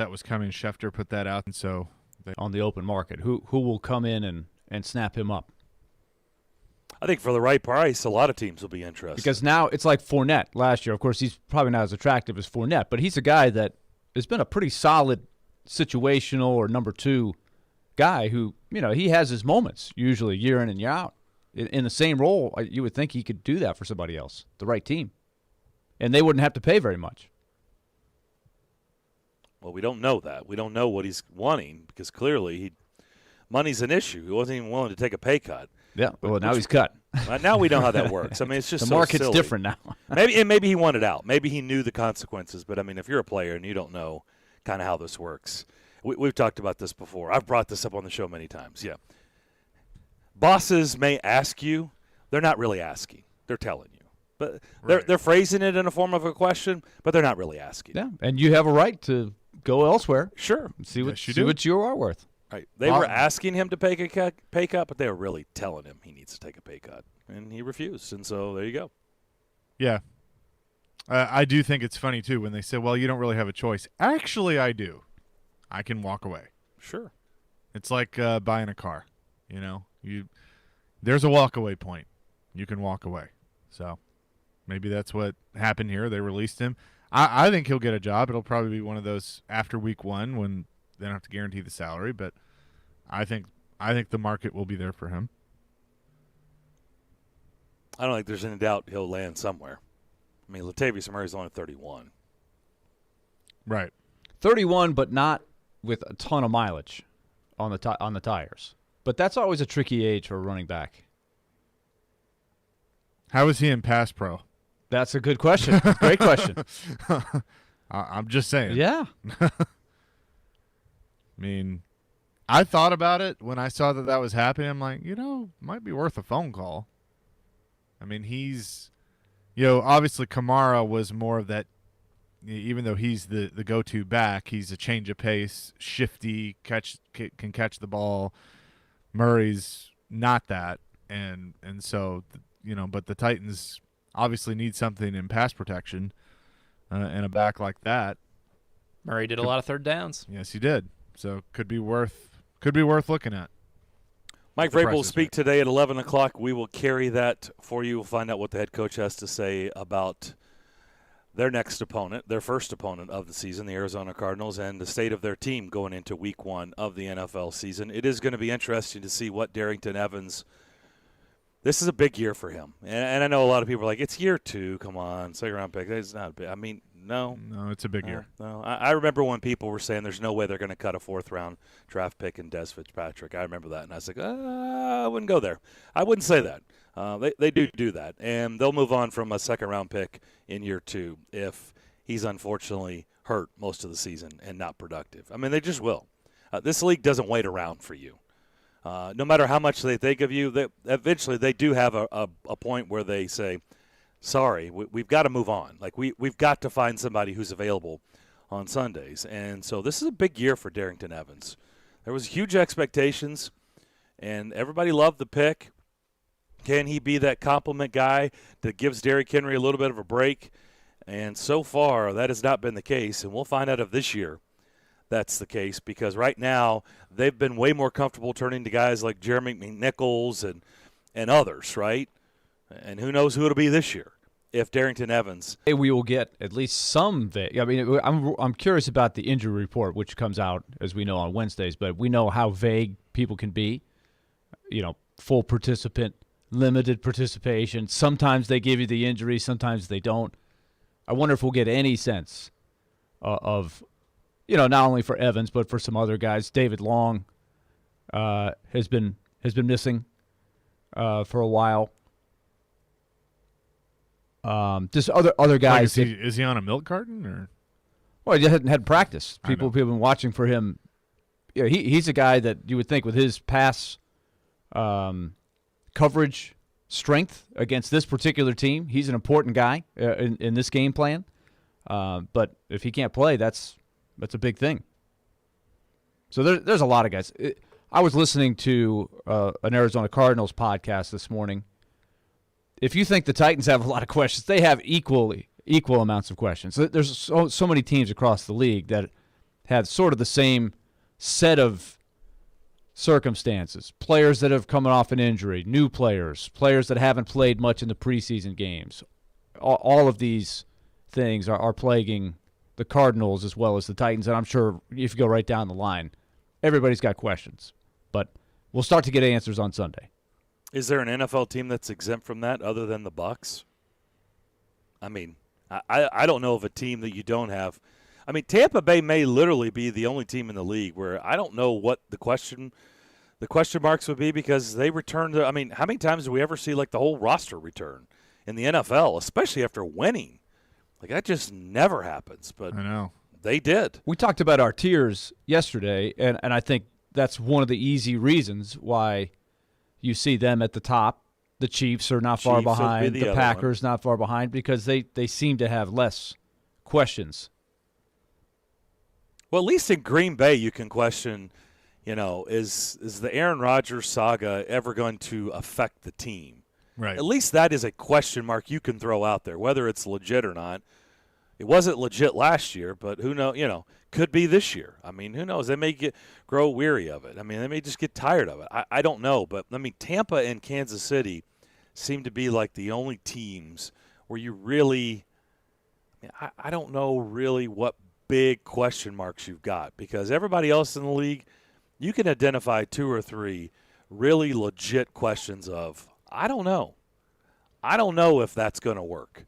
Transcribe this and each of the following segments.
that was coming. Schefter put that out, and so on the open market, who will come in and snap him up? I think for the right price, a lot of teams will be interested. Because now it's like Fournette last year. Of course, he's probably not as attractive as Fournette, but he's a guy that has been a pretty solid situational or number 2 guy who, he has his moments usually year in and year out. In the same role, you would think he could do that for somebody else, the right team. And they wouldn't have to pay very much. Well, we don't know that. We don't know what he's wanting because clearly money's an issue. He wasn't even willing to take a pay cut. Yeah, well, now he's cut. Now we know how that works. I mean, it's just the market's silly. Different now. maybe he wanted out. Maybe he knew the consequences. But, I mean, if you're a player and you don't know kind of how this works, we've talked about this before. I've brought this up on the show many times, yeah. Bosses may ask you. They're not really asking. They're telling you. But they're phrasing it in a form of a question, but they're not really asking. Yeah, and you have a right to go elsewhere. Sure. See what you are worth. Right. They were asking him to pay a cut, but they were really telling him he needs to take a pay cut, and he refused. And so there you go. Yeah. I do think it's funny, too, when they say, well, you don't really have a choice. Actually, I do. I can walk away. Sure. It's like buying a car. There's a walk-away point. You can walk away. So maybe that's what happened here. They released him. I think he'll get a job. It'll probably be one of those after week 1 when they don't have to guarantee the salary, but I think the market will be there for him. I don't think there's any doubt he'll land somewhere. I mean, Latavius Murray's only 31. Right. 31, but not with a ton of mileage on the tires. But that's always a tricky age for a running back. How is he in pass pro? That's a good question. Great question. I'm just saying. Yeah. I mean, I thought about it when I saw that was happening. I'm like, might be worth a phone call. I mean, he's, obviously Kamara was more of that, even though he's the go-to back, he's a change of pace, shifty, can catch the ball. Murray's not that. And so, but the Titans obviously need something in pass protection and a back like that. Murray did a lot of third downs. Yes, he did. So could be worth looking at. Mike Vrabel will speak today at 11 o'clock. We will carry that for you. We'll find out what the head coach has to say about their next opponent, their first opponent of the season, the Arizona Cardinals, and the state of their team going into week 1 of the NFL season. It is going to be interesting to see what Darrington Evans – this is a big year for him. And I know a lot of people are like, it's year 2. Come on, second-round pick. It's not a big – I mean, no. No, it's a big year. No. I remember when people were saying there's no way they're going to cut a 4th-round draft pick in Des Fitzpatrick. I remember that. And I was like, I wouldn't go there. I wouldn't say that. They do that. And they'll move on from a second-round pick in year 2 if he's unfortunately hurt most of the season and not productive. I mean, they just will. This league doesn't wait around for you. No matter how much they think of you, eventually they do have a point where they say, sorry, we've got to move on. Like, we've got to find somebody who's available on Sundays. And so this is a big year for Darrington Evans. There was huge expectations, and everybody loved the pick. Can he be that compliment guy that gives Derrick Henry a little bit of a break? And so far, that has not been the case, and we'll find out if this year that's the case, because right now they've been way more comfortable turning to guys like Jeremy McNichols and others, right? And who knows who it'll be this year if Darrington Evans. We will get at least some vague. I mean, I'm curious about the injury report, which comes out, as we know, on Wednesdays, but we know how vague people can be. Full participant, limited participation. Sometimes they give you the injury, sometimes they don't. I wonder if we'll get any sense of not only for Evans, but for some other guys. David Long has been missing for a while. Just other guys. Like, is he on a milk carton or? Well, he hadn't had practice. People have been watching for him. He's a guy that you would think with his pass coverage strength against this particular team, he's an important guy in this game plan. But if he can't play, that's a big thing. So there's a lot of guys. I was listening to an Arizona Cardinals podcast this morning. If you think the Titans have a lot of questions, they have equal amounts of questions. There's so many teams across the league that have sort of the same set of circumstances. Players that have come off an injury, new players, players that haven't played much in the preseason games. All of these things are plaguing the Cardinals as well as the Titans, and I'm sure if you go right down the line, everybody's got questions. But we'll start to get answers on Sunday. Is there an NFL team that's exempt from that other than the Bucs? I mean, I don't know of a team that you don't have. I mean, Tampa Bay may literally be the only team in the league where I don't know what the question marks would be because they return to – I mean, how many times do we ever see, like, the whole roster return in the NFL, especially after winning? Like, that just never happens. But I know. They did. We talked about our tiers yesterday, and I think that's one of the easy reasons why you see them at the top. The Chiefs are not far behind. The Packers not far behind because they seem to have less questions. Well, at least in Green Bay you can question, is the Aaron Rodgers saga ever going to affect the team? Right. At least that is a question mark you can throw out there, whether it's legit or not. It wasn't legit last year, but who knows, could be this year. I mean, who knows? They may grow weary of it. I mean, they may just get tired of it. I don't know. But, I mean, Tampa and Kansas City seem to be like the only teams where you really – I don't know really what big question marks you've got because everybody else in the league, you can identify 2 or 3 really legit questions of, I don't know. I don't know if that's going to work.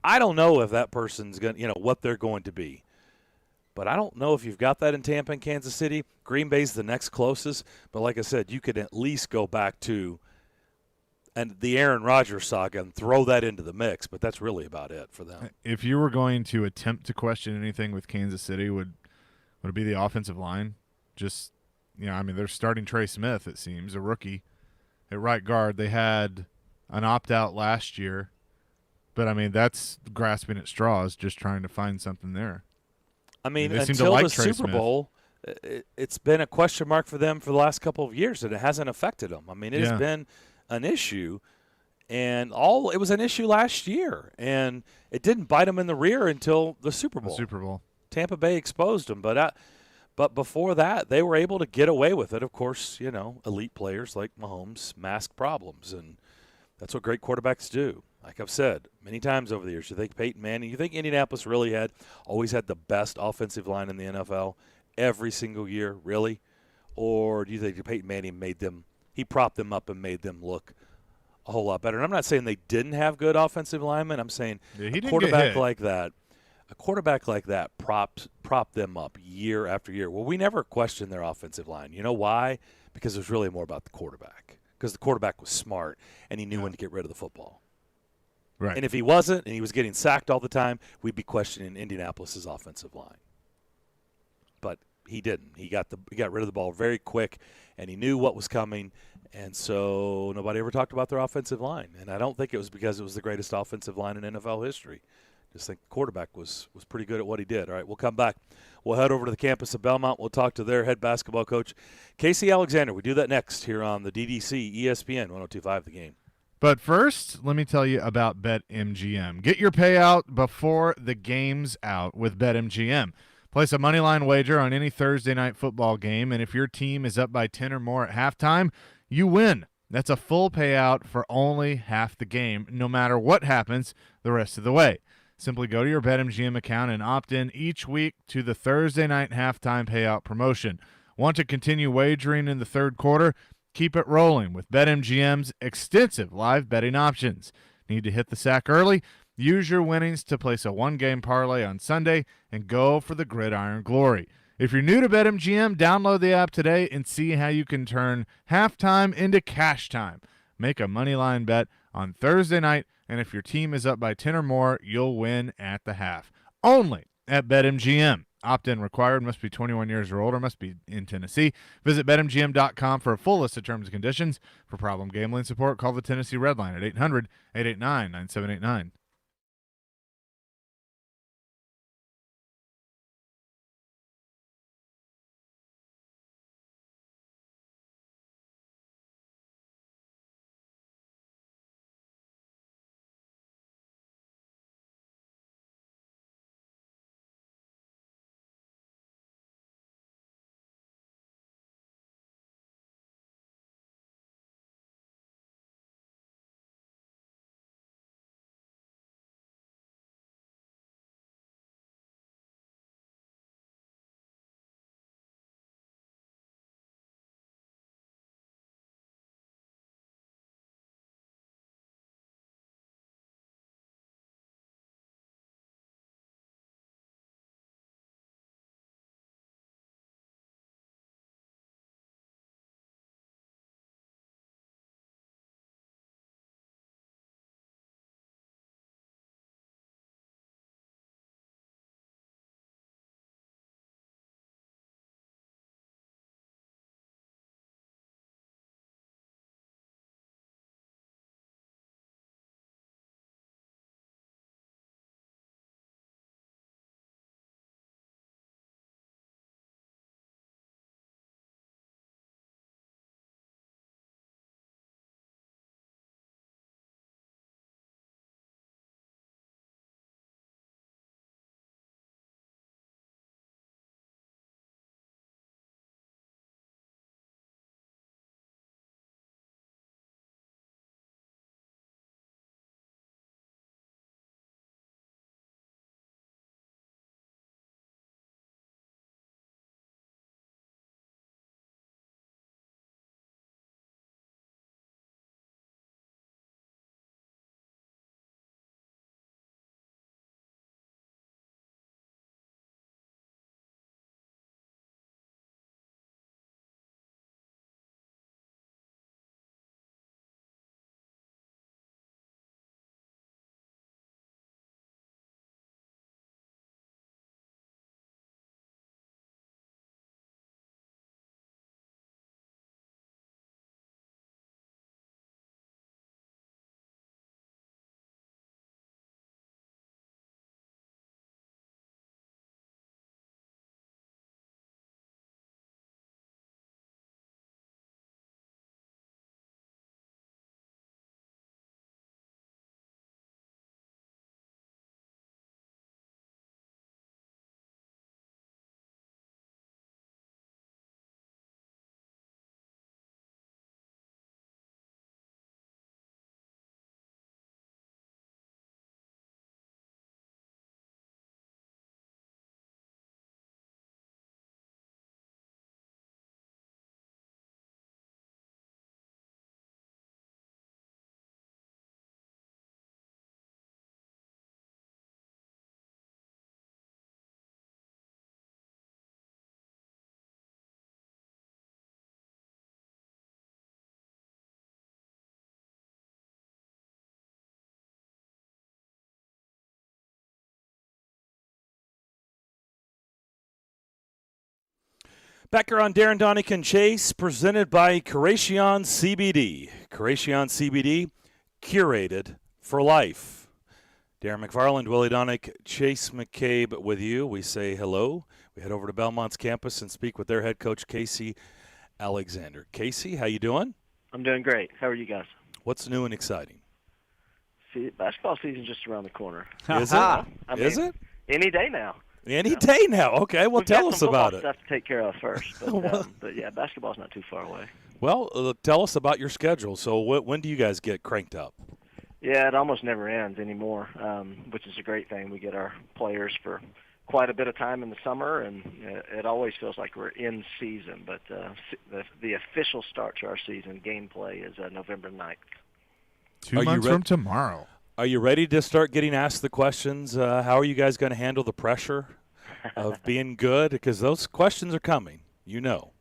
I don't know if that person's going to, what they're going to be. But I don't know if you've got that in Tampa and Kansas City. Green Bay's the next closest. But like I said, you could at least go back to the Aaron Rodgers saga and throw that into the mix. But that's really about it for them. If you were going to attempt to question anything with Kansas City, would it be the offensive line? Just, I mean, they're starting Trey Smith, it seems, a rookie at right guard. They had an opt-out last year. But, I mean, that's grasping at straws, just trying to find something there. I mean, they seem to until like the Trey Super Smith. Bowl, it's been a question mark for them for the last couple of years, and it hasn't affected them. I mean, it has been an issue, and it was an issue last year, and it didn't bite them in the rear until the Super Bowl. Tampa Bay exposed them, but before that, they were able to get away with it. Of course, elite players like Mahomes mask problems, and that's what great quarterbacks do. Like I've said many times over the years, you think Peyton Manning, you think Indianapolis really always had the best offensive line in the NFL every single year, really? Or do you think Peyton Manning he propped them up and made them look a whole lot better? And I'm not saying they didn't have good offensive linemen. I'm saying a quarterback like that propped them up year after year. Well, we never questioned their offensive line. You know why? Because it was really more about the quarterback. Because the quarterback was smart and he knew when to get got of the football. Right. And if he wasn't and he was getting sacked all the time, we'd be questioning Indianapolis' offensive line. But he didn't. He got rid of the ball very quick, and he knew what was coming, and so nobody ever talked about their offensive line. And I don't think it was because it was the greatest offensive line in NFL history. Just think the quarterback was pretty good at what he did. All right, we'll come back. We'll head over to the campus of Belmont. We'll talk to their head basketball coach, Casey Alexander. We do that next here on the DDC ESPN 102.5 The Game. But first, let me tell you about BetMGM. Get your payout before the game's out with BetMGM. Place a moneyline wager on any Thursday night football game, and if your team is up by 10 or more at halftime, you win. That's a full payout for only half the game, no matter what happens the rest of the way. Simply go to your BetMGM account and opt in each week to the Thursday night halftime payout promotion. Want to continue wagering in the third quarter? Keep it rolling with BetMGM's extensive live betting options. Need to hit the sack early? Use your winnings to place a one-game parlay on Sunday and go for the gridiron glory. If you're new to BetMGM, download the app today and see how you can turn halftime into cash time. Make a moneyline bet on Thursday night, and if your team is up by 10 or more, you'll win at the half. Only at BetMGM. Opt-in required. Must be 21 years or older. Must be in Tennessee. Visit BetMGM.com for a full list of terms and conditions. For problem gambling support, call the Tennessee Red Line at 800-889-9789. Back here on Darren, Daunic, and Chase, presented by Curation CBD. Curation CBD, curated for life. Darren McFarland, Willie Daunic, Chase McCabe with you. We say hello. We head over to Belmont's campus and speak with their head coach, Casey Alexander. Casey, how you doing? I'm doing great. How are you guys? What's new and exciting? See, basketball season's just around the corner. Is it? I Is mean, it? Any day now. Any day now. Okay, well, We've tell got us some about football it. stuff to take care of first, but yeah, basketball's not too far away. Well, tell us about your schedule. So when do you guys get cranked up? Yeah, it almost never ends anymore, which is a great thing. We get our players for quite a bit of time in the summer, and it always feels like we're in season. But the official start to our season, gameplay, is November 9th. 2 months from tomorrow. Are you ready to start getting asked the questions? How are you guys going to handle the pressure of being good? Because those questions are coming, you know.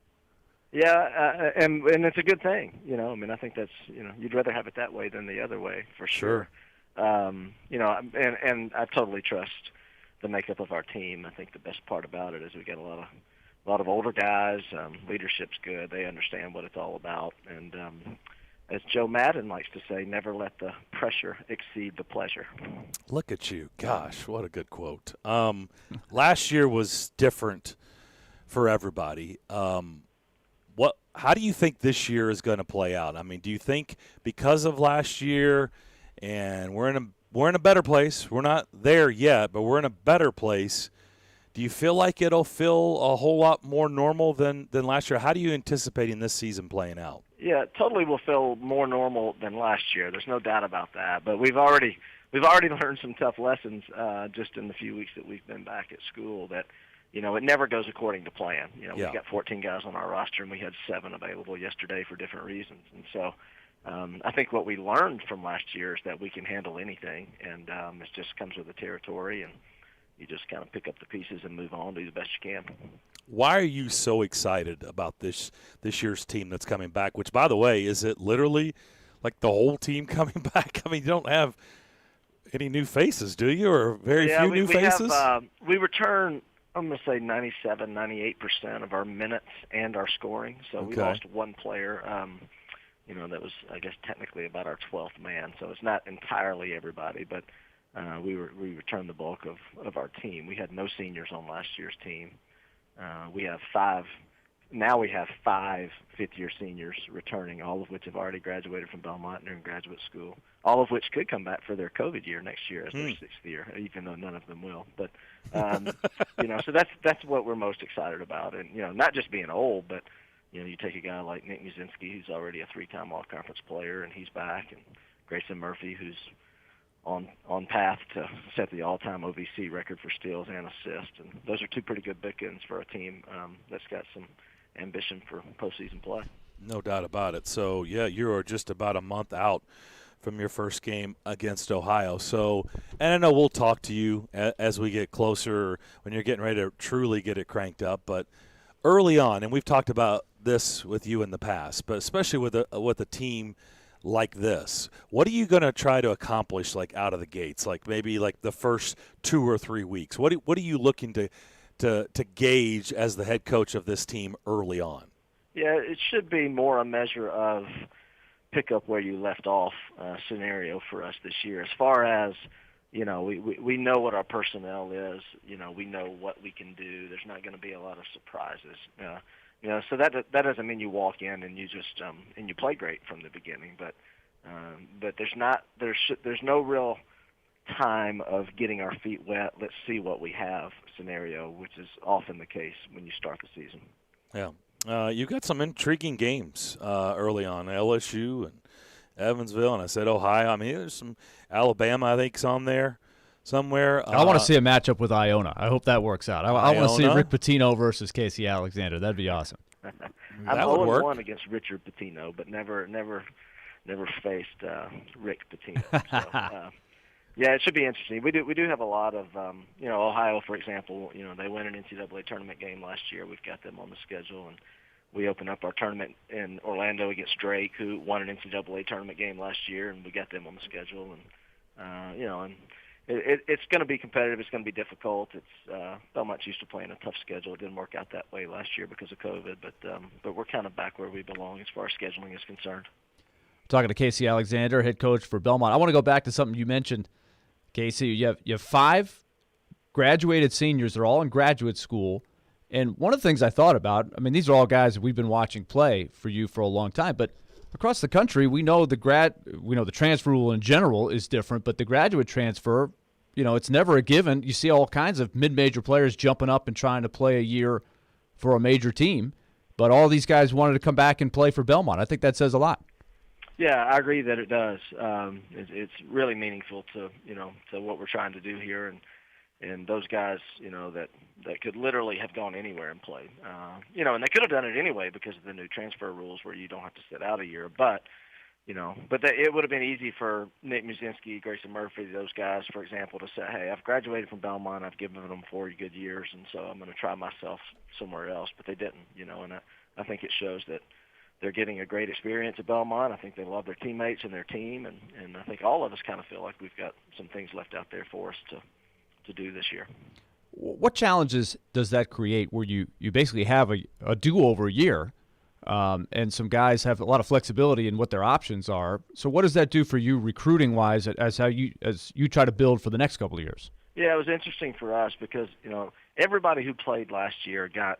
Yeah, and it's a good thing, you know. I mean, I think that's, you know, you'd rather have it that way than the other way for sure. You know, and I totally trust the makeup of our team. I think the best part about it is we got a lot of older guys. Leadership's good. They understand what it's all about, and as Joe Madden likes to say, never let the pressure exceed the pleasure. Look at you. Gosh, what a good quote. Last year was different for everybody. How do you think this year is going to play out? I mean, do you think because of last year, and we're in a better place? We're not there yet, but we're in a better place. Do you feel like it'll feel a whole lot more normal than last year? How do you anticipating this season playing out? Yeah, totally will feel more normal than last year. There's no doubt about that. But we've already learned some tough lessons just in the few weeks that we've been back at school that, you know, it never goes according to plan. You know, Yeah. We've got 14 guys on our roster, and we had 7 available yesterday for different reasons. And so I think what we learned from last year is that we can handle anything, and it just comes with the territory, and you just kind of pick up the pieces and move on, do the best you can. Why are you so excited about this year's team that's coming back? Which, by the way, is it literally like the whole team coming back? I mean, you don't have any new faces, do you, or very few new faces? We return, I'm going to say 97, 98% of our minutes and our scoring. So we lost one player, you know, that was, I guess, technically about our 12th man. So it's not entirely everybody, but we returned the bulk of our team. We had no seniors on last year's team. We have 5 fifth-year seniors returning, all of which have already graduated from Belmont and are in graduate school, all of which could come back for their COVID year next year as their 6th year, even though none of them will. But, you know, so that's what we're most excited about. And, you know, not just being old, but, you know, you take a guy like Nick Muzinski, who's already a 3-time all-conference player, and he's back, and Grayson Murphy, who's on path to set the all-time OVC record for steals and assists. And those are 2 pretty good bookends for a team that's got some ambition for postseason play. No doubt about it. So, yeah, you are just about a month out from your first game against Ohio. So, and I know we'll talk to you as we get closer when you're getting ready to truly get it cranked up. But early on, and we've talked about this with you in the past, but especially with a team like this, what are you going to try to accomplish, like, out of the gates, like maybe like the first 2 or 3 weeks? What are you looking to gauge as the head coach of this team early on? Yeah, it should be more a measure of pick up where you left off scenario for us this year. As far as, you know, we know what our personnel is. You know, we know what we can do. There's not going to be a lot of surprises. You know, so that doesn't mean you walk in and you just and you play great from the beginning, but there's no real time of getting our feet wet. Let's see what we have scenario, which is often the case when you start the season. Yeah, you've got some intriguing games early on, LSU and Evansville, and I said Ohio. I mean, there's some Alabama, I think, is on there somewhere. I want to see a matchup with Iona. I hope that works out. I want to see Rick Pitino versus Casey Alexander. That'd be awesome. I'm 0-1 against Richard Pitino, but never faced Rick Pitino. So, yeah, it should be interesting. We do have a lot of, you know, Ohio, for example. You know, they won an NCAA tournament game last year. We've got them on the schedule, and we open up our tournament in Orlando against Drake, who won an NCAA tournament game last year, and we got them on the schedule. And you know, and it's going to be competitive. It's going to be difficult. It's Belmont's used to playing a tough schedule. It didn't work out that way last year because of COVID, but we're kind of back where we belong as far as scheduling is concerned. Talking to Casey Alexander, head coach for Belmont. I want to go back to something you mentioned, Casey. You have 5 graduated seniors. They're all in graduate school. And one of the things I thought about, I mean, these are all guys that we've been watching play for you for a long time, but across the country, we know the transfer rule in general is different, but the graduate transfer, it's never a given. You see all kinds of mid-major players jumping up and trying to play a year for a major team, but all these guys wanted to come back and play for Belmont. I think that says a lot. Yeah, I agree that it does. It's really meaningful to what we're trying to do here, and those guys, that could literally have gone anywhere and played. And they could have done it anyway because of the new transfer rules where you don't have to sit out a year. But it would have been easy for Nick Muszynski, Grayson Murphy, those guys, for example, to say, hey, I've graduated from Belmont, I've given them 4 good years, and so I'm going to try myself somewhere else. But they didn't, and I think it shows that they're getting a great experience at Belmont. I think they love their teammates and their team, and I think all of us kind of feel like we've got some things left out there for us to do this year. What challenges does that create where you basically have a do-over year and some guys have a lot of flexibility in what their options are? So what does that do for you recruiting-wise as you try to build for the next couple of years? Yeah, it was interesting for us because, everybody who played last year got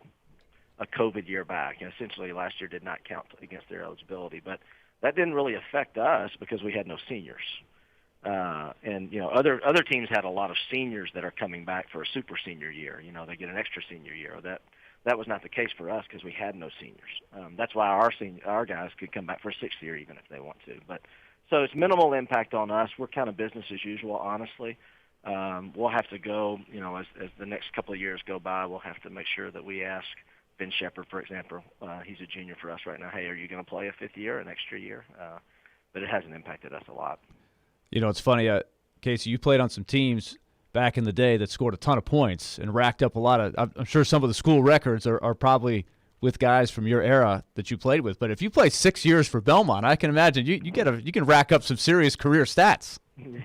a COVID year back. And essentially last year did not count against their eligibility. But that didn't really affect us because we had no seniors. And other teams had a lot of seniors that are coming back for a super senior year. They get an extra senior year. That was not the case for us because we had no seniors. That's why our guys could come back for a 6th year even if they want to. But so it's minimal impact on us. We're kind of business as usual, honestly. We'll have to go, as the next couple of years go by, we'll have to make sure that we ask Ben Shepard, for example. He's a junior for us right now. Hey, are you going to play a 5th year, an extra year? But it hasn't impacted us a lot. It's funny, Casey, you played on some teams back in the day that scored a ton of points and racked up a lot of – I'm sure some of the school records are probably with guys from your era that you played with. But if you play 6 years for Belmont, I can imagine you can rack up some serious career stats.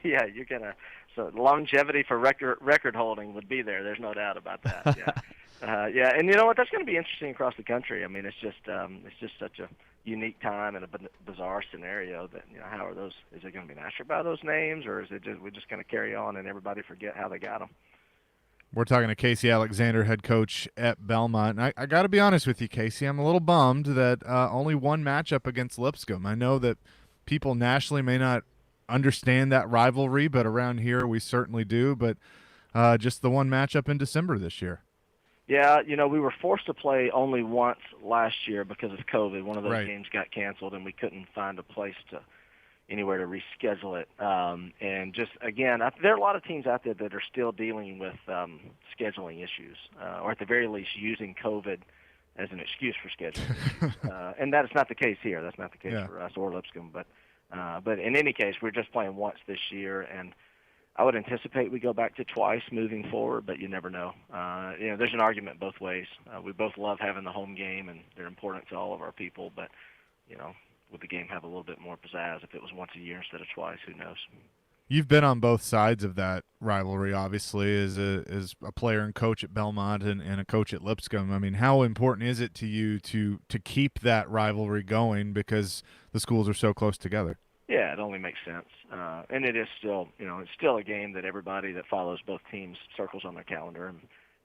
Yeah, you're going to – so longevity for record holding would be there. There's no doubt about that, yeah. Yeah, and you know what? That's going to be interesting across the country. I mean, it's just such a unique time and a bizarre scenario that how are those? Is it going to be an asterisk by those names, or is it we're just going to carry on and everybody forget how they got them? We're talking to Casey Alexander, head coach at Belmont. And I got to be honest with you, Casey. I'm a little bummed that only one matchup against Lipscomb. I know that people nationally may not understand that rivalry, but around here we certainly do. But just the one matchup in December this year. Yeah, we were forced to play only once last year because of COVID. One of those Right. games got canceled, and we couldn't find a place anywhere to reschedule it. And just, again, there are a lot of teams out there that are still dealing with scheduling issues, or at the very least using COVID as an excuse for scheduling issues. And that is not the case here. That's not the case for us or Lipscomb. But in any case, we're just playing once this year, and I would anticipate we go back to twice moving forward, but you never know. There's an argument both ways. We both love having the home game, and they're important to all of our people. But, would the game have a little bit more pizzazz if it was once a year instead of twice? Who knows? You've been on both sides of that rivalry, obviously, as a player and coach at Belmont and a coach at Lipscomb. I mean, how important is it to you to keep that rivalry going because the schools are so close together? Yeah, it only makes sense. And it is still, it's still a game that everybody that follows both teams circles on their calendar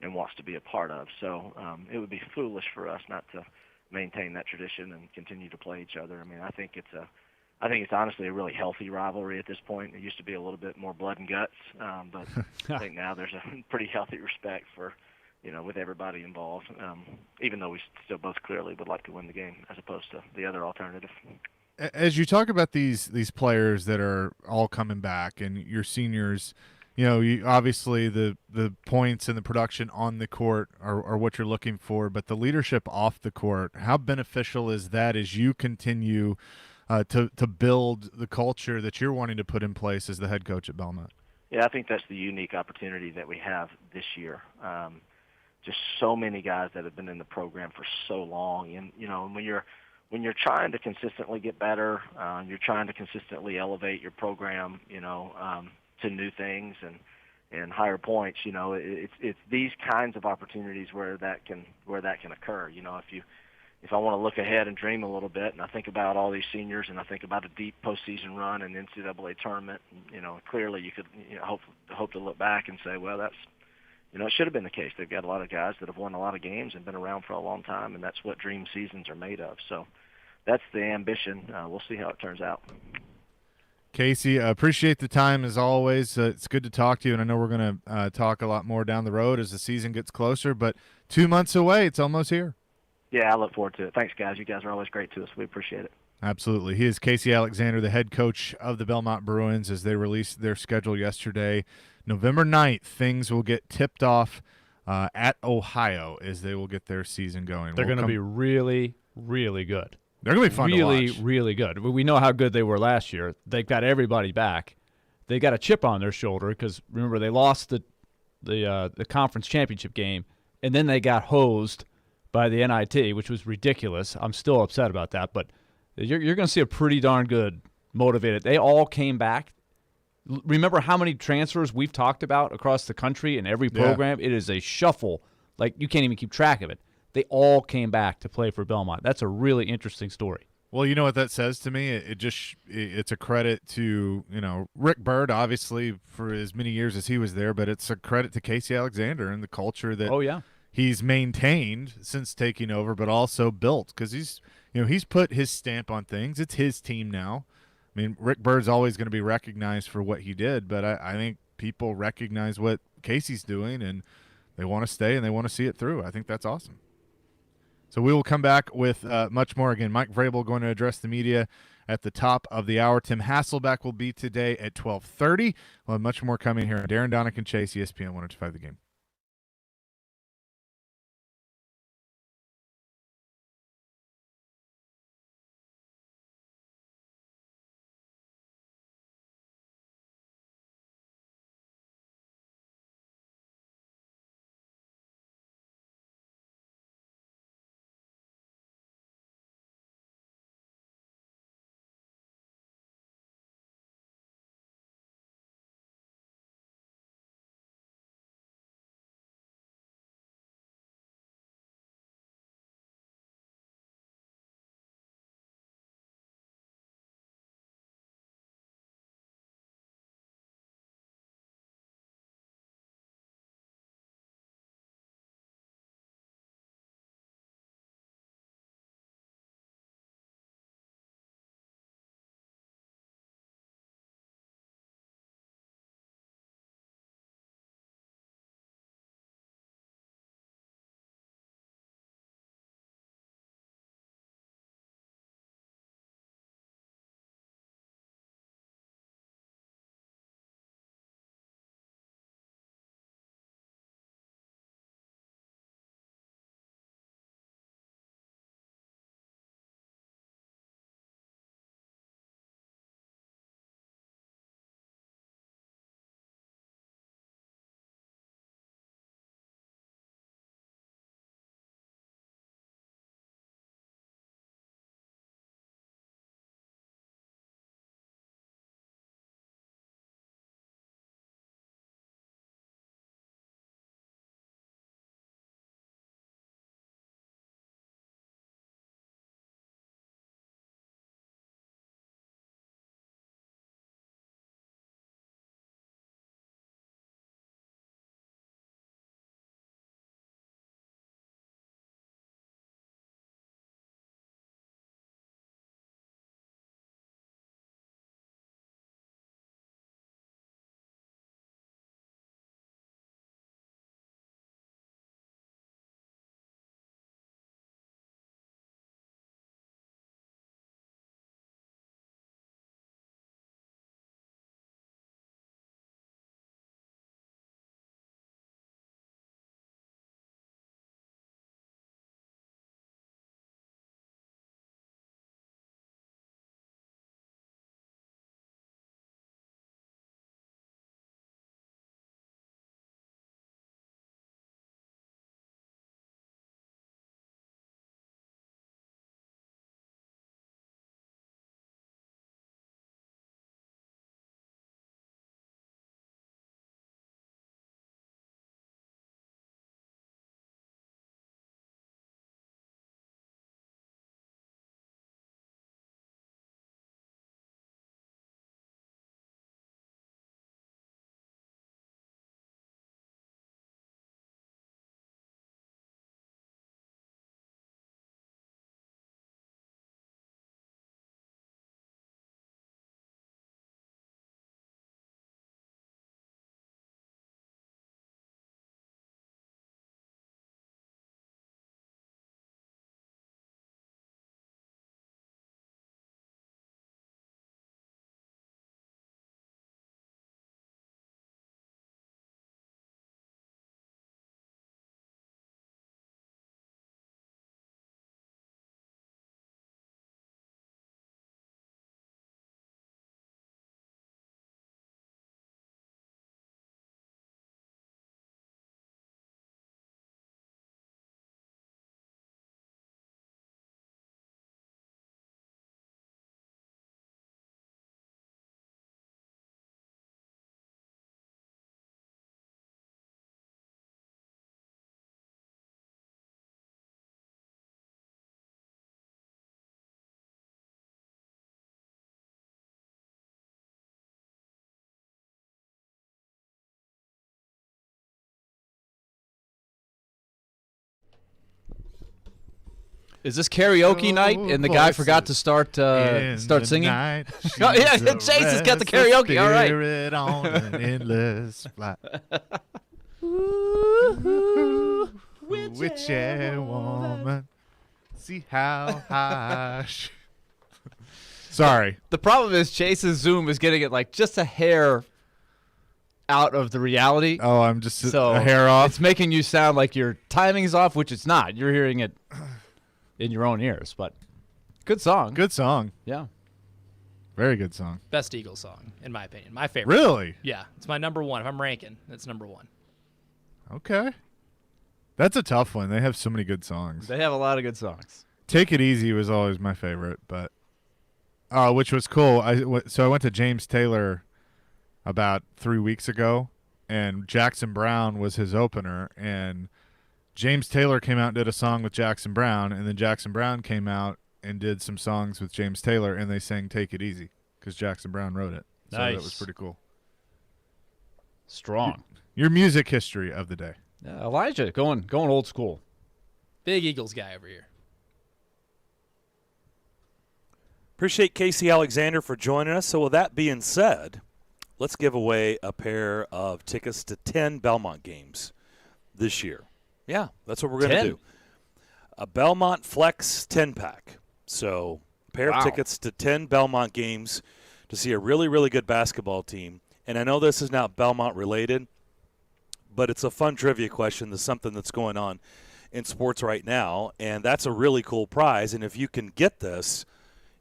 and wants to be a part of. So it would be foolish for us not to maintain that tradition and continue to play each other. I mean, I think it's honestly a really healthy rivalry at this point. It used to be a little bit more blood and guts, but I think now there's a pretty healthy respect for, with everybody involved, even though we still both clearly would like to win the game as opposed to the other alternative. As you talk about these players that are all coming back and your seniors, obviously the points and the production on the court are what you're looking for, but the leadership off the court, how beneficial is that as you continue to build the culture that you're wanting to put in place as the head coach at Belmont? Yeah, I think that's the unique opportunity that we have this year. Just so many guys that have been in the program for so long, and when you're trying to consistently get better, you're trying to consistently elevate your program, to new things and higher points. You know, it's these kinds of opportunities where that can occur. You know, if I want to look ahead and dream a little bit, and I think about all these seniors, and I think about a deep postseason run and NCAA tournament, you know, clearly you could hope to look back and say, well, that's, you know, it should have been the case. They've got a lot of guys that have won a lot of games and been around for a long time, and that's what dream seasons are made of. So that's the ambition. We'll see how it turns out. Casey, appreciate the time as always. It's good to talk to you, and I know we're going to talk a lot more down the road as the season gets closer, but 2 months away, it's almost here. Yeah, I look forward to it. Thanks, guys. You guys are always great to us. We appreciate it. Absolutely. He is Casey Alexander, the head coach of the Belmont Bruins, as they released their schedule yesterday. November 9th, things will get tipped off at Ohio as they will get their season going. They're going to be really, really good. They're going to be fun to watch. Really, really good. We know how good they were last year. They've got everybody back. They got a chip on their shoulder because, remember, they lost the conference championship game, and then they got hosed by the NIT, which was ridiculous. I'm still upset about that, but you're going to see a pretty darn good motivated. They all came back. Remember how many transfers we've talked about across the country in every program? Yeah. It is a shuffle. Like, you can't even keep track of it. They all came back to play for Belmont. That's a really interesting story. Well, you know what that says to me? It's a credit to, you know, Rick Byrd, obviously, for as many years as he was there, but it's a credit to Casey Alexander and the culture that he's maintained since taking over, but also built, because he's put his stamp on things. It's his team now. I mean, Rick Byrd's always going to be recognized for what he did, but I think people recognize what Casey's doing, and they want to stay and they want to see it through. I think that's awesome. So we will come back with much more. Again, Mike Vrabel going to address the media at the top of the hour. Tim Hasselbeck will be today at 12:30. We'll have much more coming here. Darren, Daunic, and Chase, ESPN 102.5 The Game. Is this karaoke night and the guy forgot to start singing? Night, Oh, yeah, Chase has got the karaoke. All right. Spirit on an endless flight. Witchy woman, see how high. Sorry. The problem is Chase's Zoom is getting it like just a hair out of the reality. Oh, I'm just a hair off. It's making you sound like your timing is off, which it's not. You're hearing it in your own ears, but good song. Good song. Yeah. Very good song. Best Eagles song, in my opinion. My favorite. Really? Yeah, it's my number one. If I'm ranking, it's number one. Okay. That's a tough one. They have so many good songs. They have a lot of good songs. Take It Easy was always my favorite, but which was cool. So I went to James Taylor about 3 weeks ago, and Jackson Browne was his opener, and James Taylor came out and did a song with Jackson Browne, and then Jackson Browne came out and did some songs with James Taylor, and they sang Take It Easy because Jackson Browne wrote it. So Nice. that was pretty cool. Strong. Your music history of the day. Yeah, Elijah going old school. Big Eagles guy over here. Appreciate Casey Alexander for joining us. So with that being said, let's give away a pair of tickets to 10 Belmont games this year. Yeah, that's what we're going to 10? do. A Belmont Flex 10-pack. So a pair of tickets to 10 Belmont games to see a really, really good basketball team. And I know this is not Belmont related, but it's a fun trivia question. There's something that's going on in sports right now, and that's a really cool prize. And if you can get this,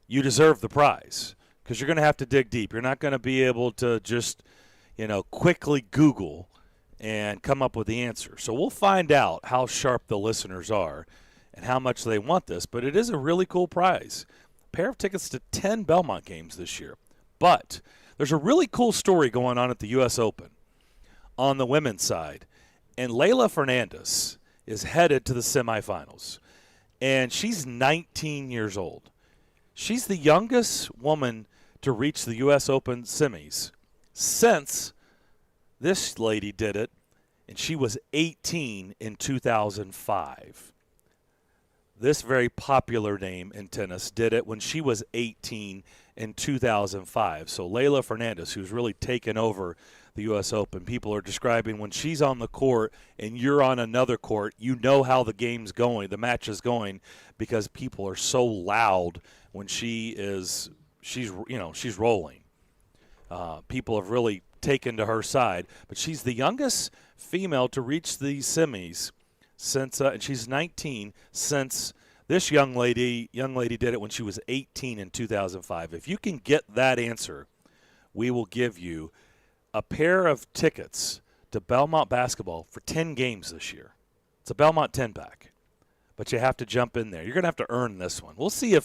you deserve the prize because you're going to have to dig deep. You're not going to be able to just, quickly Google and come up with the answer. So we'll find out how sharp the listeners are and how much they want this, but it is a really cool prize. A pair of tickets to 10 Belmont games this year. But there's a really cool story going on at the U.S. Open on the women's side, and Leylah Fernandez is headed to the semifinals, and she's 19 years old. She's the youngest woman to reach the U.S. Open semis since this lady did it, and she was 18 in 2005. This very popular name in tennis did it when she was 18 in 2005. So Leylah Fernandez, who's really taken over the U.S. Open, people are describing when she's on the court and you're on another court, you know how the game's going, the match is going, because people are so loud when she's rolling. People have really taken to her side, but she's the youngest female to reach the semis since, and she's 19 since this young lady did it when she was 18 in 2005. If you can get that answer, we will give you a pair of tickets to Belmont basketball for 10 games this year. It's a Belmont 10-pack, but you have to jump in there. You're going to have to earn this one. We'll see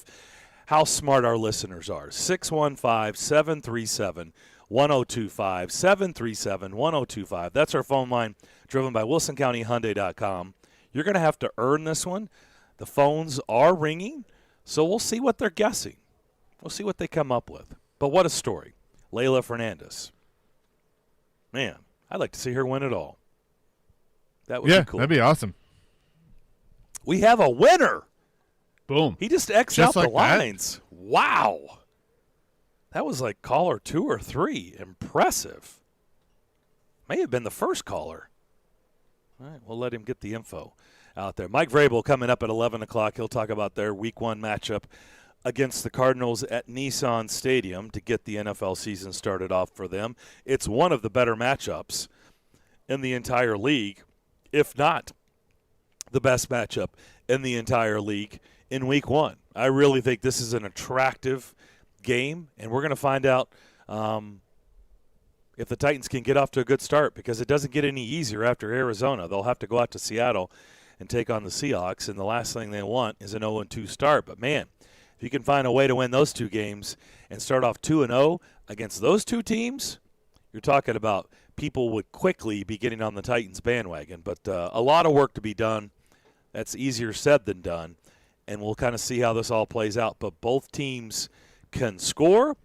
how smart our listeners are. 615-737-1025, 737-1025. That's our phone line, driven by WilsonCountyHyundai.com. You're going to have to earn this one. The phones are ringing, so we'll see what they're guessing. We'll see what they come up with. But what a story. Leylah Fernandez. Man, I'd like to see her win it all. That would be cool. That'd be awesome. We have a winner. Boom. He just X'd out the lines. Wow. That was like caller 2 or 3. Impressive. May have been the first caller. All right, we'll let him get the info out there. Mike Vrabel coming up at 11 o'clock. He'll talk about their Week 1 matchup against the Cardinals at Nissan Stadium to get the NFL season started off for them. It's one of the better matchups in the entire league, if not the best matchup in the entire league in Week 1. I really think this is an attractive game, and we're going to find out if the Titans can get off to a good start, because it doesn't get any easier after Arizona. They'll have to go out to Seattle and take on the Seahawks, and the last thing they want is an 0-2 start. But, man, if you can find a way to win those two games and start off 2-0 against those two teams, you're talking about people would quickly be getting on the Titans bandwagon. But a lot of work to be done. That's easier said than done, and we'll kind of see how this all plays out. But both teams can score.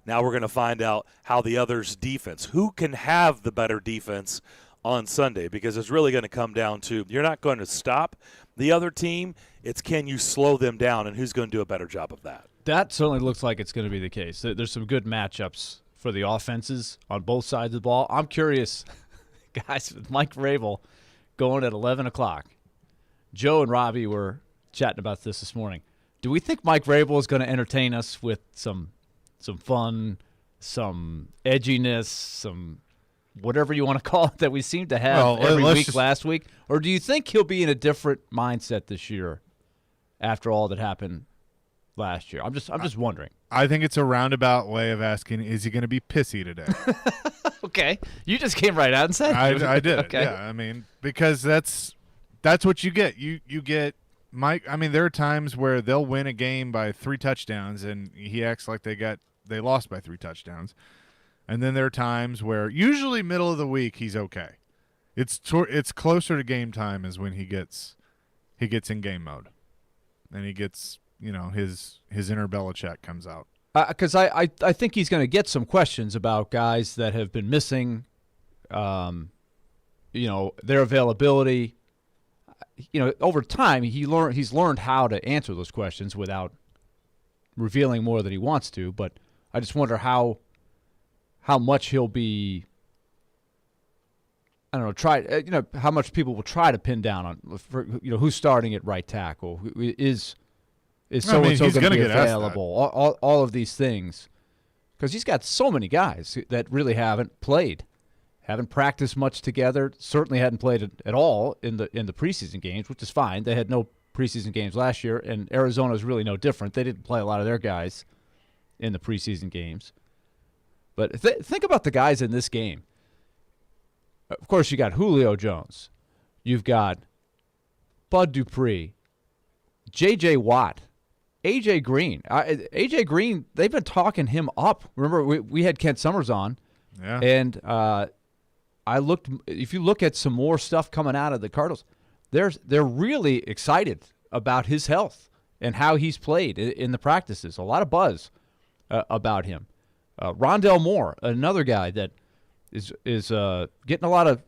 Now we're going to find out how the other's defense, who can have the better defense on Sunday, because it's really going to come down to, you're not going to stop the other team. It's can you slow them down, and who's going to do a better job of that? That certainly looks like it's going to be the case. There's some good matchups for the offenses on both sides of the ball. I'm curious, guys, with Mike Vrabel going at 11 o'clock. Joe and Robbie were chatting about this morning. Do we think Mike Vrabel is going to entertain us with some fun, some edginess, some whatever you want to call it that we seem to have every week last week? Or do you think he'll be in a different mindset this year after all that happened last year? I'm just wondering. I think it's a roundabout way of asking, is he going to be pissy today? Okay. You just came right out and said it. I did. Okay. Yeah, I mean, because that's what you get. You get Mike. I mean, there are times where they'll win a game by 3 touchdowns, and he acts like they lost by 3 touchdowns. And then there are times where, usually middle of the week, he's okay. It's closer to game time is when he gets in game mode, and he gets, his inner Belichick comes out. Because I think he's going to get some questions about guys that have been missing, their availability. Over time he's learned how to answer those questions without revealing more than he wants to. But I just wonder how much he'll be. I don't know. How much people will try to pin down on who's starting at right tackle, who is so and so going to be available, all of these things, because he's got so many guys that really haven't played. Haven't practiced much together. Certainly hadn't played at all in the preseason games, which is fine. They had no preseason games last year, and Arizona is really no different. They didn't play a lot of their guys in the preseason games. But think about the guys in this game. Of course, you got Julio Jones. You've got Bud Dupree, J.J. Watt, A.J. Green. A.J. Green, they've been talking him up. Remember, we had Kent Summers on, and I looked. If you look at some more stuff coming out of the Cardinals, they're really excited about his health and how he's played in the practices. A lot of buzz about him. Rondell Moore, another guy that is getting a lot of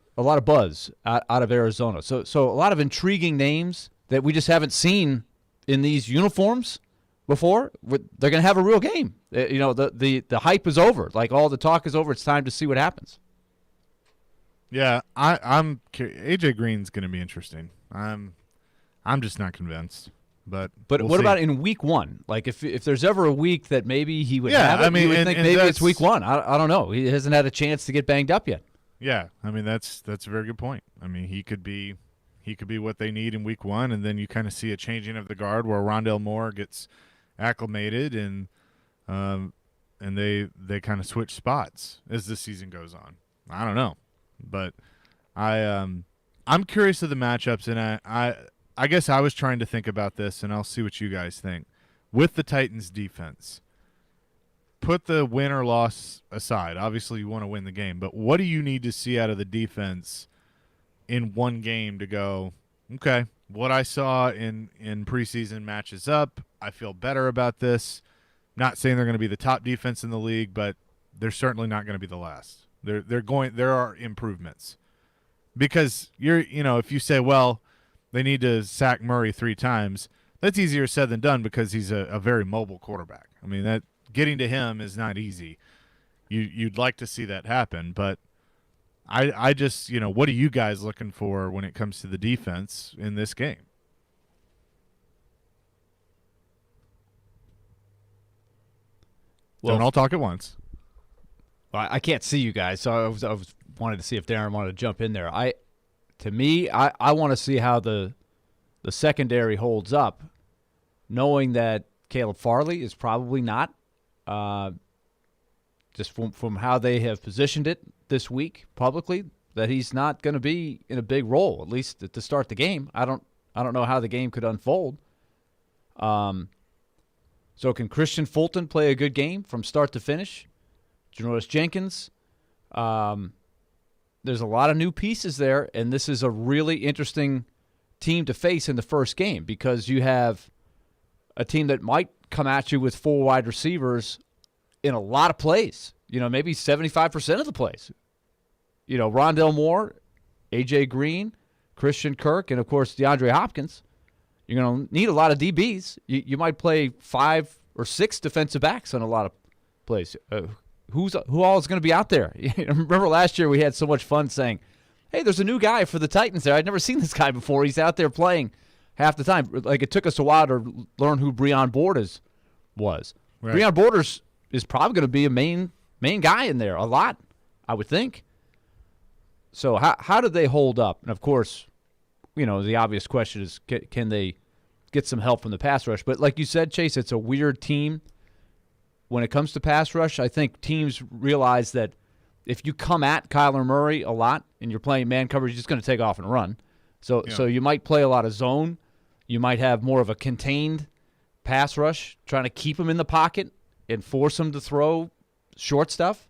buzz out of Arizona. So a lot of intriguing names that we just haven't seen in these uniforms before. They're going to have a real game. The hype is over. Like, all the talk is over. It's time to see what happens. Yeah, I'm AJ Green's going to be interesting. I'm just not convinced. But what see. about in week 1? Like, if there's ever a week that maybe he would have it, I mean, you would think maybe it's week 1. I don't know. He hasn't had a chance to get banged up yet. Yeah, I mean, that's a very good point. I mean, he could be what they need in week 1, and then you kind of see a changing of the guard where Rondell Moore gets acclimated, and they kind of switch spots as the season goes on. I don't know, but I'm curious of the matchups, and I guess I was trying to think about this, and I'll see what you guys think. With the Titans defense, put the win or loss aside. Obviously, you want to win the game, but what do you need to see out of the defense in one game to go, okay, what I saw in preseason matches up. I feel better about this. Not saying they're going to be the top defense in the league, but they're certainly not going to be the last. There are improvements. Because if you say, well, they need to sack Murray 3 times, that's easier said than done because he's a very mobile quarterback. I mean, that getting to him is not easy. You'd like to see that happen, but I just, what are you guys looking for when it comes to the defense in this game? Well, don't all talk at once. I can't see you guys, so I was wanted to see if Darren wanted to jump in there. I want to see how the secondary holds up, knowing that Caleb Farley is probably not, just from how they have positioned it this week publicly, that he's not going to be in a big role, at least to start the game. I don't know how the game could unfold. So can Christian Fulton play a good game from start to finish? Janoris Jenkins. There's a lot of new pieces there, and this is a really interesting team to face in the first game because you have a team that might come at you with 4 wide receivers in a lot of plays, maybe 75% of the plays. Rondell Moore A.J. Green, Christian Kirk, and, of course, DeAndre Hopkins, you're going to need a lot of DBs. You might play 5 or 6 defensive backs on a lot of plays. Who all is going to be out there? Remember last year we had so much fun saying, hey, there's a new guy for the Titans there. I'd never seen this guy before. He's out there playing half the time. Like, it took us a while to learn who Breon Borders was. Right. Breon Borders is probably going to be a main guy in there a lot, I would think. So how do they hold up? And, of course, the obvious question is, can they get some help from the pass rush? But like you said, Chase, it's a weird team. When it comes to pass rush, I think teams realize that if you come at Kyler Murray a lot and you're playing man coverage, he's just going to take off and run. So you might play a lot of zone. You might have more of a contained pass rush, trying to keep him in the pocket and force him to throw short stuff.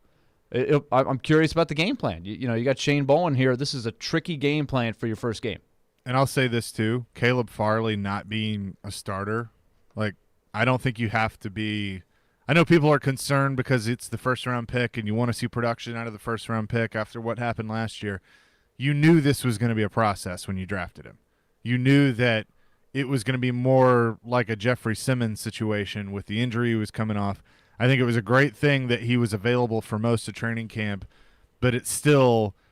I'm curious about the game plan. You got Shane Bowen here. This is a tricky game plan for your first game. And I'll say this too, Caleb Farley not being a starter, like, I don't think you have to be – I know people are concerned because it's the first-round pick and you want to see production out of the first-round pick after what happened last year. You knew this was going to be a process when you drafted him. You knew that it was going to be more like a Jeffrey Simmons situation with the injury he was coming off. I think it was a great thing that he was available for most of training camp, but it's still –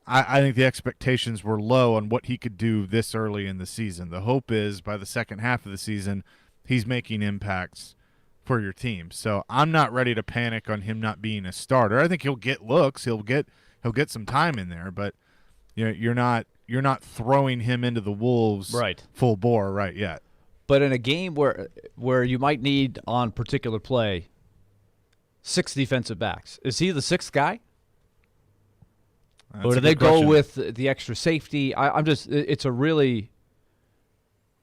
I think the expectations were low on what he could do this early in the season. The hope is by the second half of the season he's making impacts for your team. So I'm not ready to panic on him not being a starter. I think he'll get looks. He'll get some time in there, but you're not throwing him into the wolves full bore right yet. But in a game where you might need on particular play 6 defensive backs, is he the 6th guy? Or do they go with the extra safety? It's a really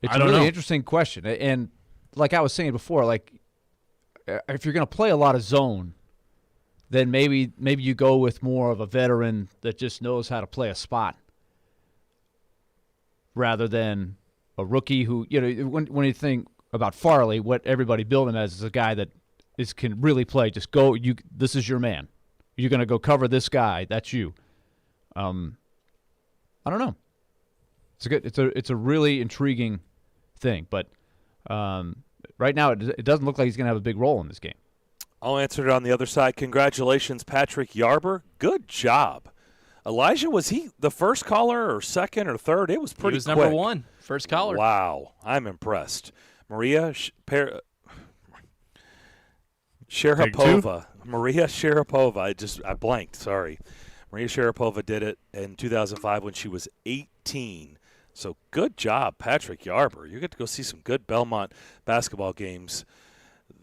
interesting question. And like I was saying before, like, if you're going to play a lot of zone, then maybe you go with more of a veteran that just knows how to play a spot rather than a rookie who, when you think about Farley, what everybody built him as is a guy that can really play. Just go, this is your man. You're going to go cover this guy. That's you. I don't know. It's a really intriguing thing, but right now it doesn't look like he's going to have a big role in this game. I'll answer it on the other side. Congratulations, Patrick Yarber. Good job. Elijah, was he the first caller or second or third? It was pretty quick. He was number 1, first caller. Wow, I'm impressed. Maria Sharapova. Maria Sharapova. I blanked. Sorry. Maria Sharapova did it in 2005 when she was 18. So good job, Patrick Yarber. You get to go see some good Belmont basketball games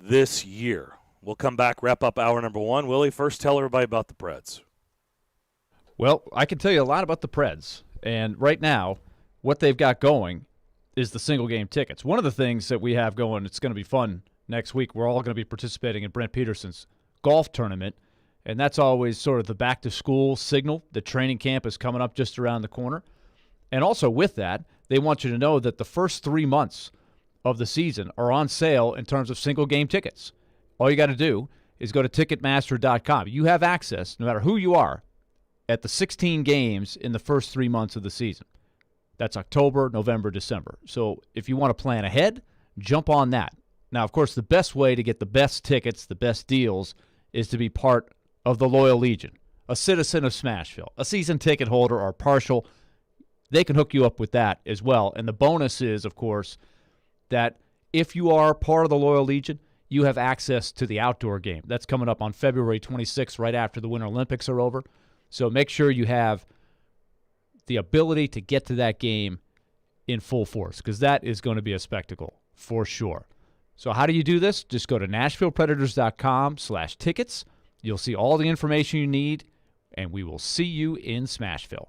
this year. We'll come back, wrap up hour number 1. Willie, first tell everybody about the Preds. Well, I can tell you a lot about the Preds. And right now, what they've got going is the single-game tickets. One of the things that we have going, it's going to be fun next week, we're all going to be participating in Brent Peterson's golf tournament. And that's always sort of the back-to-school signal. The training camp is coming up just around the corner. And also with that, they want you to know that the first 3 months of the season are on sale in terms of single-game tickets. All you got to do is go to Ticketmaster.com. You have access, no matter who you are, at the 16 games in the first 3 months of the season. That's October, November, December. So if you want to plan ahead, jump on that. Now, of course, the best way to get the best tickets, the best deals, is to be part of the Loyal Legion, a citizen of Smashville, a season ticket holder or partial. They can hook you up with that as well. And the bonus is, of course, that if you are part of the Loyal Legion, you have access to the outdoor game. That's coming up on February 26th, right after the Winter Olympics are over. So make sure you have the ability to get to that game in full force, because that is going to be a spectacle for sure. So how do you do this? Just go to NashvillePredators.com/tickets. You'll see all the information you need, and we will see you in Smashville.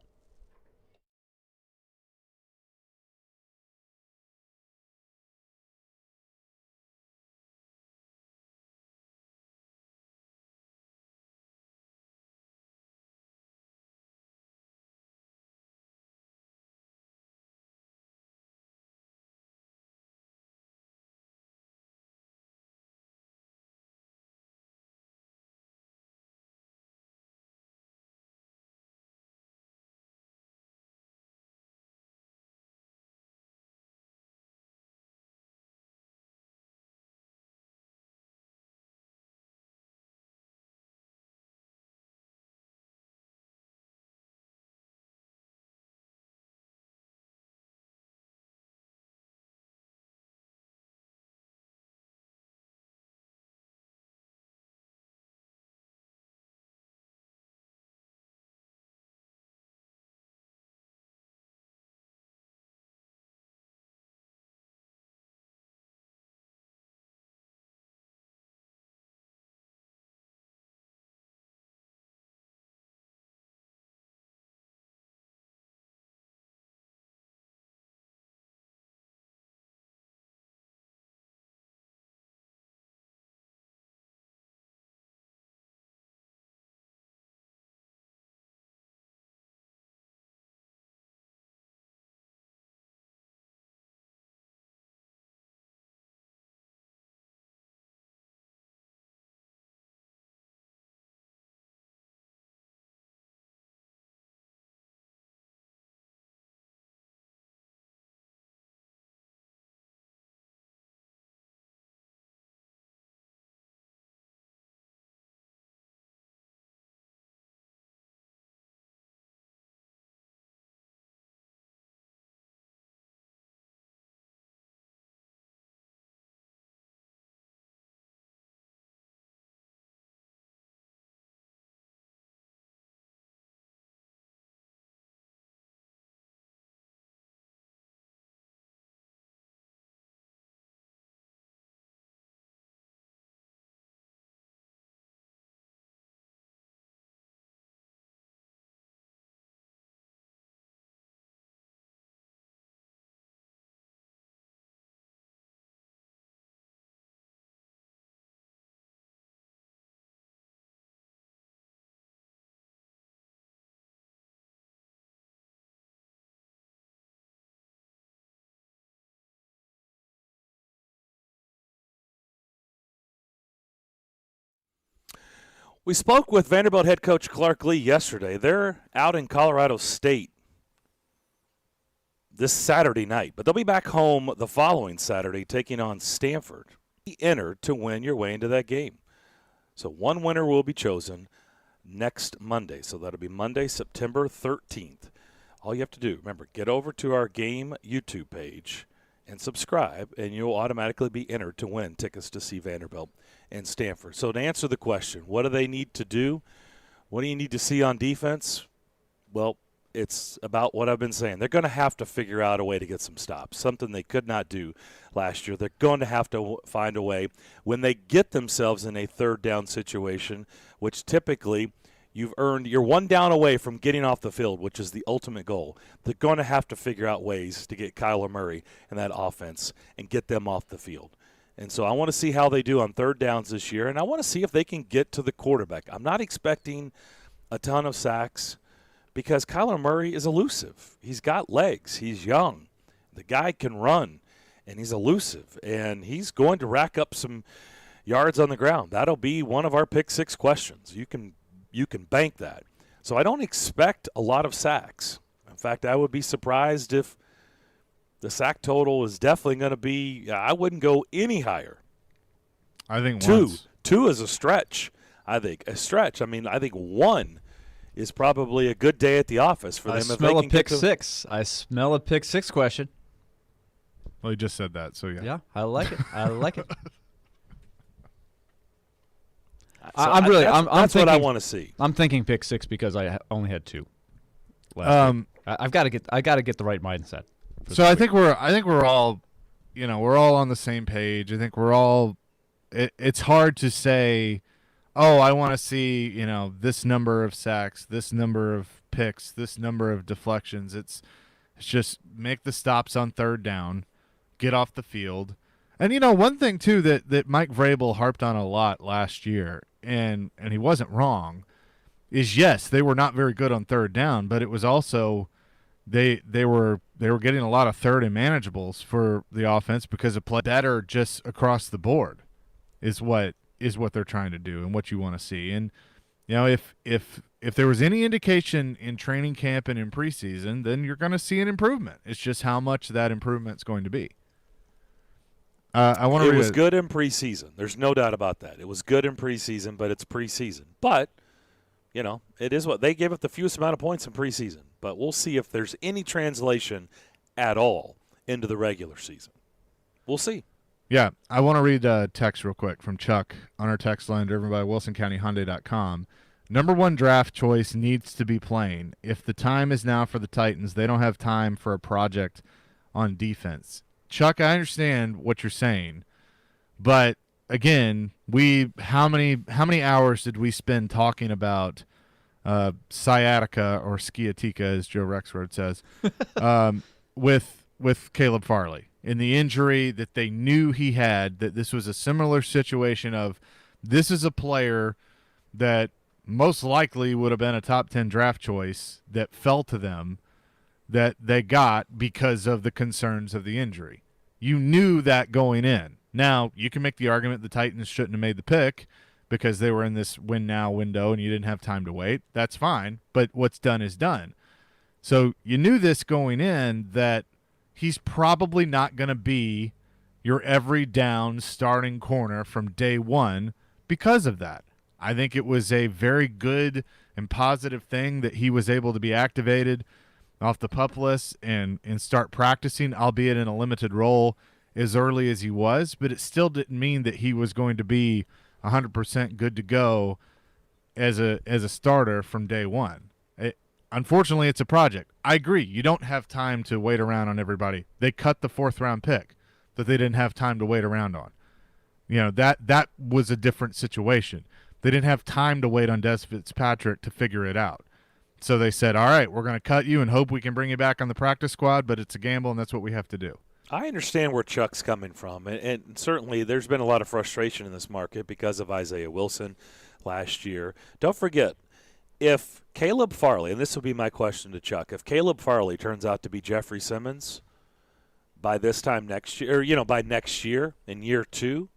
We spoke with Vanderbilt head coach Clark Lee yesterday. They're out in Colorado State this Saturday night, but they'll be back home the following Saturday taking on Stanford. Be entered to win your way into that game. So one winner will be chosen next Monday. So that'll be Monday, September 13th. All you have to do, remember, get over to our game YouTube page and subscribe, and you'll automatically be entered to win tickets to see Vanderbilt and Stanford. So to answer the question, what do they need to do? What do you need to see on defense? Well, it's about what I've been saying. They're going to have to figure out a way to get some stops, something they could not do last year. They're going to have to find a way when they get themselves in a third down situation, which typically you're one down away from getting off the field, which is the ultimate goal. They're going to have to figure out ways to get Kyler Murray and that offense and get them off the field. And so I want to see how they do on third downs this year, and I want to see if they can get to the quarterback. I'm not expecting a ton of sacks because Kyler Murray is elusive. He's got legs. He's young. The guy can run, and he's elusive, and he's going to rack up some yards on the ground. That'll be one of our pick six questions. You can bank that. So I don't expect a lot of sacks. In fact, I would be surprised if the sack total is definitely going to be, I wouldn't go any higher. I think two. once. Two is a stretch, I think. A stretch. I mean, I think one is probably a good day at the office for them. I if smell they a can pick get to, six. I smell a pick six question. Well, he just said that, so yeah. Yeah, I like it. I like it. So I'm really. that's, I'm that's thinking, what I want to see. I'm thinking pick six because I only had two. Last week. I've got to get. I got to get the right mindset. So I think we're all, we're all on the same page. I think we're all. It's hard to say, oh, I want to see this number of sacks, this number of picks, this number of deflections. It's just make the stops on third down, get off the field, and one thing too that Mike Vrabel harped on a lot last year, and he wasn't wrong, is yes, they were not very good on third down, but it was also they were getting a lot of third and manageables for the offense because it played better just across the board is what they're trying to do and what you want to see. And if there was any indication in training camp and in preseason, then you're going to see an improvement. It's just how much that improvement's going to be. It was good in preseason. There's no doubt about that. It was good in preseason, but it's preseason. But, it is what they gave up the fewest amount of points in preseason. But we'll see if there's any translation at all into the regular season. We'll see. Yeah, I want to read a text real quick from Chuck on our text line driven by WilsonCountyHyundai.com. Number one draft choice needs to be playing. If the time is now for the Titans, they don't have time for a project on defense. Chuck, I understand what you're saying, but again, how many hours did we spend talking about sciatica or sciatica, as Joe Rexford says, with Caleb Farley and the injury that they knew he had? That this was a similar situation of this is a player that most likely would have been a top 10 draft choice that fell to them, that they got because of the concerns of the injury. You knew that going in. Now, you can make the argument the Titans shouldn't have made the pick because they were in this win-now window and you didn't have time to wait. That's fine, but what's done is done. So you knew this going in, that he's probably not going to be your every down starting corner from day one because of that. I think it was a very good and positive thing that he was able to be activated off the PUP list and start practicing, albeit in a limited role, as early as he was, but it still didn't mean that he was going to be 100% good to go as a starter from day one. Unfortunately, it's a project. I agree. You don't have time to wait around on everybody. They cut the fourth-round pick that they didn't have time to wait around on. That was a different situation. They didn't have time to wait on Des Fitzpatrick to figure it out. So they said, all right, we're going to cut you and hope we can bring you back on the practice squad, but it's a gamble, and that's what we have to do. I understand where Chuck's coming from, and certainly there's been a lot of frustration in this market because of Isaiah Wilson last year. Don't forget, if Caleb Farley, and this will be my question to Chuck, if Caleb Farley turns out to be Jeffrey Simmons by this time next year, or, by next year in year two,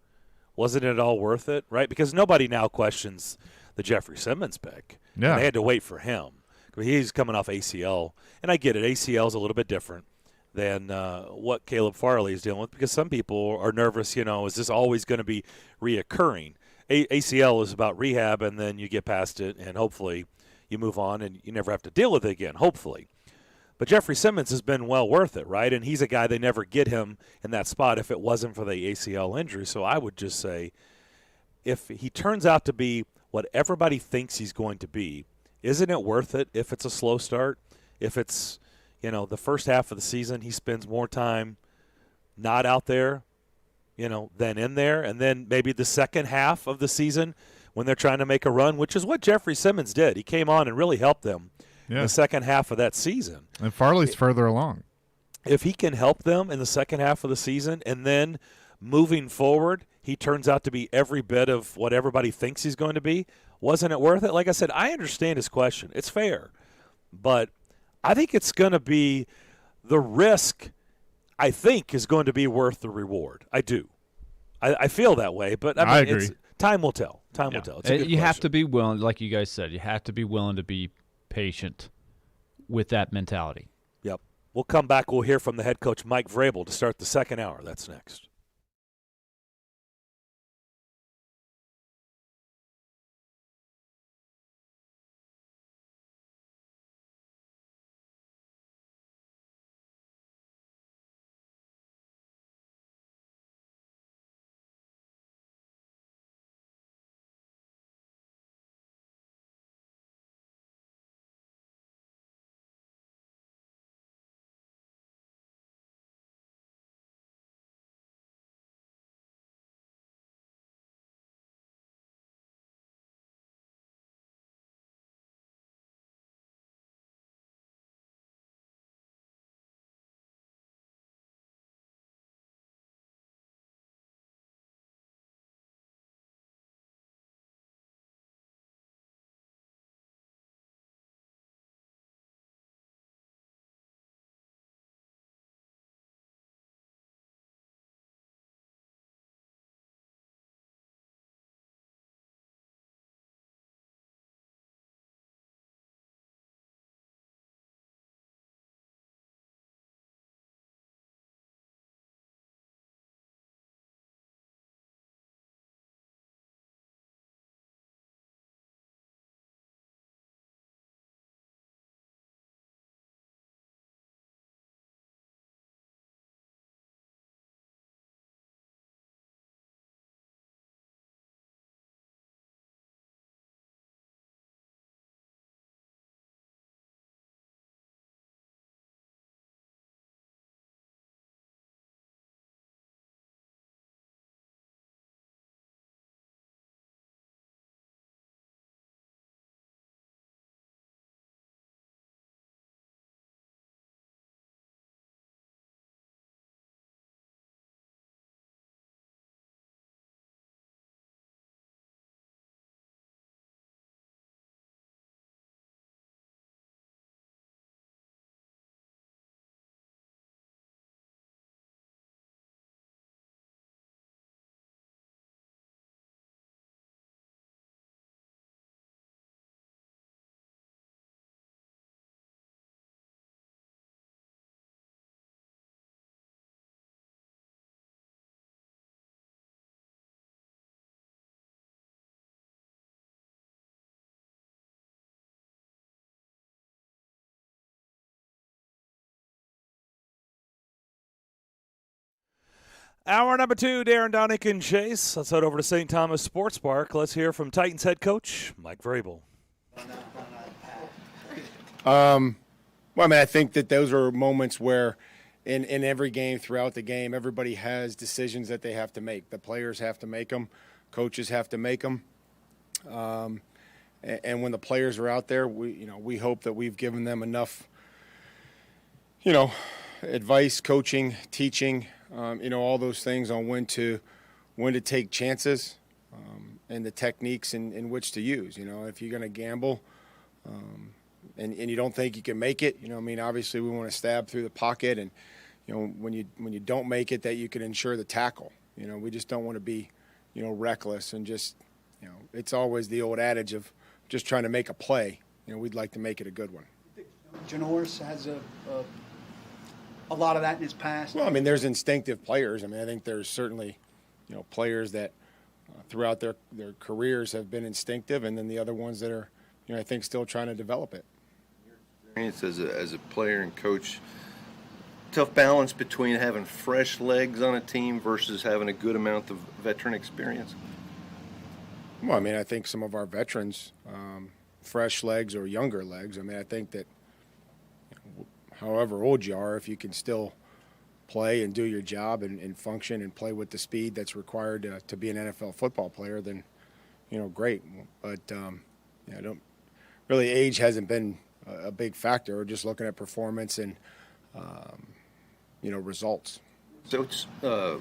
wasn't it all worth it, right? Because nobody now questions the Jeffrey Simmons pick. Yeah. And they had to wait for him. He's coming off ACL. And I get it. ACL is a little bit different than what Caleb Farley is dealing with, because some people are nervous, is this always going to be reoccurring? ACL is about rehab, and then you get past it, and hopefully you move on and you never have to deal with it again, hopefully. But Jeffrey Simmons has been well worth it, right? And he's a guy, they never get him in that spot if it wasn't for the ACL injury. So I would just say, if he turns out to be what everybody thinks he's going to be, isn't it worth it if it's a slow start? If it's, the first half of the season he spends more time not out there, than in there, and then maybe the second half of the season when they're trying to make a run, which is what Jeffrey Simmons did. He came on and really helped them in the second half of that season. And Farley's further along. If he can help them in the second half of the season, and then moving forward, he turns out to be every bit of what everybody thinks he's going to be, wasn't it worth it? Like I said, I understand his question. It's fair. But I think it's going to be the risk, I think, is going to be worth the reward. I do. I feel that way, but I agree. Time will tell. Time will tell. It's a good you have question. to be willing, like you guys said, you have to be willing to be patient with that mentality. Yep. We'll come back. We'll hear from the head coach, Mike Vrabel, to start the second hour. That's next. Hour number 2, Darren, Daunic, and Chase. Let's head over to St. Thomas Sports Park. Let's hear from Titans head coach Mike Vrabel. Well, I think that those are moments where in every game, throughout the game, everybody has decisions that they have to make. The players have to make them. Coaches have to make them. And when the players are out there, we hope that we've given them enough, advice, coaching, teaching, all those things on when to take chances and the techniques in which to use. If you're going to gamble and you don't think you can make it, obviously we want to stab through the pocket and, when you don't make it, that you can ensure the tackle. We just don't want to be, reckless and just, it's always the old adage of just trying to make a play. We'd like to make it a good one. Janoris has a lot of that in his past. Well, I mean, there's instinctive players. I mean, I think there's certainly, players that throughout their careers have been instinctive, and then the other ones that are, I think, still trying to develop it. As a player and coach, tough balance between having fresh legs on a team versus having a good amount of veteran experience. Well, I mean, I think some of our veterans, fresh legs or younger legs, I mean, I think that however old you are, if you can still play and do your job and function and play with the speed that's required to be an NFL football player, then, great. But, I don't really, age hasn't been a big factor. We're just looking at performance and, results. So it's,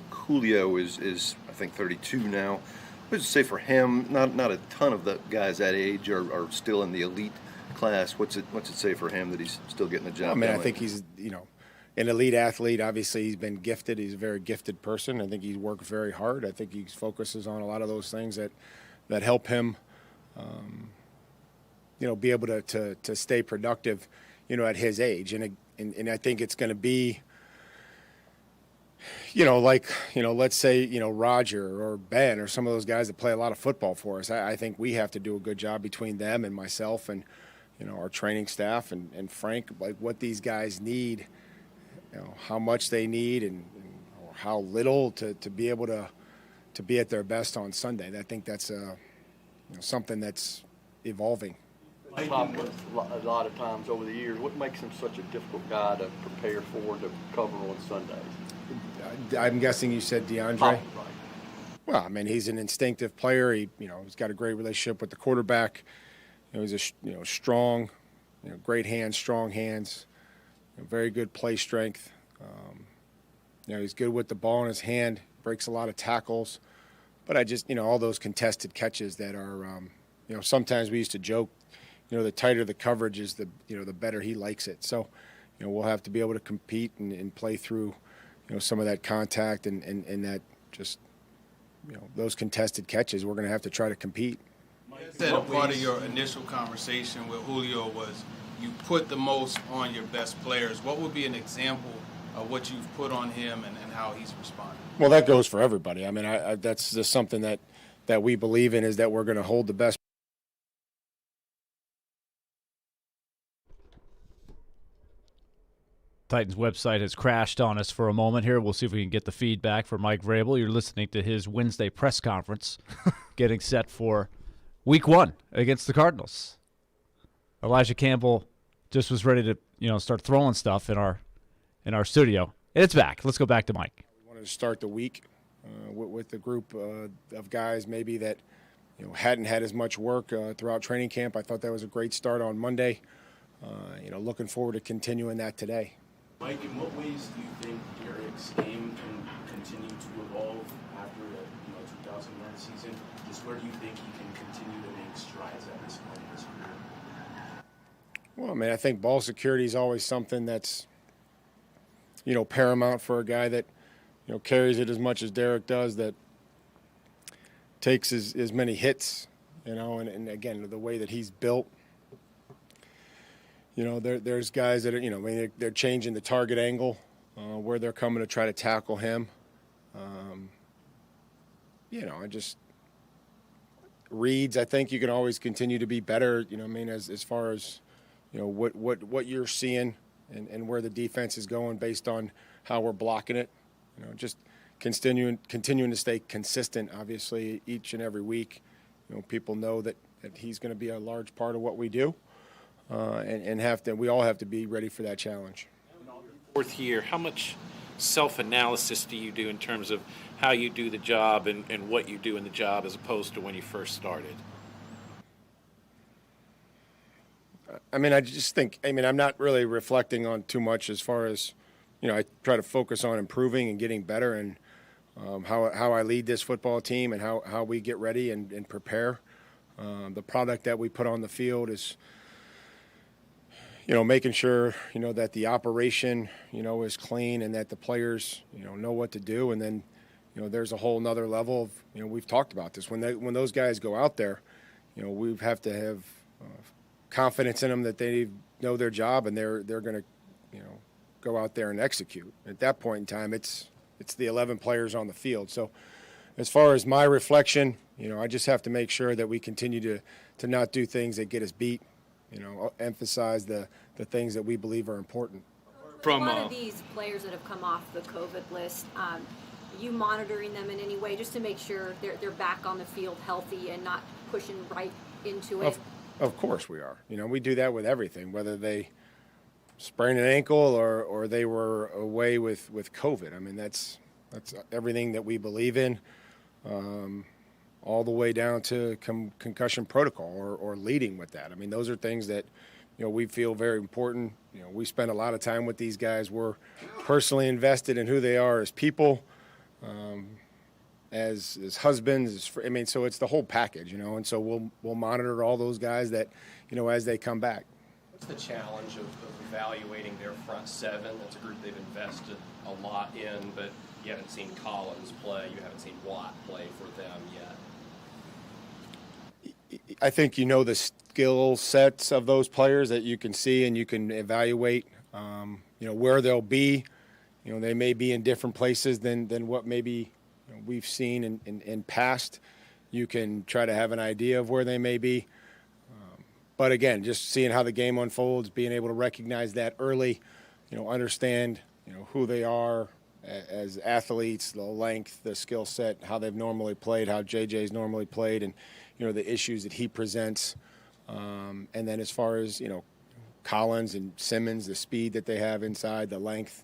Julio is I think 32 now. What does it say for him? Not a ton of the guys that age are still in the elite class. What's it say for him that he's still getting the job? I mean, done? I think he's an elite athlete. Obviously, he's been gifted. He's a very gifted person. I think he's worked very hard. I think he focuses on a lot of those things that help him, be able to stay productive, at his age. And I think it's going to be, let's say, Roger or Ben or some of those guys that play a lot of football for us. I think we have to do a good job between them and myself and, our training staff and Frank, like what these guys need, how much they need and or how little to be able to be at their best on Sunday. I think that's something that's evolving. A lot of times over the years, what makes him such a difficult guy to prepare for, to cover on Sundays? I'm guessing you said DeAndre? Right. Well, I mean, he's an instinctive player. He's got a great relationship with the quarterback. He's a strong, great hands, strong hands, very good play strength. He's good with the ball in his hand, breaks a lot of tackles. But I just, all those contested catches that are, sometimes we used to joke, the tighter the coverage is, the better he likes it. So, we'll have to be able to compete and play through, some of that contact and that just, those contested catches. We're going to have to try to compete. You said a part of your initial conversation with Julio was you put the most on your best players. What would be an example of what you've put on him and how he's responded? Well, that goes for everybody. I mean, that's just something that we believe in, is that we're going to hold the best. Titans website has crashed on us for a moment here. We'll see if we can get the feedback for Mike Vrabel. You're listening to his Wednesday press conference, getting set for Week 1 against the Cardinals. Elijah Campbell just was ready to, start throwing stuff in our studio. And it's back. Let's go back to Mike. We wanted to start the week with the group of guys maybe that hadn't had as much work throughout training camp. I thought that was a great start on Monday. Looking forward to continuing that today. Mike, in what ways do you think Derek's game can continue to evolve after the 2009 season? Just where do you think he can continue to make strides at this point in his career? Well, I mean, I think ball security is always something that's, paramount for a guy that, carries it as much as Derek does, that takes as many hits, and again, the way that he's built. There's guys that are, they're changing the target angle where they're coming to try to tackle him. I just reads. I think you can always continue to be better. As far as what you're seeing and where the defense is going based on how we're blocking it. Just continuing to stay consistent. Obviously, each and every week, people know that he's going to be a large part of what we do. We all have to be ready for that challenge. Fourth year, how much self-analysis do you do in terms of how you do the job and what you do in the job as opposed to when you first started? I just think, I'm not really reflecting on too much as far as, I try to focus on improving and getting better and how I lead this football team and how we get ready and prepare. The product that we put on the field is, making sure, that the operation, is clean and that the players, know what to do. And then, there's a whole nother level of, we've talked about this. When those guys go out there, we have to have confidence in them that they know their job and they're going to, go out there and execute. At that point in time, it's the 11 players on the field. So as far as my reflection, I just have to make sure that we continue to not do things that get us beat, emphasize the things that we believe are important. From a lot of these players that have come off the COVID list, you monitoring them in any way just to make sure they're back on the field healthy and not pushing right into it? Of course we are. We do that with everything, whether they sprain an ankle or they were away with COVID. I mean, that's everything that we believe in, all the way down to concussion protocol or leading with that. I mean, those are things that, we feel very important. We spend a lot of time with these guys. We're personally invested in who they are as people, as husbands. So it's the whole package, and so we'll monitor all those guys that, as they come back. What's the challenge of evaluating their front seven? That's a group they've invested a lot in, but you haven't seen Collins play. You haven't seen Watt play for them yet. I think the skill sets of those players that you can see and you can evaluate, where they'll be. They may be in different places than what maybe we've seen in past. You can try to have an idea of where they may be. But again, just seeing how the game unfolds, being able to recognize that early, understand, who they are as athletes, the length, the skill set, how they've normally played, how JJ's normally played, and, the issues that he presents. And then as far as, Collins and Simmons, the speed that they have inside, the length,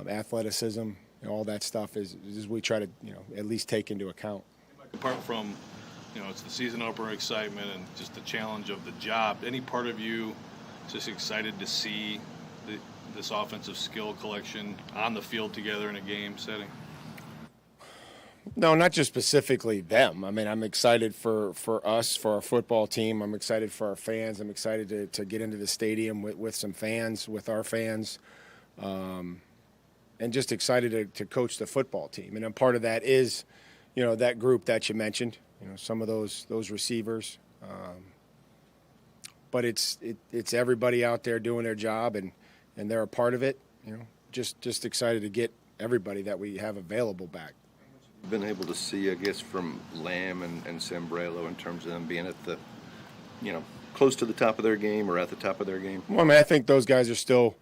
athleticism, all that stuff is we try to, at least take into account. Apart from, it's the season opener excitement and just the challenge of the job, any part of you just excited to see this offensive skill collection on the field together in a game setting? No, not just specifically them. I mean, I'm excited for us, for our football team. I'm excited for our fans. I'm excited to get into the stadium with some fans, with our fans, and just excited to coach the football team. And a part of that is, that group that you mentioned, some of those receivers. But it's everybody out there doing their job, and they're a part of it. Just excited to get everybody that we have available back. Been able to see, I guess, from Lamb and Sambrello in terms of them being at the, close to the top of their game or at the top of their game? Well, I mean, I think those guys are still,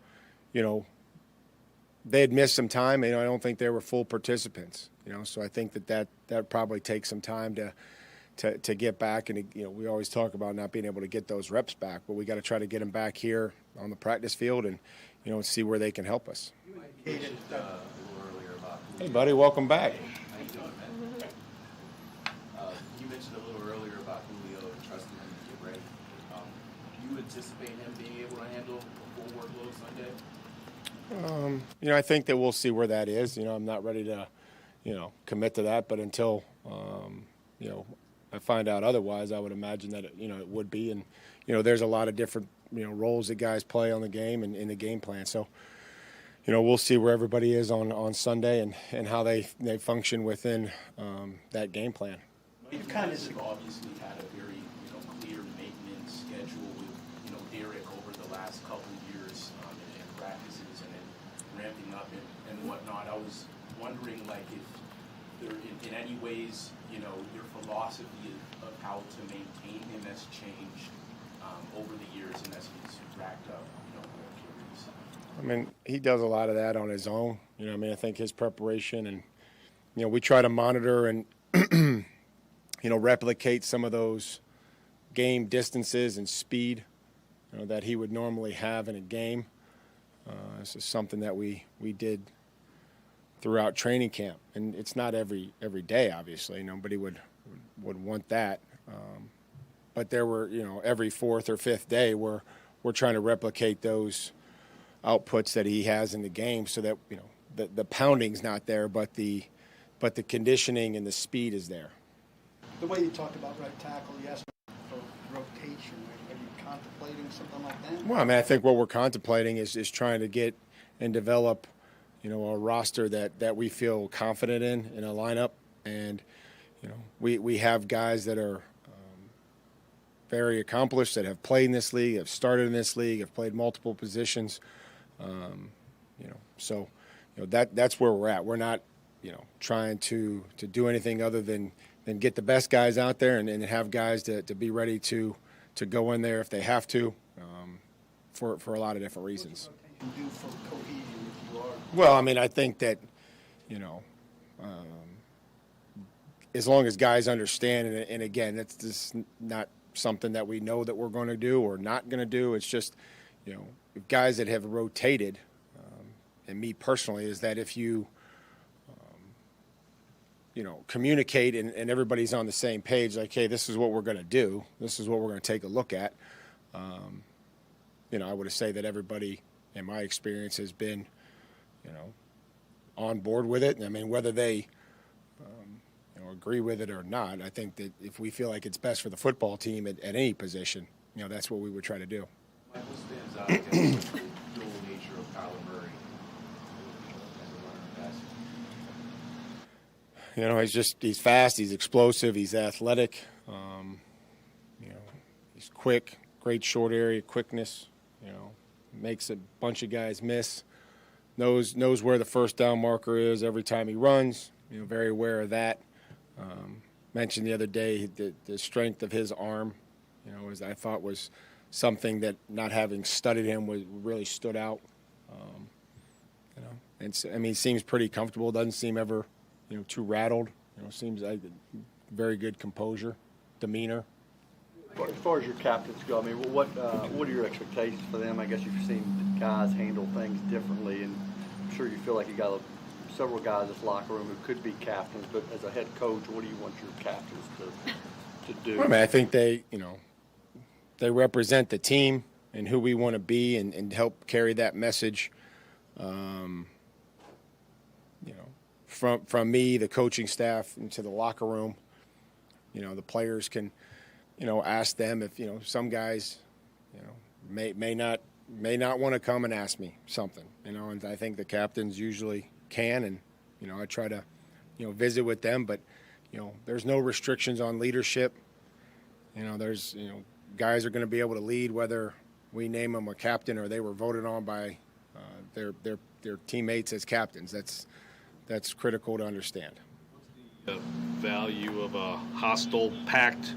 they had missed some time. I don't think they were full participants, so I think that probably takes some time to get back. And, we always talk about not being able to get those reps back, but we got to try to get them back here on the practice field and, see where they can help us. Hey, buddy, welcome back. You mentioned a little earlier about Julio and trusting him to get ready. Do you anticipate him being able to handle a full workload Sunday? I think that we'll see where that is. I'm not ready to, commit to that, but until, I find out otherwise, I would imagine that, it would be. And, there's a lot of different, roles that guys play on the game and in the game plan. So, we'll see where everybody is on Sunday and how they function within that game plan. You've kind of obviously had a very clear maintenance schedule with Derek over the last couple of years in practices and then ramping up and whatnot. I was wondering if there in any ways your philosophy of how to maintain him has changed over the years and as he's racked up more carries. I mean, he does a lot of that on his own. I think his preparation and, we try to monitor and, replicate some of those game distances and speed, that he would normally have in a game. This is something that we did throughout training camp. And it's not every day, obviously. Nobody would want that. But there were, every fourth or fifth day we're trying to replicate those outputs that he has in the game so that, the pounding's not there, but the conditioning and the speed is there. The way you talked about right tackle, you asked for rotation. Are you contemplating something like that? Well, I think what we're contemplating is trying to get and develop, a roster that we feel confident in a lineup. And, we have guys that are very accomplished, that have played in this league, have started in this league, have played multiple positions. So that's where we're at. We're not, trying to do anything other than get the best guys out there and have guys to be ready to go in there if they have to, for a lot of different reasons. Well, I mean, I think that, as long as guys understand, and again, it's just not something that we know that we're going to do or not going to do. It's just, guys that have rotated, and me personally, is that if you, communicate and everybody's on the same page, like, hey, this is what we're going to do. This is what we're going to take a look at. I would say that everybody, in my experience, has been, on board with it. I mean, whether they agree with it or not, I think that if we feel like it's best for the football team at any position, that's what we would try to do. Michael stands out against the dual nature of Kyler Murray as a runner and passer. He's fast, he's explosive, he's athletic, he's quick, great short area quickness, makes a bunch of guys miss, knows where the first down marker is every time he runs, very aware of that. Mentioned the other day the strength of his arm, as I thought was something that, not having studied him, really stood out. He seems pretty comfortable. Doesn't seem ever, too rattled. Seems like very good composure, demeanor. As far as your captains go, I mean, what are your expectations for them? I guess you've seen guys handle things differently, and I'm sure you feel like you got several guys in this locker room who could be captains. But as a head coach, what do you want your captains to do? Well, I mean, I think they represent the team and who we want to be, and help carry that message. From me, the coaching staff, into the locker room. The players can, ask them if, some guys, may not want to come and ask me something, and I think the captains usually can, and, I try to, visit with them, but, there's no restrictions on leadership. There's, guys are going to be able to lead whether we name them a captain or they were voted on by their teammates as captains. That's critical to understand. The value of a hostile, packed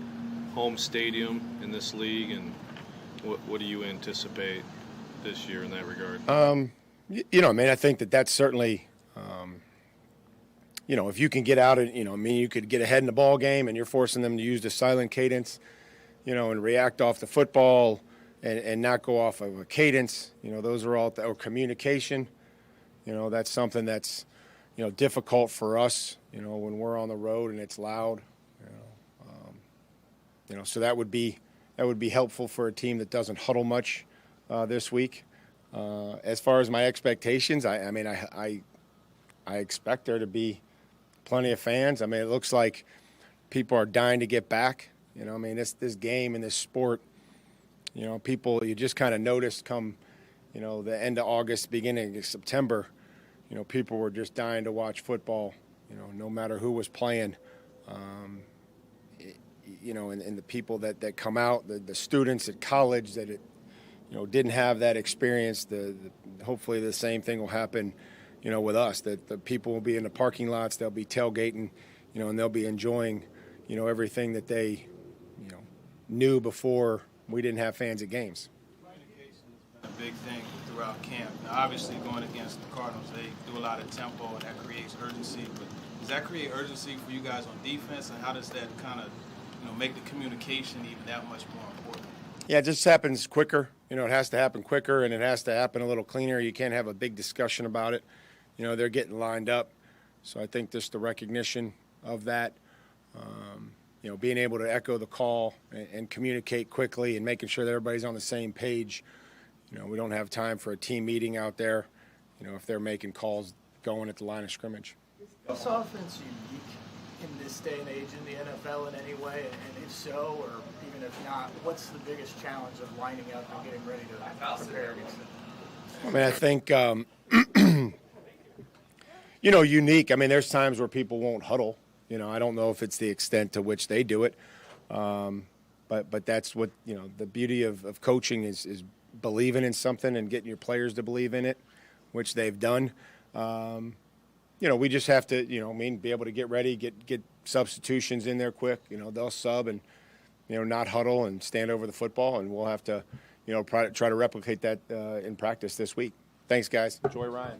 home stadium in this league, and what do you anticipate this year in that regard? I think that's certainly, if you can get out and, you could get ahead in the ball game and you're forcing them to use the silent cadence, and react off the football and not go off of a cadence. Those are all, or communication. That's something that's, difficult for us, when we're on the road and it's loud. So that would be helpful for a team that doesn't huddle much this week. As far as my expectations, I expect there to be plenty of fans. I mean, it looks like people are dying to get back. This game and this sport, people, you just kind of notice come, the end of August, beginning of September, people were just dying to watch football, no matter who was playing. And the people that come out, the students at college that didn't have that experience, hopefully the same thing will happen, with us, that the people will be in the parking lots, they'll be tailgating, and they'll be enjoying, everything that they, knew before we didn't have fans at games. Communication has been a big thing throughout camp. Now, obviously, going against the Cardinals, they do a lot of tempo, and that creates urgency. But does that create urgency for you guys on defense, and how does that kind of, make the communication even that much more important? Yeah, it just happens quicker. It has to happen quicker, and it has to happen a little cleaner. You can't have a big discussion about it. They're getting lined up. So I think just the recognition of that, being able to echo the call and communicate quickly and making sure that everybody's on the same page. We don't have time for a team meeting out there, if they're making calls going at the line of scrimmage. Is this offense unique in this day and age in the NFL in any way? And if so, or even if not, what's the biggest challenge of lining up and getting ready to prepare against it? I think unique. I mean, there's times where people won't huddle. I don't know if it's the extent to which they do it. But that's what, the beauty of coaching is believing in something and getting your players to believe in it, which they've done. We just have to, be able to get ready, get substitutions in there quick. They'll sub and, not huddle and stand over the football, and we'll have to, try to replicate that in practice this week. Thanks, guys. Enjoy Ryan.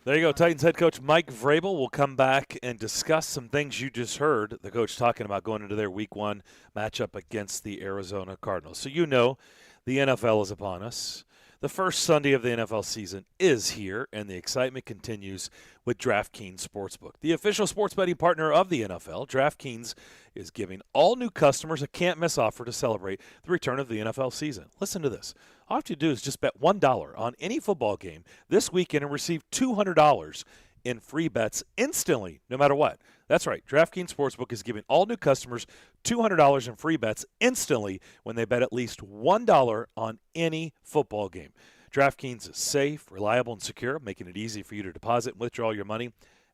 There you go. Titans head coach Mike Vrabel will come back and discuss some things you just heard the coach talking about going into their week 1 matchup against the Arizona Cardinals. So the NFL is upon us. The first Sunday of the NFL season is here, and the excitement continues with DraftKings Sportsbook. The official sports betting partner of the NFL, DraftKings is giving all new customers a can't-miss offer to celebrate the return of the NFL season. Listen to this. All you have to do is just bet $1 on any football game this weekend and receive $200 in free bets instantly, no matter what. That's right. DraftKings Sportsbook is giving all new customers $200 in free bets instantly when they bet at least $1 on any football game. DraftKings is safe, reliable, and secure, making it easy for you to deposit and withdraw your money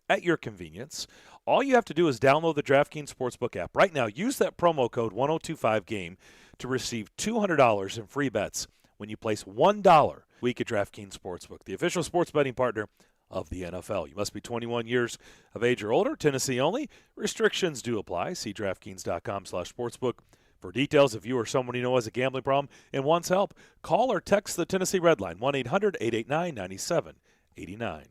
at your convenience. All you have to do is download the DraftKings Sportsbook app right now. Use that promo code 1025GAME to receive $200 in free bets when you place $1 a week at DraftKings Sportsbook, the official sports betting partner of the NFL. You must be 21 years of age or older, Tennessee only. Restrictions do apply. See DraftKings.com/sportsbook for details. If you or someone you know has a gambling problem and wants help, call or text the Tennessee Red Line, 1-800-889-9789.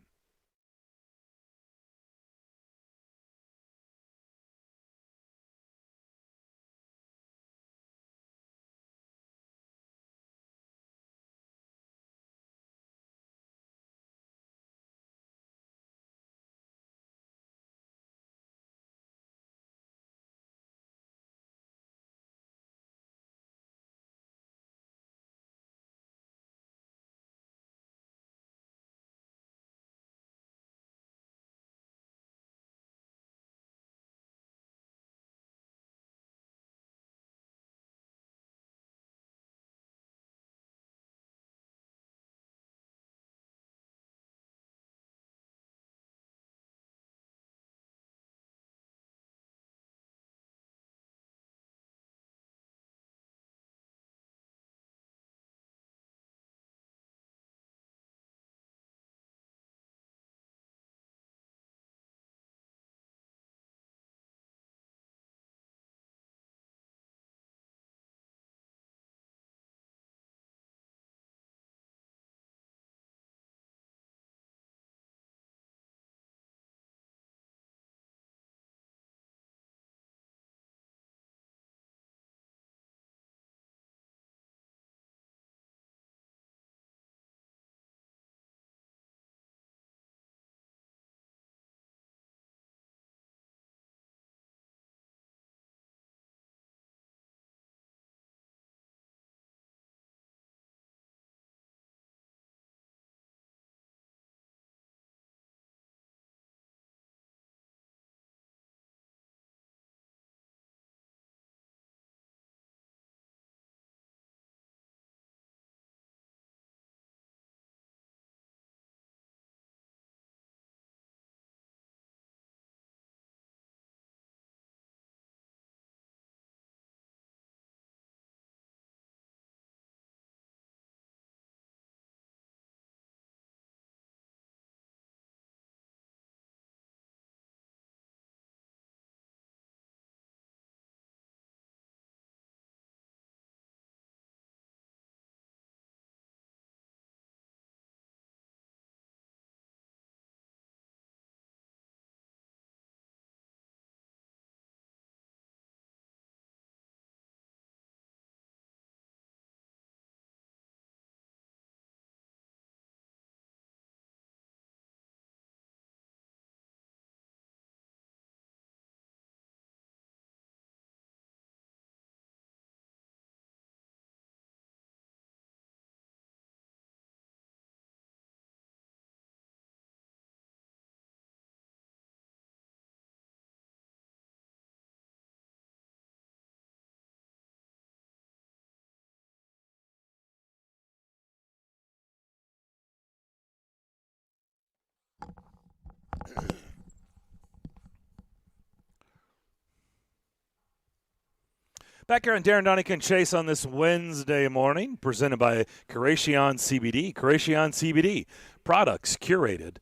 Back here on Darren, Daunic, and Chase on this Wednesday morning, presented by Curation CBD. Curation CBD, products curated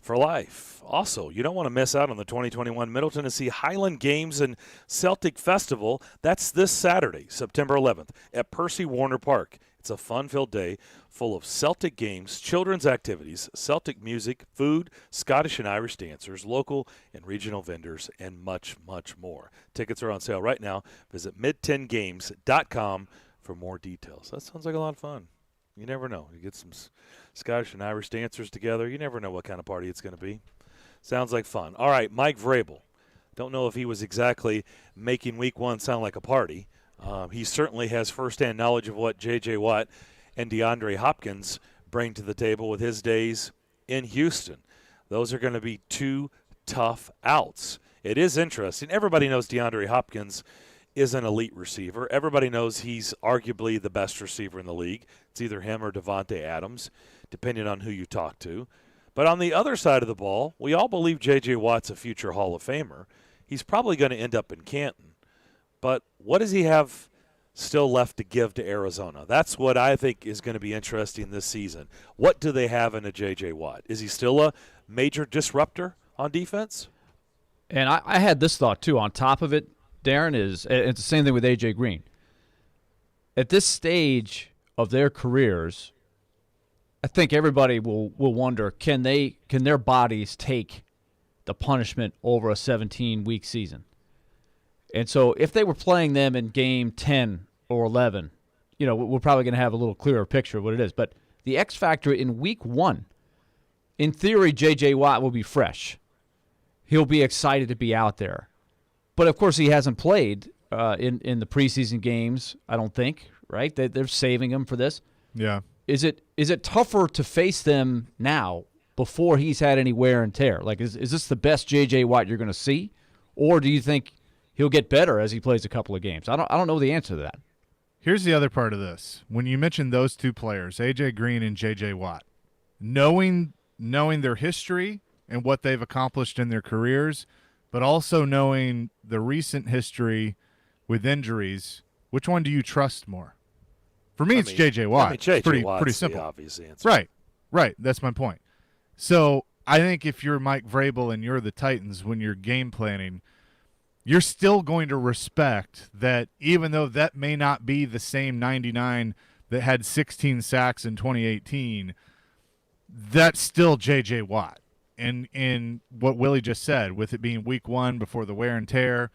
for life. Also, you don't want to miss out on the 2021 Middle Tennessee Highland Games and Celtic Festival. That's this Saturday, September 11th, at Percy Warner Park. It's a fun-filled day full of Celtic games, children's activities, Celtic music, food, Scottish and Irish dancers, local and regional vendors, and much, much more. Tickets are on sale right now. Visit mid10games.com for more details. That sounds like a lot of fun. You never know. You get some Scottish and Irish dancers together. You never know what kind of party it's going to be. Sounds like fun. All right, Mike Vrabel. Don't know if he was exactly making week one sound like a party. He certainly has firsthand knowledge of what J.J. Watt and DeAndre Hopkins bring to the table with his days in Houston. Those are going to be two tough outs. It is interesting. Everybody knows DeAndre Hopkins is an elite receiver. Everybody knows he's arguably the best receiver in the league. It's either him or Devontae Adams, depending on who you talk to. But on the other side of the ball, we all believe J.J. Watt's a future Hall of Famer. He's probably going to end up in Canton. But what does he have still left to give to Arizona? That's what I think is going to be interesting this season. What do they have in a J.J. Watt? Is he still a major disruptor on defense? And I had this thought, too. On top of it, Darren, it's the same thing with A.J. Green. At this stage of their careers, I think everybody will wonder, can their bodies take the punishment over a 17-week season? And so if they were playing them in game 10 or 11, we're probably going to have a little clearer picture of what it is. But the X factor in week 1, in theory, J.J. Watt will be fresh. He'll be excited to be out there. But, of course, he hasn't played in the preseason games, I don't think, right? They're saving him for this. Yeah. Is it tougher to face them now before he's had any wear and tear? Like, is this the best J.J. Watt you're going to see? Or do you think he'll get better as he plays a couple of games? I don't know the answer to that. Here's the other part of this. When you mentioned those two players, A.J. Green and J.J. Watt, knowing their history and what they've accomplished in their careers, but also knowing the recent history with injuries, which one do you trust more? For me, it's J.J. Watt. J.J. It's pretty simple. The obvious answer. Right. That's my point. So I think if you're Mike Vrabel and you're the Titans, when you're game planning, you're still going to respect that, even though that may not be the same 99 that had 16 sacks in 2018, that's still J.J. Watt. And what Willie just said, with it being week 1 before the wear and tear,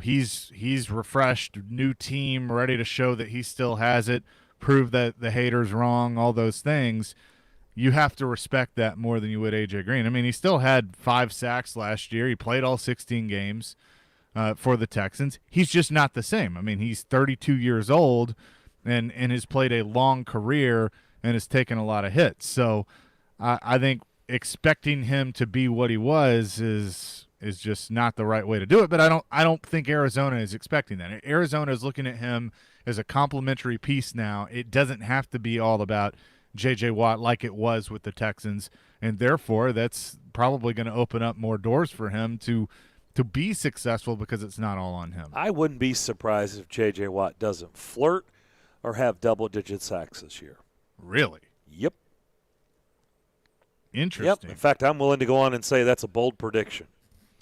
he's refreshed, new team, ready to show that he still has it, prove that the haters wrong, all those things. You have to respect that more than you would A.J. Green. I mean, he still had 5 sacks last year. He played all 16 games for the Texans. He's just not the same. I mean, he's 32 years old and has played a long career and has taken a lot of hits. So I think expecting him to be what he was is just not the right way to do it. But I don't think Arizona is expecting that. Arizona is looking at him as a complementary piece now. It doesn't have to be all about J.J. Watt like it was with the Texans, and therefore that's probably going to open up more doors for him to be successful because it's not all on him. I wouldn't be surprised if J.J. Watt doesn't flirt or have double-digit sacks this year. Really? Yep. Interesting. Yep. In fact, I'm willing to go on and say that's a bold prediction.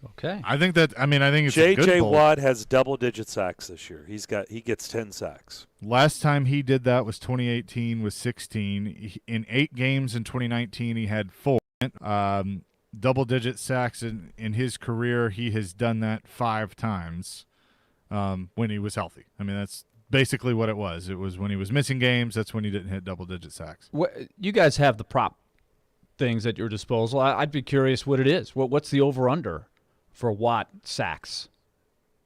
Okay. I think it's a good J.J. bold. Watt has double-digit sacks this year. He gets 10 sacks. Last time he did that was 2018 with 16. In 8 games in 2019, he had 4. Double-digit sacks in his career. He has done that 5 times when he was healthy. I mean, that's basically what it was. It was when he was missing games, that's when he didn't hit double-digit sacks. You guys have the prop things at your disposal. I'd be curious what it is. What's the over-under for Watt sacks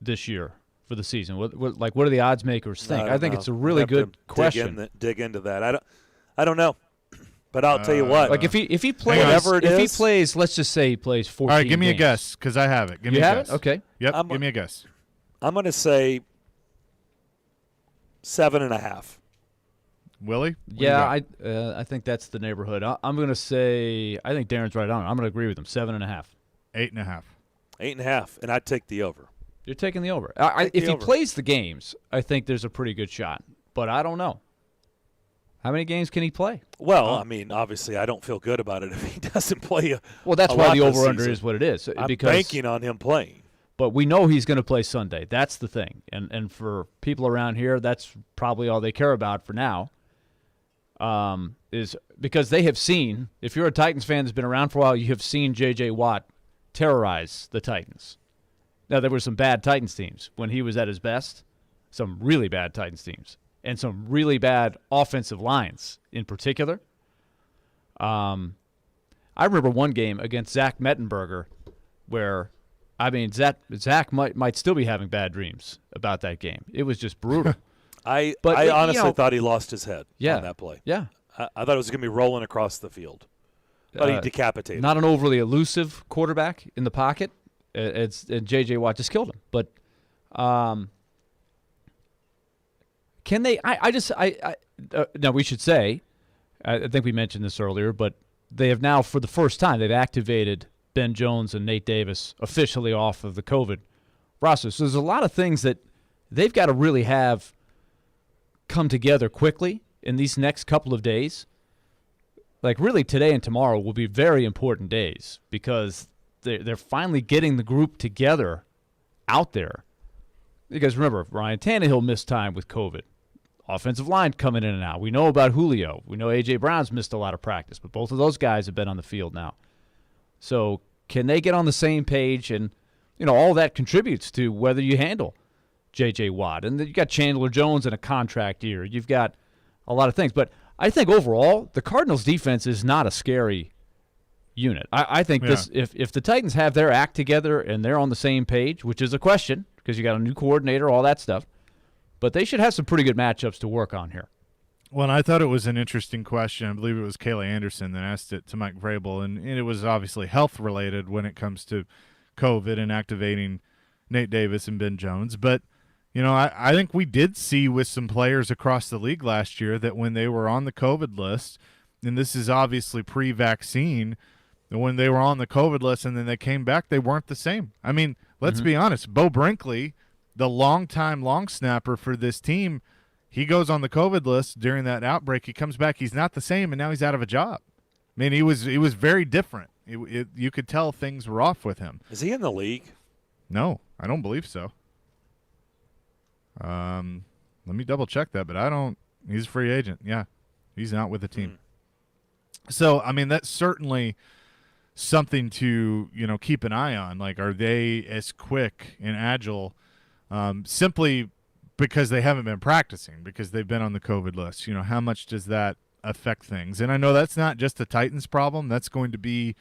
this year for the season? What do the odds makers think? I think it's a really good question. Dig into that. I don't know, but I'll tell you what. Like if he plays, let's just say he plays 14. All right, give me games. a guess because I have it. Give me you a have guess. It? Okay. Yep. Give me a guess. I'm going to say 7.5. Willie? Yeah, I think that's the neighborhood. I'm going to say I think Darren's right on. I'm going to agree with him. 7.5. 8.5. 8.5, and I'd take the over. You're taking the over. the If he over. plays the games, I think there's a pretty good shot. But I don't know. How many games can he play? Well, I mean, obviously, I don't feel good about it if he doesn't play. Well, that's a why lot the this over-under season. is what it is. I'm because, banking on him playing. But we know he's going to play Sunday. That's the thing. And for people around here, that's probably all they care about for now. Is because they have seen, if you're a Titans fan that's been around for a while, you have seen J.J. Watt terrorize the Titans. Now, there were some bad Titans teams when he was at his best, some really bad Titans teams, and some really bad offensive lines in particular. I remember one game against Zach Mettenberger where, I mean, Zach might still be having bad dreams about that game. It was just brutal. I But, honestly thought he lost his head Yeah. on that play. Yeah. I thought it was going to be rolling across the field. Thought he decapitated. Not an overly elusive quarterback in the pocket. And J.J. Watt just killed him. But can they – now we should say, I think we mentioned this earlier, but they have now, for the first time, they've activated Ben Jones and Nate Davis officially off of the COVID roster. So there's a lot of things that they've got to really have come together quickly in these next couple of days. Like, really, today and tomorrow will be very important days because they're finally getting the group together out there. Because remember, Ryan Tannehill missed time with COVID. Offensive line coming in and out. We know about Julio. We know A.J. Brown's missed a lot of practice, but both of those guys have been on the field now. So can they get on the same page? And, all that contributes to whether you handle J.J. Watt. And then you got Chandler Jones in a contract year. You've got a lot of things. But I think overall, the Cardinals' defense is not a scary unit. I think this if the Titans have their act together and they're on the same page, which is a question because you got a new coordinator, all that stuff, but they should have some pretty good matchups to work on here. Well, and I thought it was an interesting question. I believe it was Kayla Anderson that asked it to Mike Vrabel, and it was obviously health-related when it comes to COVID and activating Nate Davis and Ben Jones. But, I think we did see with some players across the league last year that when they were on the COVID list, and this is obviously pre-vaccine, when they were on the COVID list and then they came back, they weren't the same. I mean, let's be honest. Bo Brinkley, the longtime long snapper for this team, he goes on the COVID list during that outbreak. He comes back, he's not the same, and now he's out of a job. I mean, he was very different. You could tell things were off with him. Is he in the league? No, I don't believe so. Let me double check that, but I don't. He's a free agent. Yeah, he's not with the team. So, I mean, that's certainly something to keep an eye on. Like, are they as quick and agile? Simply because they haven't been practicing, because they've been on the COVID list. How much does that affect things? And I know that's not just a Titans problem. That's going to be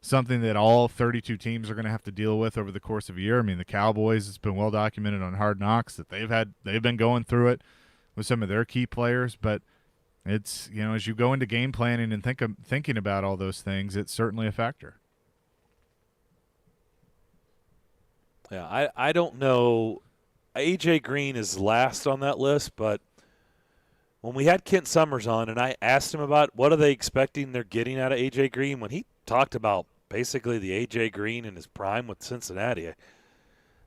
something that all 32 teams are going to have to deal with over the course of a year. I mean, the Cowboys, it's been well documented on Hard Knocks that they've been going through it with some of their key players. But it's, as you go into game planning and thinking about all those things, it's certainly a factor. Yeah, I don't know. A.J. Green is last on that list, but when we had Kent Summers on and I asked him about what are they expecting they're getting out of A.J. Green, when he talked about basically the A.J. Green in his prime with Cincinnati, I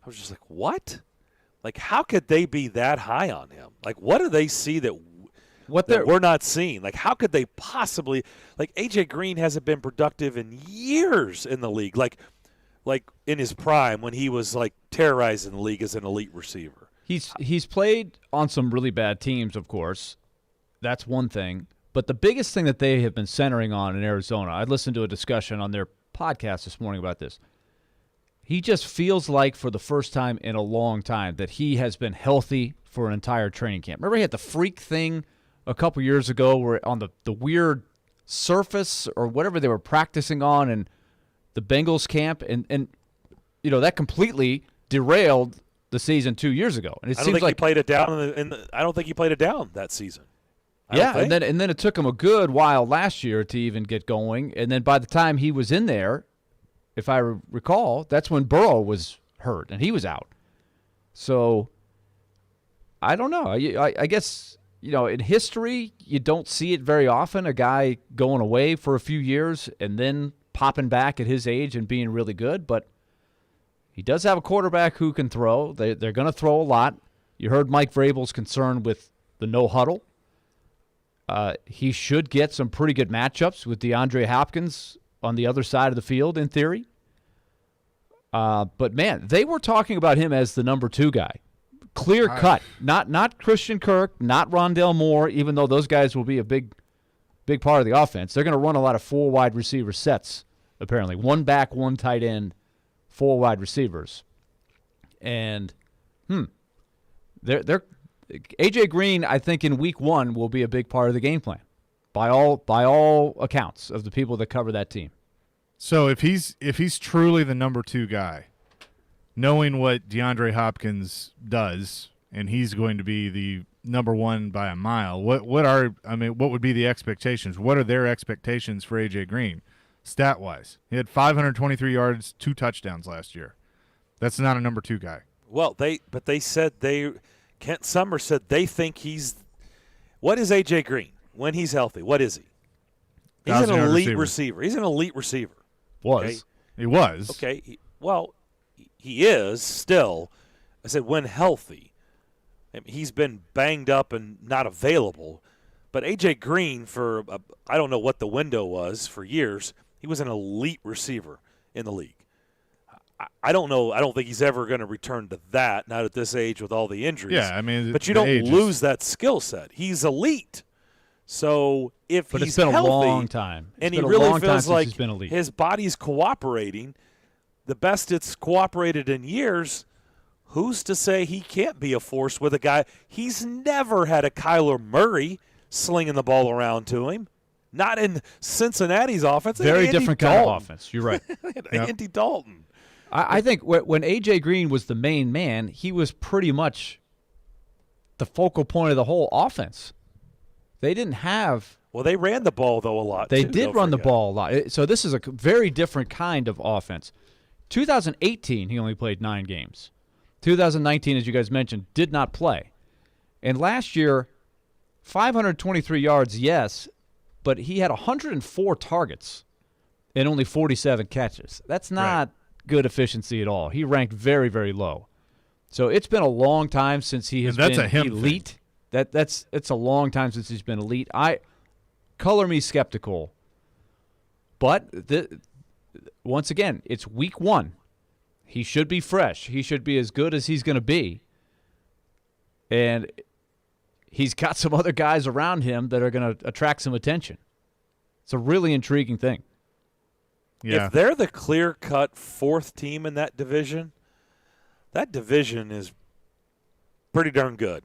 was just like, what? Like, how could they be that high on him? Like, what do they see that we're not seeing? Like, how could they possibly – like, A.J. Green hasn't been productive in years in the league. Like in his prime when he was like terrorizing the league as an elite receiver. He's played on some really bad teams, of course. That's one thing. But the biggest thing that they have been centering on in Arizona, I listened to a discussion on their podcast this morning about this. He just feels like for the first time in a long time that he has been healthy for an entire training camp. Remember he had the freak thing a couple years ago where on the weird surface or whatever they were practicing on and the Bengals camp, and that completely derailed the season 2 years ago. And it I don't seems think like he played it down. I don't think he played it down that season. And then it took him a good while last year to even get going. And then by the time he was in there, if I recall, that's when Burrow was hurt and he was out. So I don't know. I guess in history you don't see it very often. A guy going away for a few years and then popping back at his age and being really good, but He does have a quarterback who can throw. They're going to throw a lot. You heard Mike Vrabel's concern with the no huddle. He should get some pretty good matchups with DeAndre Hopkins on the other side of the field, in theory. But, man, they were talking about him as the number 2 guy. Clear cut. Not Christian Kirk, not Rondale Moore, even though those guys will be a big part of the offense. They're going to run a lot of 4 wide receiver sets, apparently. 1 back, 1 tight end, 4 wide receivers. And, they're A.J. Green, I think, in week 1 will be a big part of the game plan by all accounts of the people that cover that team. So if he's truly the number 2 guy, knowing what DeAndre Hopkins does, and he's going to be the number 1 by a mile, what would be the expectations? What are their expectations for A.J. Green, stat-wise? He had 523 yards, 2 touchdowns last year. That's not a number 2 guy. Well, they said Kent Summer said they think he's – what is A.J. Green when he's healthy? What is he? He's an elite receiver. He's an elite receiver. Okay? He was. Okay. He is still. I said when healthy. I mean, he's been banged up and not available. But A.J. Green, I don't know what the window was for years, he was an elite receiver in the league. I don't know. I don't think he's ever going to return to that, not at this age with all the injuries. Yeah, I mean, but you don't lose that skill set. He's elite. So if but he's it's been healthy, a long time. and he really feels like his body's cooperating, the best it's cooperated in years, who's to say he can't be a force with a guy? He's never had a Kyler Murray slinging the ball around to him. Not in Cincinnati's offense. Very different kind of offense. You're right. Andy Dalton. I think when A.J. Green was the main man, he was pretty much the focal point of the whole offense. They didn't have – well, they ran the ball, though, a lot. They did run the ball a lot. So this is a very different kind of offense. 2018, he only played 9 games. 2019, as you guys mentioned, did not play. And last year, 523 yards, yes, but he had 104 targets and only 47 catches. That's not good efficiency at all. He ranked very, very low. So it's been a long time since he has been elite. It's a long time since he's been elite. Color me skeptical. But once again, it's week 1. He should be fresh. He should be as good as he's going to be. And he's got some other guys around him that are going to attract some attention. It's a really intriguing thing. Yeah. If they're the clear-cut 4th team in that division is pretty darn good.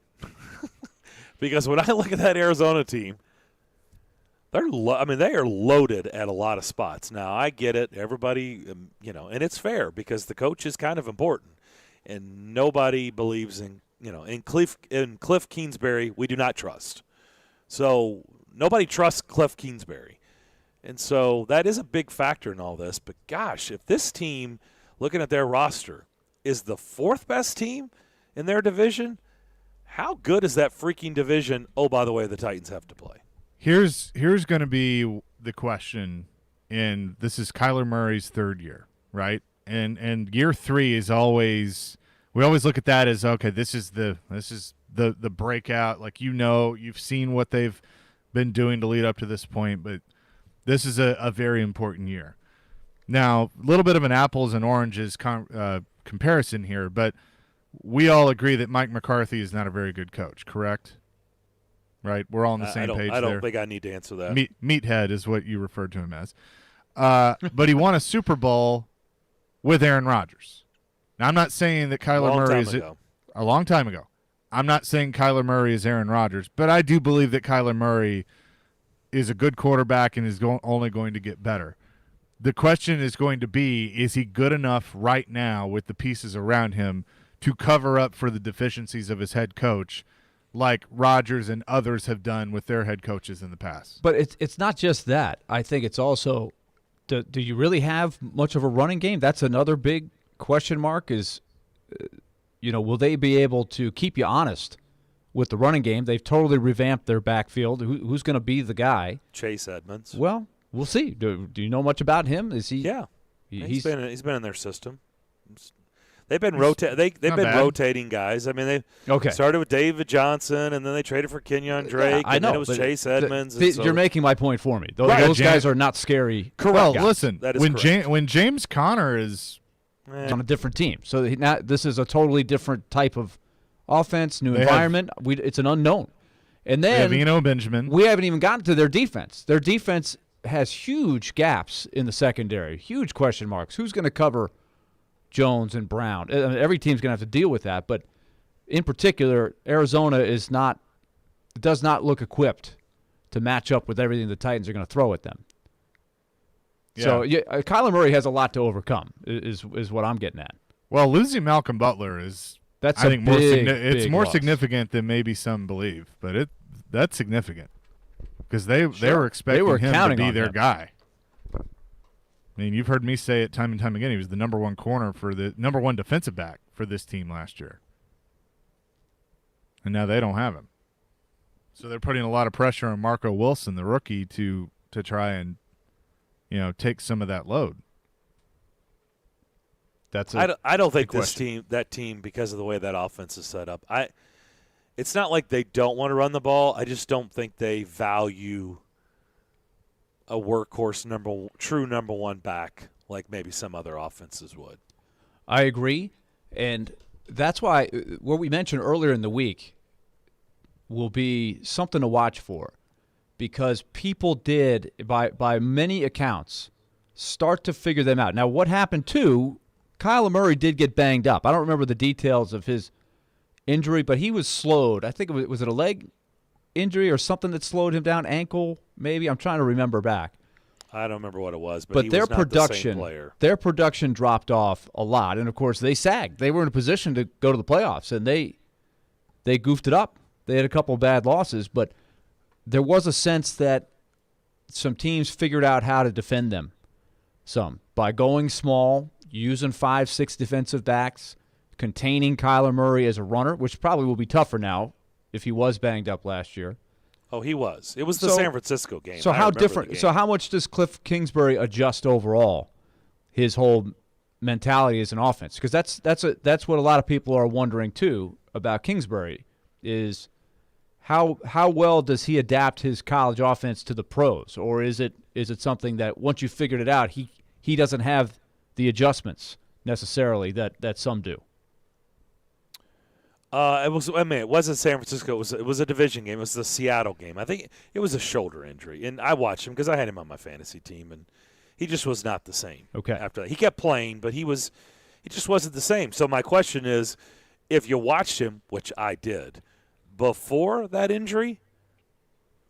Because when I look at that Arizona team, they are loaded at a lot of spots. Now, I get it. Everybody, and it's fair because the coach is kind of important. And nobody believes in Cliff Kingsbury, we do not trust. So nobody trusts Cliff Kingsbury. And so that is a big factor in all this. But, gosh, if this team, looking at their roster, is the 4th best team in their division, how good is that freaking division? Oh, by the way, the Titans have to play. Here's going to be the question, and this is Kyler Murray's 3rd year, right? And year 3 is always – we always look at that as, okay, this is the breakout. Like, you've seen what they've been doing to lead up to this point, but – this is a very important year. Now, a little bit of an apples and oranges comparison here, but we all agree that Mike McCarthy is not a very good coach, correct? Right? We're all on the same page there. I don't think I need to answer that. Meathead is what you referred to him as. But he won a Super Bowl with Aaron Rodgers. Now, I'm not saying that Kyler Murray is a long time ago. I'm not saying Kyler Murray is Aaron Rodgers, but I do believe that Kyler Murray is a good quarterback and is only going to get better. The question is going to be, is he good enough right now with the pieces around him to cover up for the deficiencies of his head coach like Rodgers and others have done with their head coaches in the past? But it's not just that. I think it's also, do you really have much of a running game? That's another big question mark is, will they be able to keep you honest with the running game? They've totally revamped their backfield. Who's going to be the guy? Chase Edmonds. Well, we'll see. Do you know much about him? Is he? Yeah, he's been in their system. They've been they've not been bad. rotating guys. I mean, they started with David Johnson, and then they traded for Kenyon Drake, I and know, then it was but Chase Edmonds. and so, you're making my point for me. Those, Right. those guys are not scary. Well, guys. listen, That is when James Conner is on a different team, so this is a totally different type of offense, new They have- environment. It's an unknown. And they then have Eno Benjamin. we haven't even gotten to their defense. Their defense has huge gaps in the secondary, huge question marks. Who's going to cover Jones and Brown? I mean, every team's going to have to deal with that, but in particular, Arizona does not look equipped to match up with everything the Titans are going to throw at them. Yeah. So Kyler Murray has a lot to overcome, is what I'm getting at. Well, losing Malcolm Butler is That's I a think more big, it's big more loss. significant than maybe some believe, but that's significant because they were expecting They were him to counting be on their him. guy. I mean, you've heard me say it time and time again. He was the number one number one defensive back for this team last year, and now they don't have him. So they're putting a lot of pressure on Marco Wilson, the rookie, to try and take some of that load. I don't think question. that team, because of the way that offense is set up, it's not like they don't want to run the ball. I just don't think they value a workhorse true number one back like maybe some other offenses would. I agree, and that's why what we mentioned earlier in the week will be something to watch for, because people did, by many accounts, start to figure them out. Now, what happened too? Kyler Murray did get banged up. I don't remember the details of his injury, but he was slowed. I think was it a leg injury or something that slowed him down? Ankle, maybe. I'm trying to remember back. I don't remember what it was, but he their was not production, the same player. their production dropped off a lot, and of course they sagged. They were in a position to go to the playoffs, and they goofed it up. They had a couple of bad losses, but there was a sense that some teams figured out how to defend them by going small, using 5-6 defensive backs, containing Kyler Murray as a runner, which probably will be tougher now if he was banged up last year. Oh, he was. It was the San Francisco game. So I how remember different? the game. So how much does Cliff Kingsbury adjust overall his whole mentality as an offense? Because that's what a lot of people are wondering too about Kingsbury is how well does he adapt his college offense to the pros, or is it something that once you figured it out he doesn't have the adjustments necessarily that some do? It wasn't San Francisco. It was a division game. It was the Seattle game. I think it was a shoulder injury, and I watched him because I had him on my fantasy team, and he just was not the same. Okay. After that, he kept playing, but he just wasn't the same. So my question is, if you watched him, which I did, before that injury,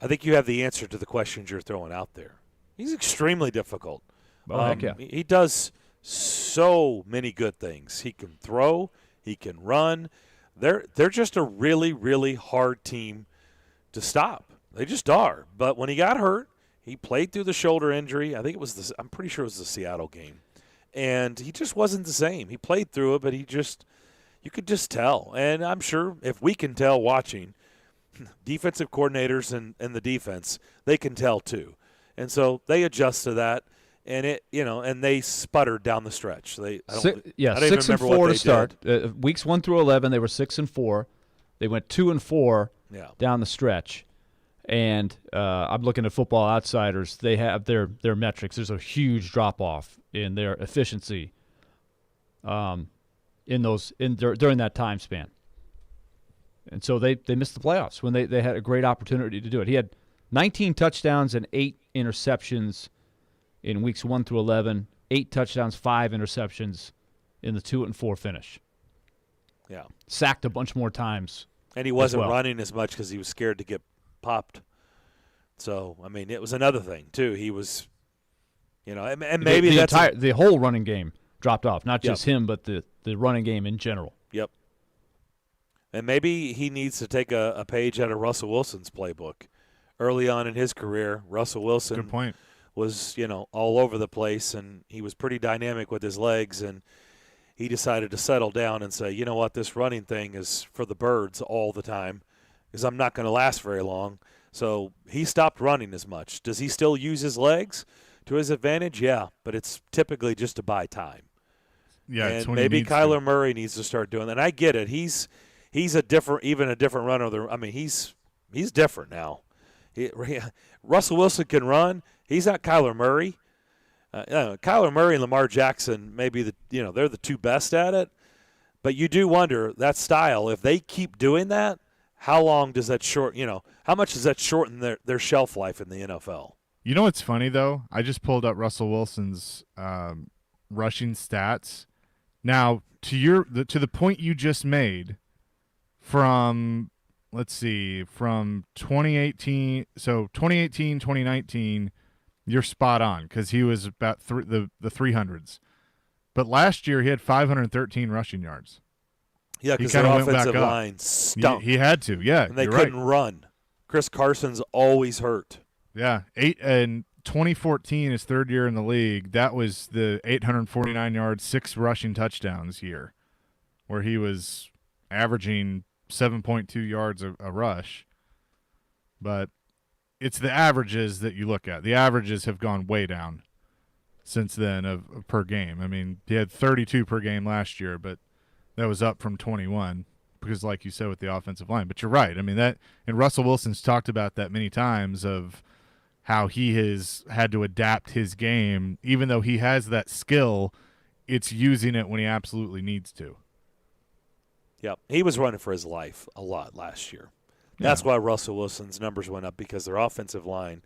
I think you have the answer to the questions you're throwing out there. He's extremely difficult. Heck yeah. He does so many good things. He can throw. He can run. They're just a really, really hard team to stop. They just are. But when he got hurt, he played through the shoulder injury. I'm pretty sure it was the Seattle game. And he just wasn't the same. He played through it, but you could just tell. And I'm sure if we can tell watching, defensive coordinators and the defense, they can tell too. And so they adjust to that. And and they sputtered down the stretch. I don't even 6-4 remember what to start. Weeks 1 through 11, they were 6-4. They went 2-4 down the stretch. And I'm looking at Football Outsiders. They have their metrics. There's a huge drop off in their efficiency. During that time span. And so they missed the playoffs when they had a great opportunity to do it. He had 19 touchdowns and 8 interceptions in weeks 1 through 11, 8 touchdowns, 5 interceptions in the 2-4 finish. Yeah. Sacked a bunch more times. And he wasn't as well. running as much because he was scared to get popped. So, I mean, it was another thing, too. He was, and maybe the whole running game dropped off. Not just him, but the running game in general. Yep. And maybe he needs to take a page out of Russell Wilson's playbook. Early on in his career, Russell Wilson Good point. was, all over the place, and he was pretty dynamic with his legs, and he decided to settle down and say, you know what, this running thing is for the birds all the time because I'm not going to last very long. So he stopped running as much. Does he still use his legs to his advantage? Yeah, but it's typically just to buy time. Yeah, it's and when he maybe needs to. Kyler Murray needs to start doing that. And I get it. He's a different runner. I mean, he's different now. Russell Wilson can run. He's not Kyler Murray. Kyler Murray and Lamar Jackson maybe they're the two best at it. But you do wonder that style, if they keep doing that, how long does that how much does that shorten their shelf life in the NFL? You know what's funny though? I just pulled up Russell Wilson's rushing stats. Now, to the point you just made, from 2018, 2019, you're spot on because he was about the 300s. But last year he had 513 rushing yards. Yeah, because their offensive line stunk. He had to, yeah. And they couldn't run. Chris Carson's always hurt. Yeah, 2014, his third year in the league, that was the 849 yards, 6 rushing touchdowns year, where he was averaging 7.2 yards a rush. But it's the averages that you look at. The averages have gone way down since then of per game. I mean, he had 32 per game last year, but that was up from 21 because, like you said, with the offensive line. But you're right. I mean, and Russell Wilson's talked about that many times of how he has had to adapt his game. Even though he has that skill, it's using it when he absolutely needs to. Yep. He was running for his life a lot last year. That's why Russell Wilson's numbers went up, because their offensive line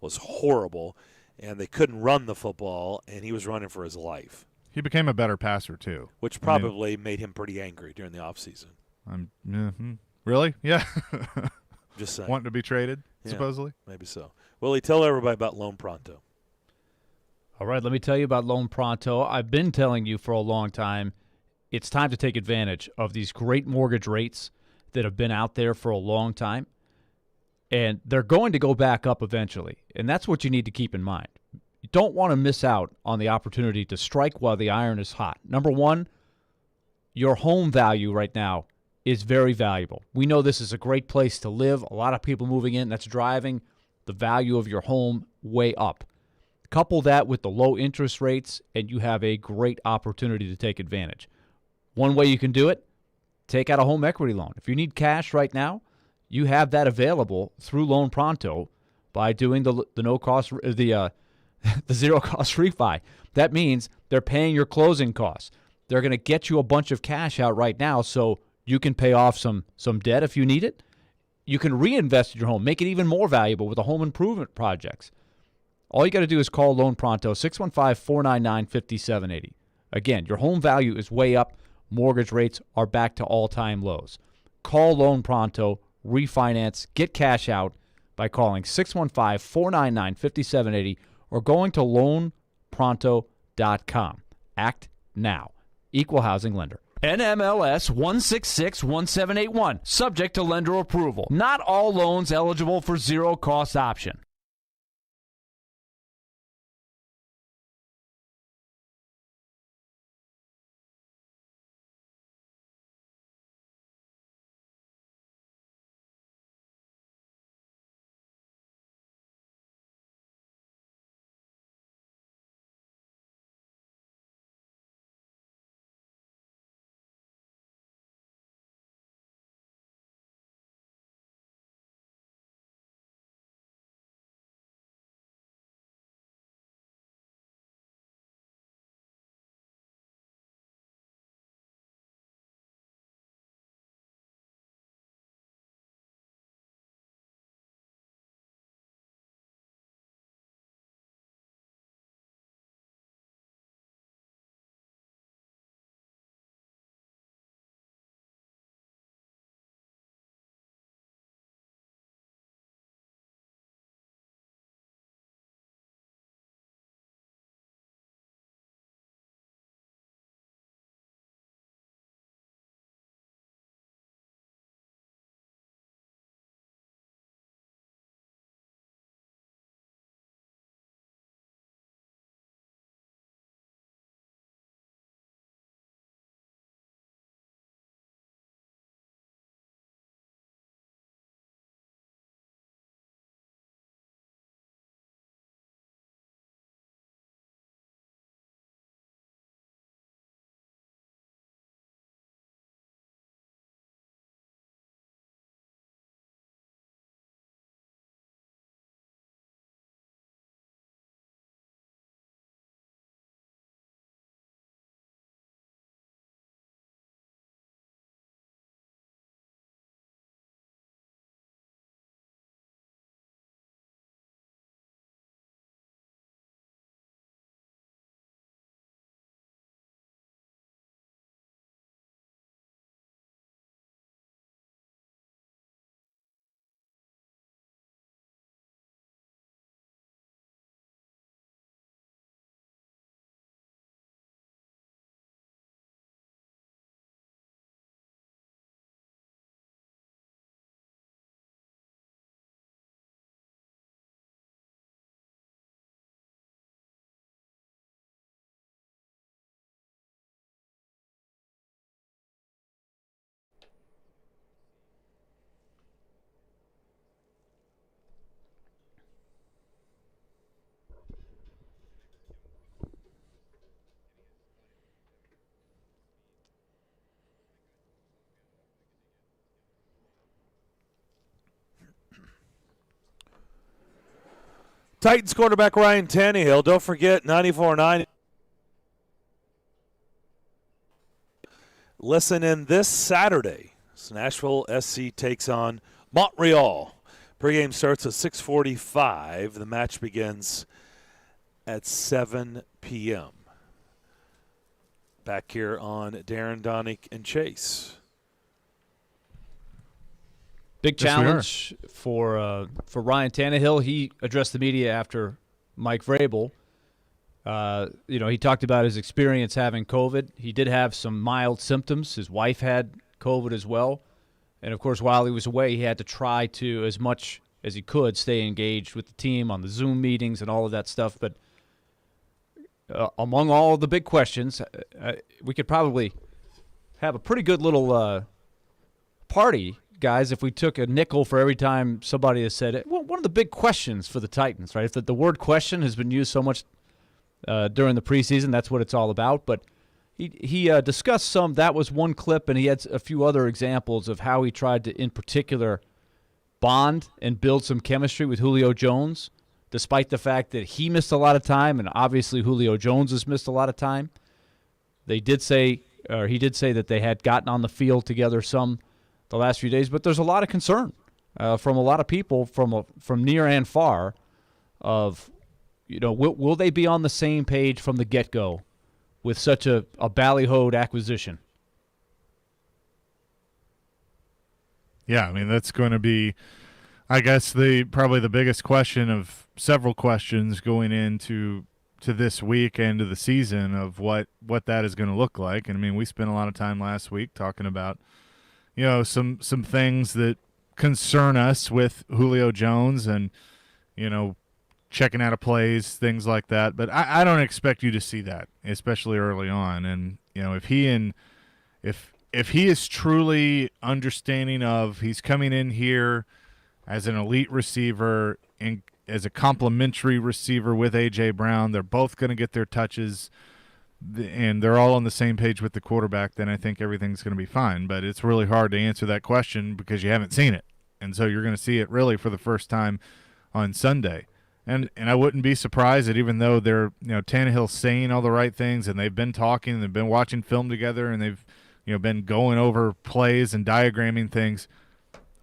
was horrible, and they couldn't run the football, and he was running for his life. He became a better passer, too. Which probably made him pretty angry during the offseason. Really? Yeah. Just saying. Wanting to be traded, supposedly? Maybe so. Willie, tell everybody about Loan Pronto. All right, let me tell you about Loan Pronto. I've been telling you for a long time, it's time to take advantage of these great mortgage rates that have been out there for a long time. And they're going to go back up eventually. And that's what you need to keep in mind. You don't want to miss out on the opportunity to strike while the iron is hot. Number one, your home value right now is very valuable. We know this is a great place to live. A lot of people moving in. That's driving the value of your home way up. Couple that with the low interest rates, and you have a great opportunity to take advantage. One way you can do it, take out a home equity loan. If you need cash right now, you have that available through Loan Pronto by doing the no cost the zero cost refi. That means they're paying your closing costs. They're going to get you a bunch of cash out right now so you can pay off some debt if you need it. You can reinvest in your home, make it even more valuable with the home improvement projects. All you got to do is call Loan Pronto, 615-499-5780. Again, your home value is way up. Mortgage rates are back to all-time lows. Call Loan Pronto, refinance, get cash out by calling 615-499-5780 or going to loanpronto.com. Act now. Equal housing lender. NMLS 1661781. Subject to lender approval. Not all loans eligible for zero cost option. Titans quarterback Ryan Tannehill. Don't forget 94.9. Listen in this Saturday. Nashville SC takes on Montreal. Pregame starts at 6:45. The match begins at 7 p.m. Back here on Darren, Daunic, and Chase. Big challenge for Ryan Tannehill. He addressed the media after Mike Vrabel. He talked about his experience having COVID. He did have some mild symptoms. His wife had COVID as well. And, of course, while he was away, he had to try to, as much as he could, stay engaged with the team on the Zoom meetings and all of that stuff. But among all the big questions, we could probably have a pretty good little party, guys, if we took a nickel for every time somebody has said it. Well, one of the big questions for the Titans, right? If the word question has been used so much during the preseason, that's what it's all about. But he discussed some. That was one clip, and he had a few other examples of how he tried to, in particular, bond and build some chemistry with Julio Jones, despite the fact that he missed a lot of time, and obviously Julio Jones has missed a lot of time. He did say that they had gotten on the field together some the last few days, but there's a lot of concern from a lot of people from near and far of, will they be on the same page from the get-go with such a ballyhooed acquisition? Yeah, I mean, that's going to be, I guess, probably the biggest question of several questions going into this week and to the season of what that is going to look like. And, I mean, we spent a lot of time last week talking about, some things that concern us with Julio Jones and, checking out of plays, things like that. But I don't expect you to see that, especially early on. And, if he is truly understanding of he's coming in here as an elite receiver and as a complementary receiver with A.J. Brown, they're both going to get their touches, and they're all on the same page with the quarterback, then I think everything's going to be fine. But it's really hard to answer that question because you haven't seen it. And so you're going to see it really for the first time on Sunday. And I wouldn't be surprised that even though they're, Tannehill's saying all the right things and they've been talking and they've been watching film together and they've, been going over plays and diagramming things,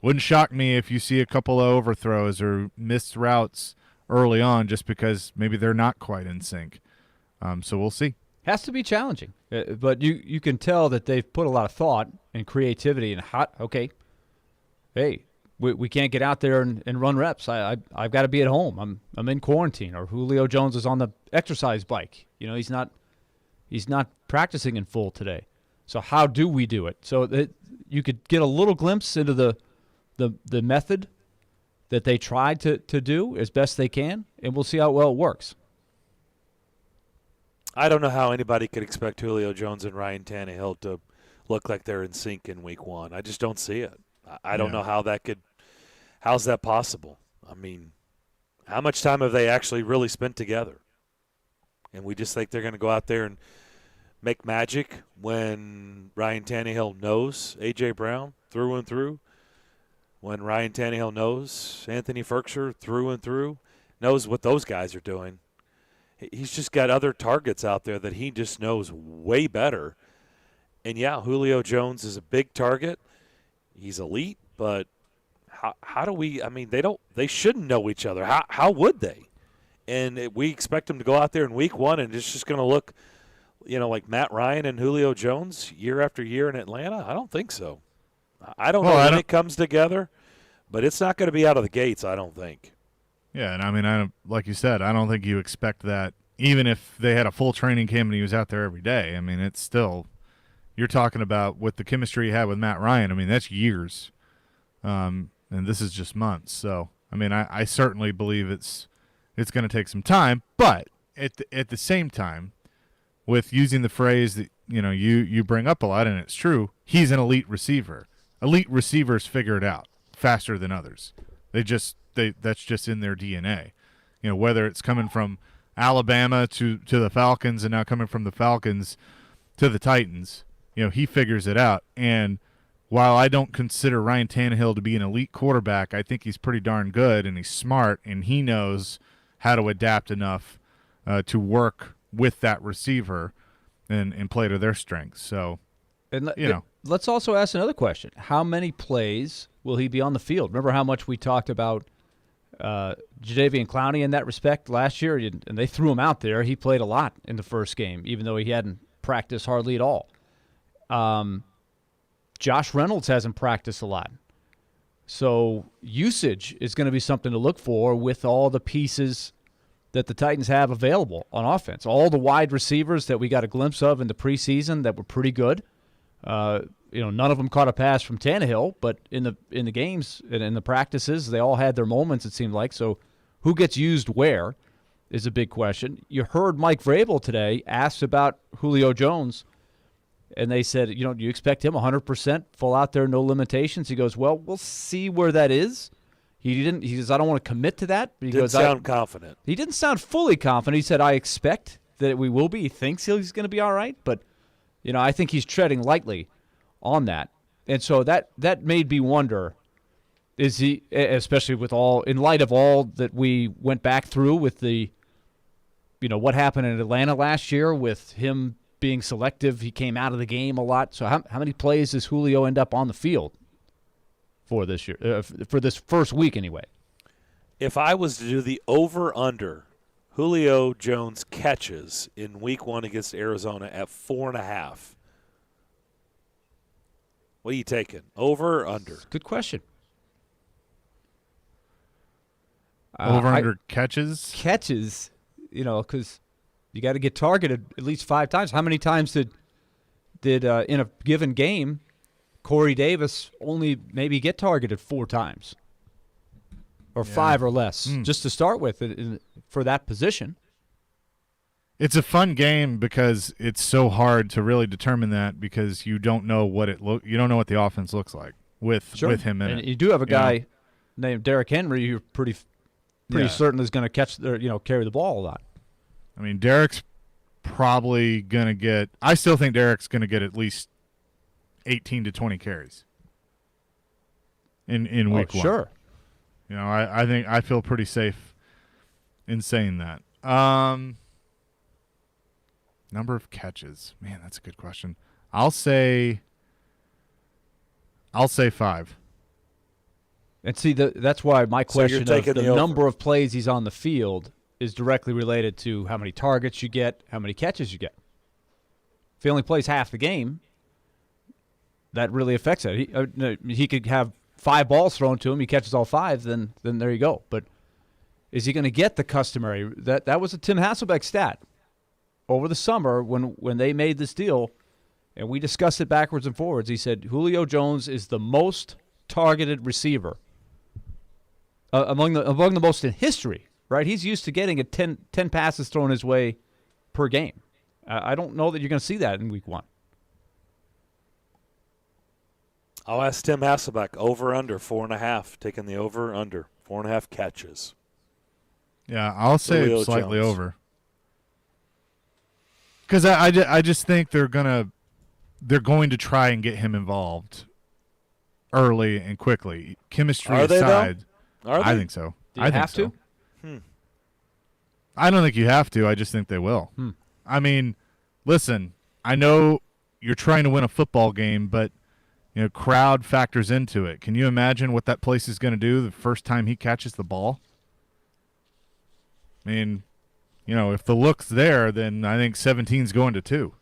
wouldn't shock me if you see a couple of overthrows or missed routes early on just because maybe they're not quite in sync. So we'll see. Has to be challenging. But you can tell that they've put a lot of thought and creativity and hey, we can't get out there and run reps. I've got to be at home. I'm in quarantine. Or Julio Jones is on the exercise bike. He's not practicing in full today. So how do we do it? So that you could get a little glimpse into the method that they tried to do as best they can, and we'll see how well it works. I don't know how anybody could expect Julio Jones and Ryan Tannehill to look like they're in sync in week one. I just don't see it. I don't know how's that possible? I mean, how much time have they actually really spent together? And we just think they're going to go out there and make magic when Ryan Tannehill knows A.J. Brown through and through, when Ryan Tannehill knows Anthony Ferkshire through and through, knows what those guys are doing. He's just got other targets out there that he just knows way better. And, yeah, Julio Jones is a big target. He's elite, but how do we – I mean, they shouldn't know each other. How would they? And we expect them to go out there in week one and it's just going to look – like Matt Ryan and Julio Jones year after year in Atlanta? I don't think so. I don't know when it comes together, but it's not going to be out of the gates, I don't think. Yeah, and I mean, like you said, I don't think you expect that even if they had a full training camp and he was out there every day. I mean, it's still – you're talking about with the chemistry you had with Matt Ryan. I mean, that's years, and this is just months. So, I mean, I certainly believe it's going to take some time, but at the same time, with using the phrase that, you bring up a lot, and it's true, he's an elite receiver. Elite receivers figure it out faster than others. That's just in their DNA. Whether it's coming from Alabama to the Falcons and now coming from the Falcons to the Titans, he figures it out. And while I don't consider Ryan Tannehill to be an elite quarterback, I think he's pretty darn good and he's smart and he knows how to adapt enough to work with that receiver and play to their strengths. So, And let's also ask another question. How many plays will he be on the field? Remember how much we talked about Jadeveon Clowney in that respect last year? And they threw him out there. He played a lot in the first game, even though he hadn't practiced hardly at all. Josh Reynolds hasn't practiced a lot. So usage is going to be something to look for with all the pieces that the Titans have available on offense. All the wide receivers that we got a glimpse of in the preseason that were pretty good. None of them caught a pass from Tannehill, but in the games and in the practices, they all had their moments, it seemed like. So who gets used where is a big question. You heard Mike Vrabel today asked about Julio Jones, and they said, do you expect him 100% full out there, no limitations? He goes, well, we'll see where that is. He says, I don't want to commit to that. But he didn't sound confident. He didn't sound fully confident. He said, I expect that we will be. He thinks he's going to be all right, but I think he's treading lightly on that. And so that made me wonder, is he, especially in light of all that we went back through with the, what happened in Atlanta last year with him being selective. He came out of the game a lot. So how many plays does Julio end up on the field for this year, for this first week anyway? If I was to do the over-under Julio Jones catches in Week 1 against Arizona at 4.5, what are you taking? Over or under? Good question. Over-under catches? Catches, because you got to get targeted at least 5 times. How many times did in a given game Corey Davis only maybe get targeted 4 times? Or 5 or less, just to start with for that position. It's a fun game because it's so hard to really determine that because you don't know what you don't know what the offense looks like with him in it. You do have a guy named Derrick Henry you're pretty certain is going to catch carry the ball a lot. I mean, Derek's probably going to get – I still think Derek's going to get at least 18 to 20 carries in week 1. Sure. I feel pretty safe in saying that. Number of catches. Man, that's a good question. I'll say 5. And see, that's why my question of the over. number of plays he's on the field is directly related to how many targets you get, how many catches you get. If he only plays half the game, that really affects it. He could have 5 balls thrown to him, he catches all 5, then there you go. But is he going to get the customary? That was a Tim Hasselbeck stat over the summer when they made this deal, and we discussed it backwards and forwards. He said Julio Jones is the most targeted receiver among the most in history. Right? He's used to getting 10 passes thrown his way per game. I don't know that you're going to see that in week 1. I'll ask Tim Hasselbeck, over-under 4.5, taking the over-under, 4.5 catches. Yeah, I'll say Julio slightly Jones. over. Because I just think they're going to try and get him involved early and quickly. Chemistry Are they, aside, though? Are they? I think so. Do you I think have so. to? I don't think you have to. I just think they will. I mean, listen, I know you're trying to win a football game, but crowd factors into it. Can you imagine what that place is going to do the first time he catches the ball? I mean, if the look's there, then I think 17's going to 2.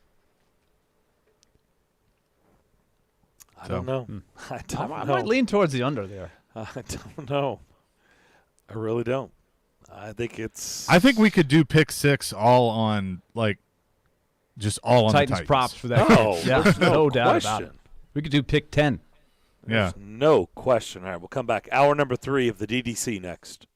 I don't know. I might lean towards the under there. I don't know. I really don't. I think we could do pick 6 all on just all on Titans the Titans props for that. Oh, yeah, no doubt question. about it. We could do pick 10. Yeah. There's no question. All right, we'll come back. Hour number 3 of the DDC next.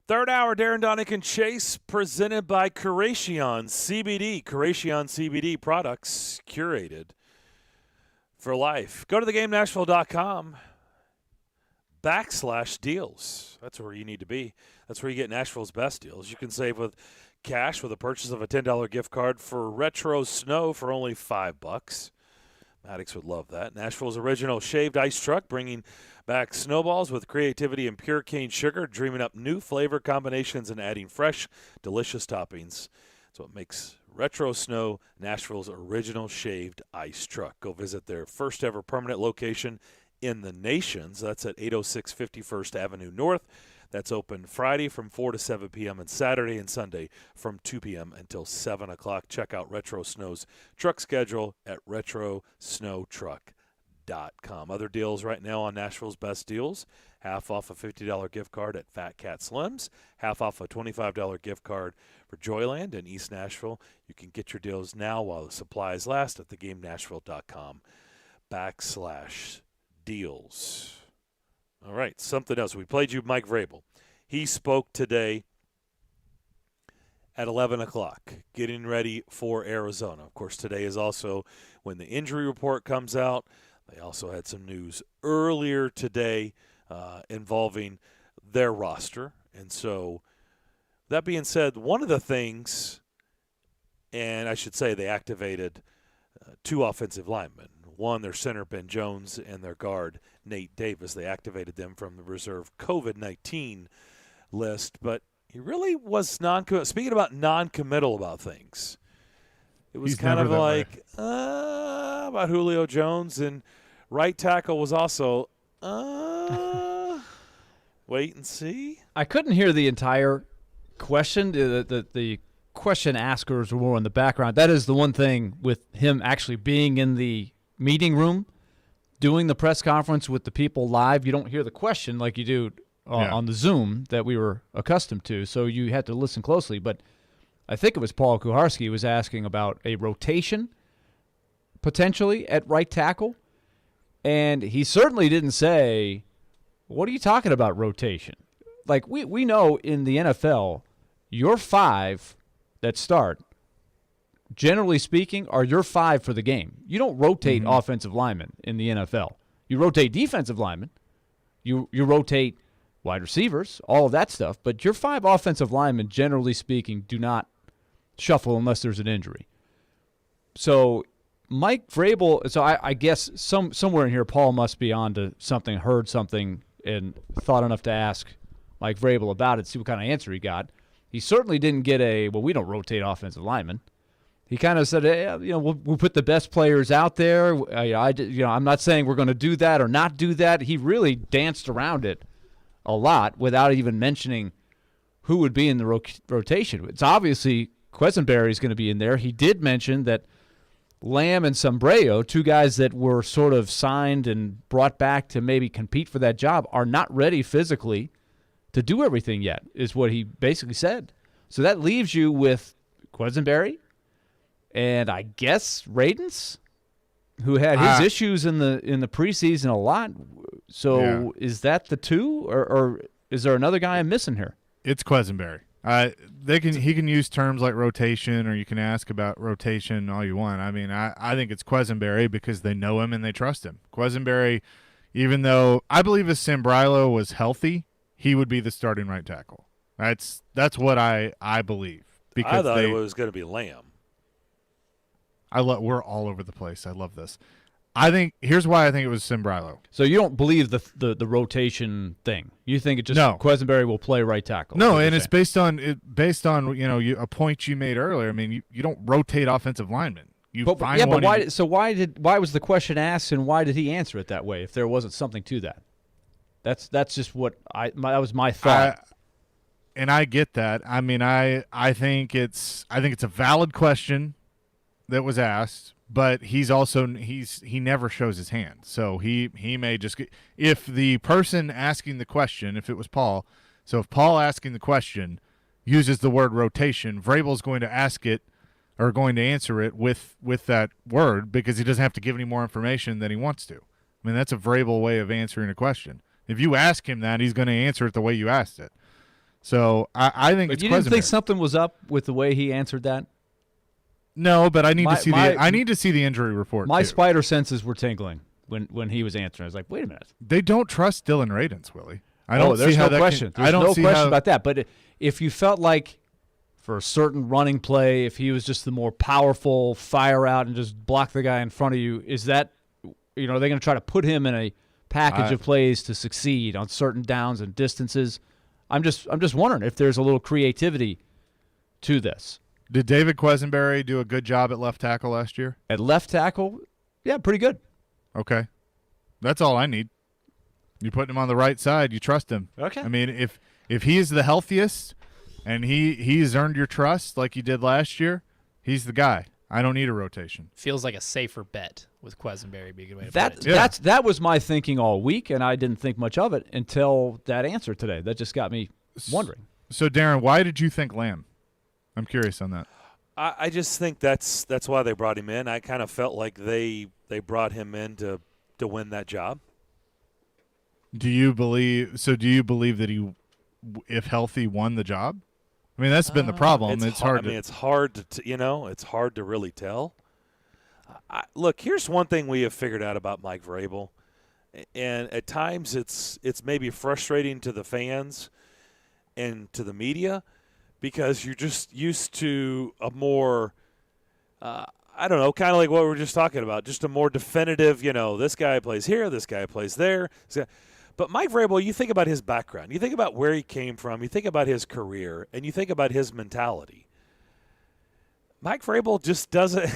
Third hour, Darren, Daunic, and Chase, presented by Curation CBD. Curation CBD products curated for life. Go to theGameNashville.com/deals. That's where you need to be. That's where you get Nashville's best deals. You can save with cash with a purchase of a $10 gift card for Retro Snow for only $5. Maddox would love that. Nashville's original shaved ice truck, bringing back snowballs with creativity and pure cane sugar, dreaming up new flavor combinations and adding fresh, delicious toppings. That's what makes Retro Snow Nashville's original shaved ice truck. Go visit their first ever permanent location in the nations. That's at 806 51st Avenue North. That's open Friday from 4 to 7 p.m. and Saturday and Sunday from 2 p.m. until 7 o'clock. Check out Retro Snow's truck schedule at retrosnowtruck.com. Other deals right now on Nashville's best deals: half off a $50 gift card at Fat Cat Slim's, half off a $25 gift card for Joyland in East Nashville. You can get your deals now while the supplies last at theGameNashville.com/deals. All right, something else. We played you Mike Vrabel. He spoke today at 11 o'clock, getting ready for Arizona. Of course, today is also when the injury report comes out. They also had some news earlier today involving their roster. And so, that being said, one of the things, and I should say they activated two offensive linemen. One, their center, Ben Jones, and their guard, Nate Davis. They activated them from the reserve COVID-19 list, but he really was speaking about non-committal about things. It was kind of like about Julio Jones, and right tackle was also wait and see. I couldn't hear the entire question. The question askers were more in the background. That is the one thing with him actually being in the meeting room, doing the press conference with the people live. You don't hear the question like you do on the Zoom that we were accustomed to, so you had to listen closely. But I think it was Paul Kuharski was asking about a rotation potentially at right tackle, and he certainly didn't say, what are you talking about rotation? Like, we know in the NFL, your five that start, generally speaking, are your five for the game. You don't rotate offensive linemen in the NFL. You rotate defensive linemen. You rotate wide receivers, all of that stuff. But your five offensive linemen, generally speaking, do not shuffle unless there's an injury. So Mike Vrabel, so I guess somewhere in here, Paul must be on to something, heard something, and thought enough to ask Mike Vrabel about it, see what kind of answer he got. He certainly didn't get we don't rotate offensive linemen. He kind of said, hey, we'll put the best players out there. I'm not saying we're going to do that or not do that. He really danced around it a lot without even mentioning who would be in the rotation. It's obviously Quesenberry is going to be in there. He did mention that Lamb and Sombrero, two guys that were sort of signed and brought back to maybe compete for that job, are not ready physically to do everything yet, is what he basically said. So that leaves you with Quesenberry and I guess Radens, who had his issues in the preseason a lot. So is that the two, or is there another guy I'm missing here? It's Quesenberry. He can use terms like rotation, or you can ask about rotation all you want. I mean, I think it's Quesenberry because they know him and they trust him. Quesenberry, even though I believe if Sambrilo was healthy, he would be the starting right tackle. That's what I believe. Because I thought it was going to be Lamb. We're all over the place. I love this. Here's why I think it was Sambrilo. So you don't believe the rotation thing. You think it just Quesenberry will play right tackle. No, and it's based on a point you made earlier. I mean, you don't rotate offensive linesmen. But why? So why was the question asked, and why did he answer it that way? If there wasn't something to that, that's just what that was my thought. And I get that. I mean, I think it's a valid question that was asked. But he never shows his hand. So he may just if the person asking the question, if it was Paul, so if Paul asking the question uses the word rotation, Vrabel's going to ask it or going to answer it with that word because he doesn't have to give any more information than he wants to. I mean, that's a Vrabel way of answering a question. If you ask him that, he's going to answer it the way you asked it. So I think But it's you didn't think Quesenberry. something was up with the way he answered that? No, but I need to see my- I need to see the injury report. My too. spider senses were tingling when he was answering. I was like, wait a minute. They don't trust Dylan Radens, Willie. I don't there's see how no that question. Can, There's I don't no see question how, about that. But if you felt like for a certain running play, if he was just the more powerful fire out and just block the guy in front of you, is that, are they going to try to put him in a package of plays to succeed on certain downs and distances? I'm just wondering if there's a little creativity to this. Did David Quesenberry do a good job at left tackle last year? At left tackle, yeah, pretty good. Okay. That's all I need. You put him on the right side, you trust him. Okay. I mean, if he is the healthiest and he's earned your trust like he did last year, he's the guy. I don't need a rotation. Feels like a safer bet with Quesenberry. Be a good way to That put it. that was my thinking all week, and I didn't think much of it until that answer today. That just got me wondering. So, Darren, why did you think Lamb? I'm curious on that. I just think that's why they brought him in. I kind of felt like they brought him in to win that job. Do you believe that he, if healthy, won the job? I mean, that's been the problem. It's hard. I mean, it's hard to it's hard to really tell. Look, here's one thing we have figured out about Mike Vrabel, and at times it's maybe frustrating to the fans and to the media because you're just used to a more, I don't know, kind of like what we were just talking about, just a more definitive, this guy plays here, this guy plays there. But Mike Vrabel, you think about his background, you think about where he came from, you think about his career, and you think about his mentality. Mike Vrabel just doesn't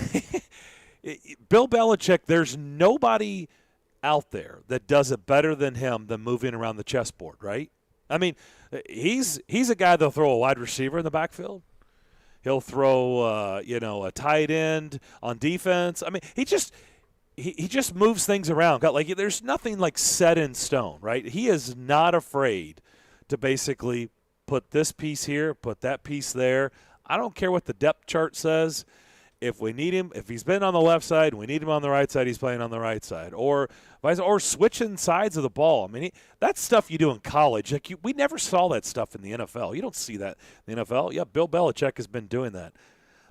– Bill Belichick, there's nobody out there that does it better than him than moving around the chessboard, right? I mean, he's a guy that'll throw a wide receiver in the backfield. He'll throw, a tight end on defense. I mean, he just moves things around. There's nothing like set in stone, right? He is not afraid to basically put this piece here, put that piece there. I don't care what the depth chart says. If we need him, if he's been on the left side, we need him on the right side, he's playing on the right side. Or switching sides of the ball. I mean, that's stuff you do in college. We never saw that stuff in the NFL. You don't see that in the NFL. Yeah, Bill Belichick has been doing that.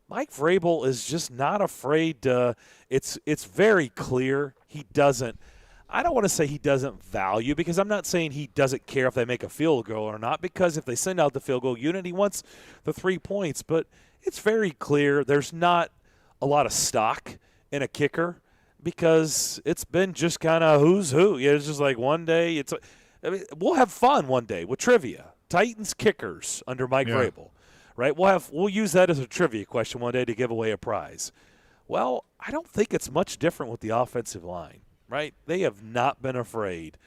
Mike Vrabel is just not afraid to it's very clear he doesn't – I don't want to say he doesn't value because I'm not saying he doesn't care if they make a field goal or not because if they send out the field goal unit, he wants the 3 points. But it's very clear there's not a lot of stock in a kicker because it's been just kind of who's who. It's just like one day we'll have fun one day with trivia. Titans kickers under Mike Vrabel. Right? We'll use that as a trivia question one day to give away a prize. Well, I don't think it's much different with the offensive line, right? They have not been afraid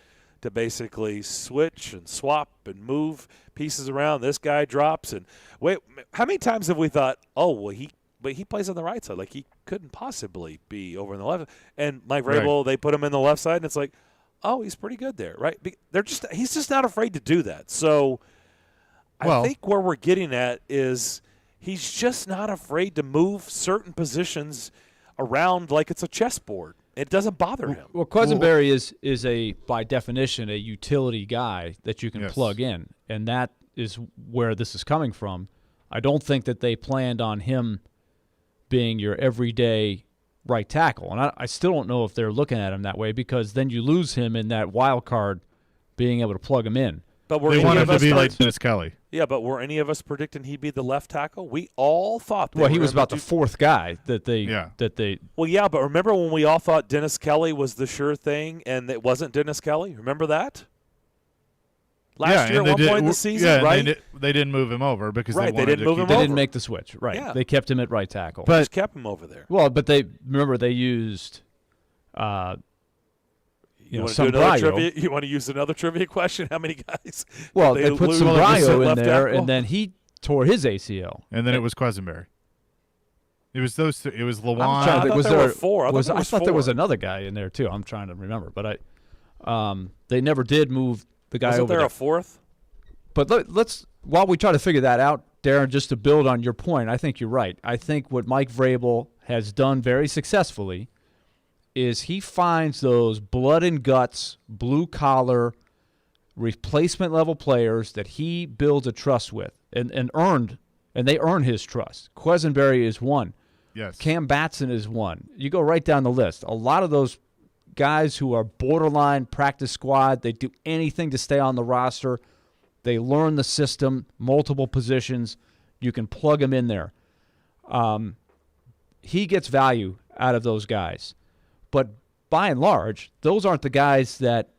to basically switch and swap and move pieces around. This guy drops and wait, how many times have we thought, "Oh, well he plays on the right side, like he couldn't possibly be over on the left." And Mike Vrabel, they put him in the left side and it's like, "Oh, he's pretty good there." Right? He's just not afraid to do that. So I think where we're getting at is he's just not afraid to move certain positions around like it's a chessboard. It doesn't bother him. Well, Quesenberry is by definition, a utility guy that you can plug in, and that is where this is coming from. I don't think that they planned on him being your everyday right tackle, and I still don't know if they're looking at him that way because then you lose him in that wild card being able to plug him in. But they wanted to be like Dennis Kelly. Yeah, but were any of us predicting he'd be the left tackle? We all thought. He was about the fourth guy that they. Well, yeah, but remember when we all thought Dennis Kelly was the sure thing, and it wasn't Dennis Kelly? Remember that? Last year, at one point in the season, right? They didn't move him over because they didn't move him over. They didn't make the switch, right? Yeah. They kept him at right tackle. But just kept him over there. Well, but they used. You want to do another trivia? You want to use another trivia question? How many guys? Well, they put Sombraio in there, and then he tore his ACL, and then it was Quesenberry. It was those. It was Lawan. I thought there were four. I thought there was another guy in there too. I'm trying to remember, but they never did move the guy over. Wasn't there a fourth? But let's while we try to figure that out, Darren, just to build on your point, I think you're right. I think what Mike Vrabel has done very successfully is he finds those blood and guts, blue collar, replacement level players that he builds a trust with and they earn his trust. Quisenberry is one. Yes. Cam Batson is one. You go right down the list. A lot of those guys who are borderline practice squad, they do anything to stay on the roster. They learn the system, multiple positions. You can plug them in there. He gets value out of those guys. But by and large, those aren't the guys that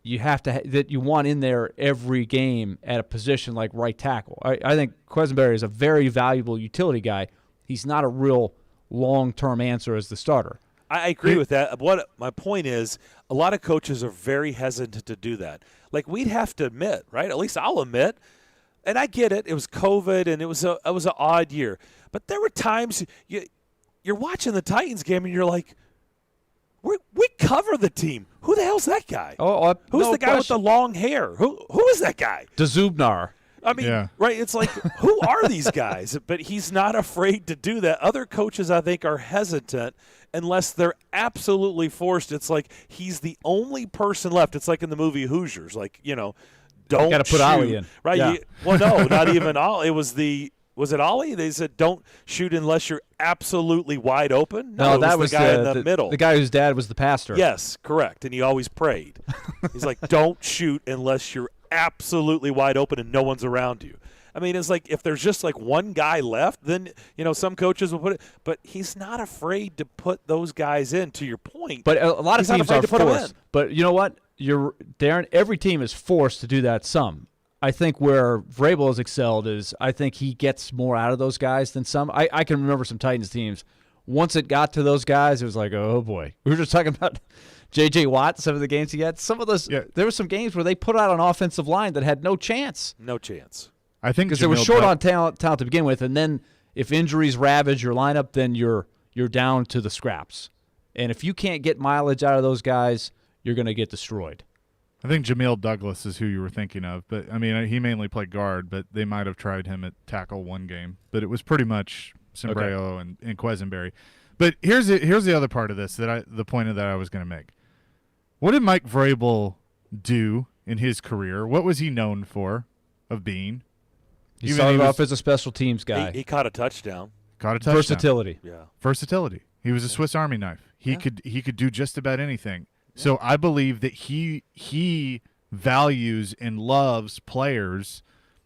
you have to that you want in there every game at a position like right tackle. I think Quisenberry is a very valuable utility guy. He's not a real long-term answer as the starter. I agree with that. What my point is, a lot of coaches are very hesitant to do that. Like, we'd have to admit, right? At least I'll admit, and I get it. It was COVID, and it was an odd year. But there were times you're watching the Titans game, and you're like, we cover the team. Who the hell's that guy? Who's the guy with the long hair? Who is that guy? DeZubnar. I mean, right, it's like, who are these guys? But he's not afraid to do that. Other coaches, I think, are hesitant unless they're absolutely forced. It's like he's the only person left. It's like in the movie Hoosiers, like, don't got to put shoot. Ollie in. Right? Yeah. Well, no, not even Ollie. It was it Ollie? They said don't shoot unless you're absolutely wide open. No, that was the guy in the middle. The guy whose dad was the pastor. Yes, correct. And he always prayed. He's like, don't shoot unless you're absolutely wide open and no one's around you. I mean, it's like if there's just like one guy left, then, some coaches will put it. But he's not afraid to put those guys in, to your point. But a lot of teams are forced. In. But you know what? Darren, every team is forced to do that some. I think where Vrabel has excelled is I think he gets more out of those guys than some. I can remember some Titans teams. Once it got to those guys, it was like, oh, boy. We were just talking about J.J. Watt, some of the games he had. Some of those, there were some games where they put out an offensive line that had no chance. No chance. I think because they were short on talent to begin with, and then if injuries ravage your lineup, then you're down to the scraps. And if you can't get mileage out of those guys, you're going to get destroyed. I think Jamil Douglas is who you were thinking of, but I mean he mainly played guard, but they might have tried him at tackle one game, but it was pretty much Sombrero and Quisenberry. But here's the other part of this the point that I was going to make. What did Mike Vrabel do in his career? What was he known for of being? He started off as a special teams guy. He caught a touchdown. Versatility. Yeah. Versatility. He was a Swiss Army knife. He could do just about anything. Yeah. So I believe that he values and loves players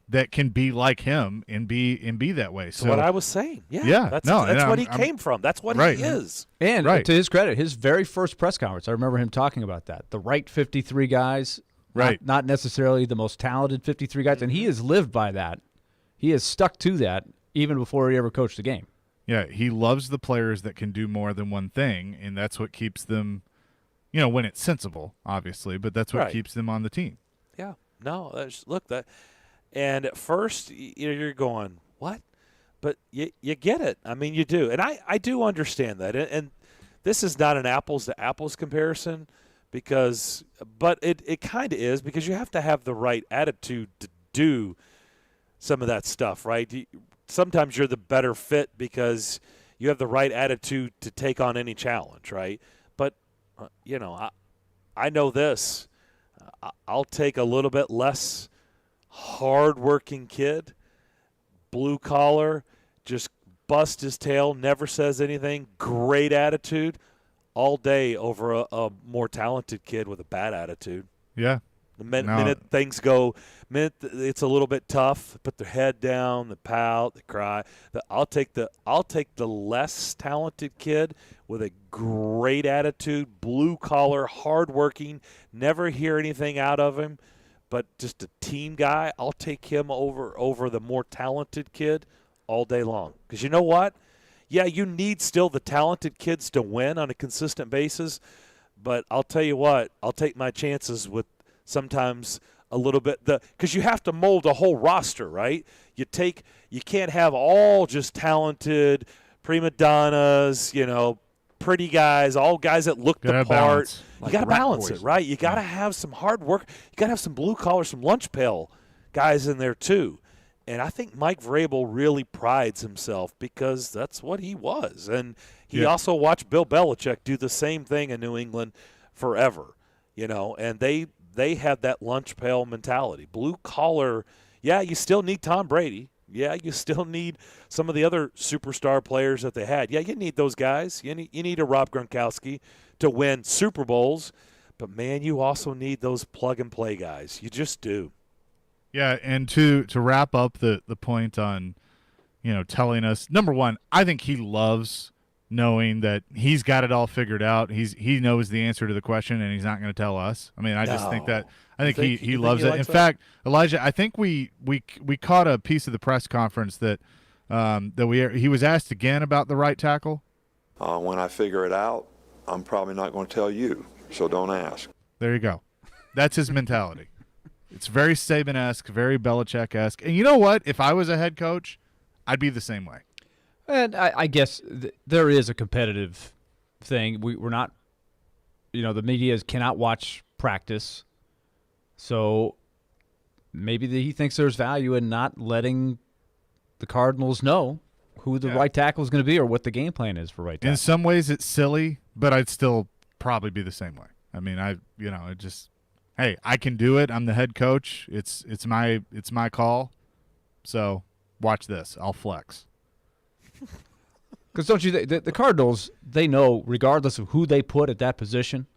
that can be like him and be that way. So what I was saying. Yeah. That's what he came from. That's what he is. And to his credit, his very first press conference, I remember him talking about that. The right 53 guys, not necessarily the most talented 53 guys, and he has lived by that. He has stuck to that even before he ever coached the game. Yeah, he loves the players that can do more than one thing, and that's what keeps them, when it's sensible, obviously, but that's what keeps them on the team. Yeah. No, look, that. And at first, you're going, what? But you get it. I mean, you do. And I do understand that. And this is not an apples-to-apples comparison but it kind of is because you have to have the right attitude to do some of that stuff, right? Sometimes you're the better fit because you have the right attitude to take on any challenge, right? But, I know this. I'll take a little bit less hard-working kid, blue collar, just bust his tail, never says anything, great attitude, all day over a more talented kid with a bad attitude. Yeah. The minute things go, it's a little bit tough, put their head down, the pout, the cry. I'll take the less talented kid with a great attitude, blue collar, hardworking, never hear anything out of him, but just a team guy. I'll take him over the more talented kid all day long. Because you know what? Yeah, you need still the talented kids to win on a consistent basis, but I'll tell you what, I'll take my chances with sometimes a little bit because you have to mold a whole roster, right? You can't have all just talented prima donnas, pretty guys, all guys that look the part. Balance. You got to balance it, right? You got to have some hard work. You got to have some blue collar, some lunch pail guys in there too. And I think Mike Vrabel really prides himself because that's what he was. And he also watched Bill Belichick do the same thing in New England forever, and they they have that lunch pail mentality. Blue collar, yeah, you still need Tom Brady. Yeah, you still need some of the other superstar players that they had. Yeah, you need those guys. You need a Rob Gronkowski to win Super Bowls. But, man, you also need those plug-and-play guys. You just do. Yeah, and to wrap up the point on, telling us, number one, I think he loves knowing that he's got it all figured out. He knows the answer to the question, and he's not going to tell us. I mean, I just think that he loves it. In fact, Elijah, I think we caught a piece of the press conference that he was asked again about the right tackle. When I figure it out, I'm probably not going to tell you, so don't ask. There you go. That's his mentality. It's very Saban-esque, very Belichick-esque. And you know what? If I was a head coach, I'd be the same way. And I guess there is a competitive thing. We're not, the media cannot watch practice. So maybe he thinks there's value in not letting the Cardinals know who the right tackle is going to be or what the game plan is for right tackle. In some ways it's silly, but I'd still probably be the same way. I mean, hey, I can do it. I'm the head coach. It's my call. So watch this. I'll flex. Because don't you the Cardinals, they know regardless of who they put at that position,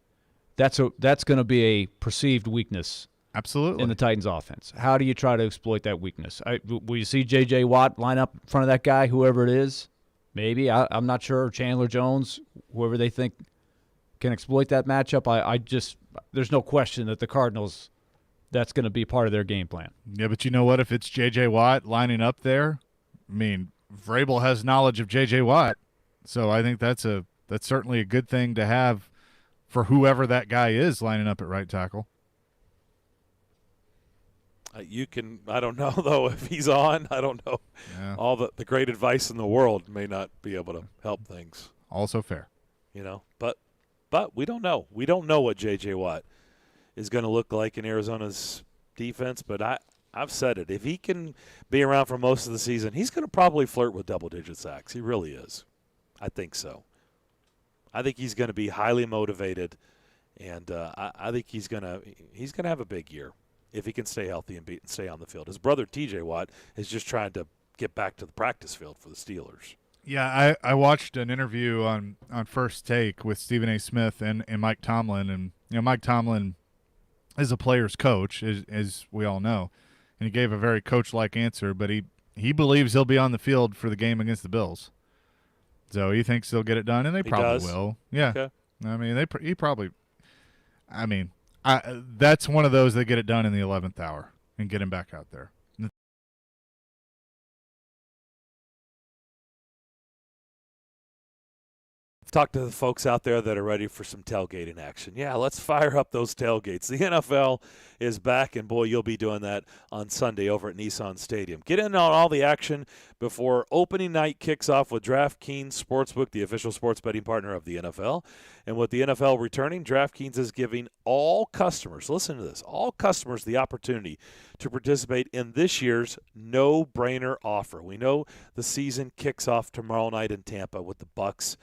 that's going to be a perceived weakness. Absolutely. In the Titans offense. How do you try to exploit that weakness? Will you see J.J. Watt line up in front of that guy, whoever it is? Maybe. I'm not sure. Chandler Jones, whoever they think can exploit that matchup. There's no question that the Cardinals, that's going to be part of their game plan. Yeah, but you know what? If it's J.J. Watt lining up there, I mean, Vrabel has knowledge of J.J. Watt, so I think that's certainly a good thing to have for whoever that guy is lining up at right tackle. I don't know, though, if he's on. I don't know. Yeah. All the great advice in the world may not be able to help things. Also fair. But we don't know. We don't know what J.J. Watt is going to look like in Arizona's defense, but I've said it. If he can be around for most of the season, he's going to probably flirt with double-digit sacks. He really is. I think so. I think he's going to be highly motivated, and I think he's going to have a big year if he can stay healthy and stay on the field. His brother, T.J. Watt, is just trying to get back to the practice field for the Steelers. Yeah, I watched an interview on First Take with Stephen A. Smith and Mike Tomlin, and Mike Tomlin is a player's coach, as we all know, and he gave a very coach-like answer, but he believes he'll be on the field for the game against the Bills. So he thinks they'll get it done, and they probably will. Yeah. Okay. I mean, he probably – I mean, that's one of those that get it done in the 11th hour and get him back out there. Talk to the folks out there that are ready for some tailgating action. Yeah, let's fire up those tailgates. The NFL is back, and boy, you'll be doing that on Sunday over at Nissan Stadium. Get in on all the action before opening night kicks off with DraftKings Sportsbook, the official sports betting partner of the NFL. And with the NFL returning, DraftKings is giving all customers, listen to this, all customers the opportunity to participate in this year's no-brainer offer. We know the season kicks off tomorrow night in Tampa with the Bucs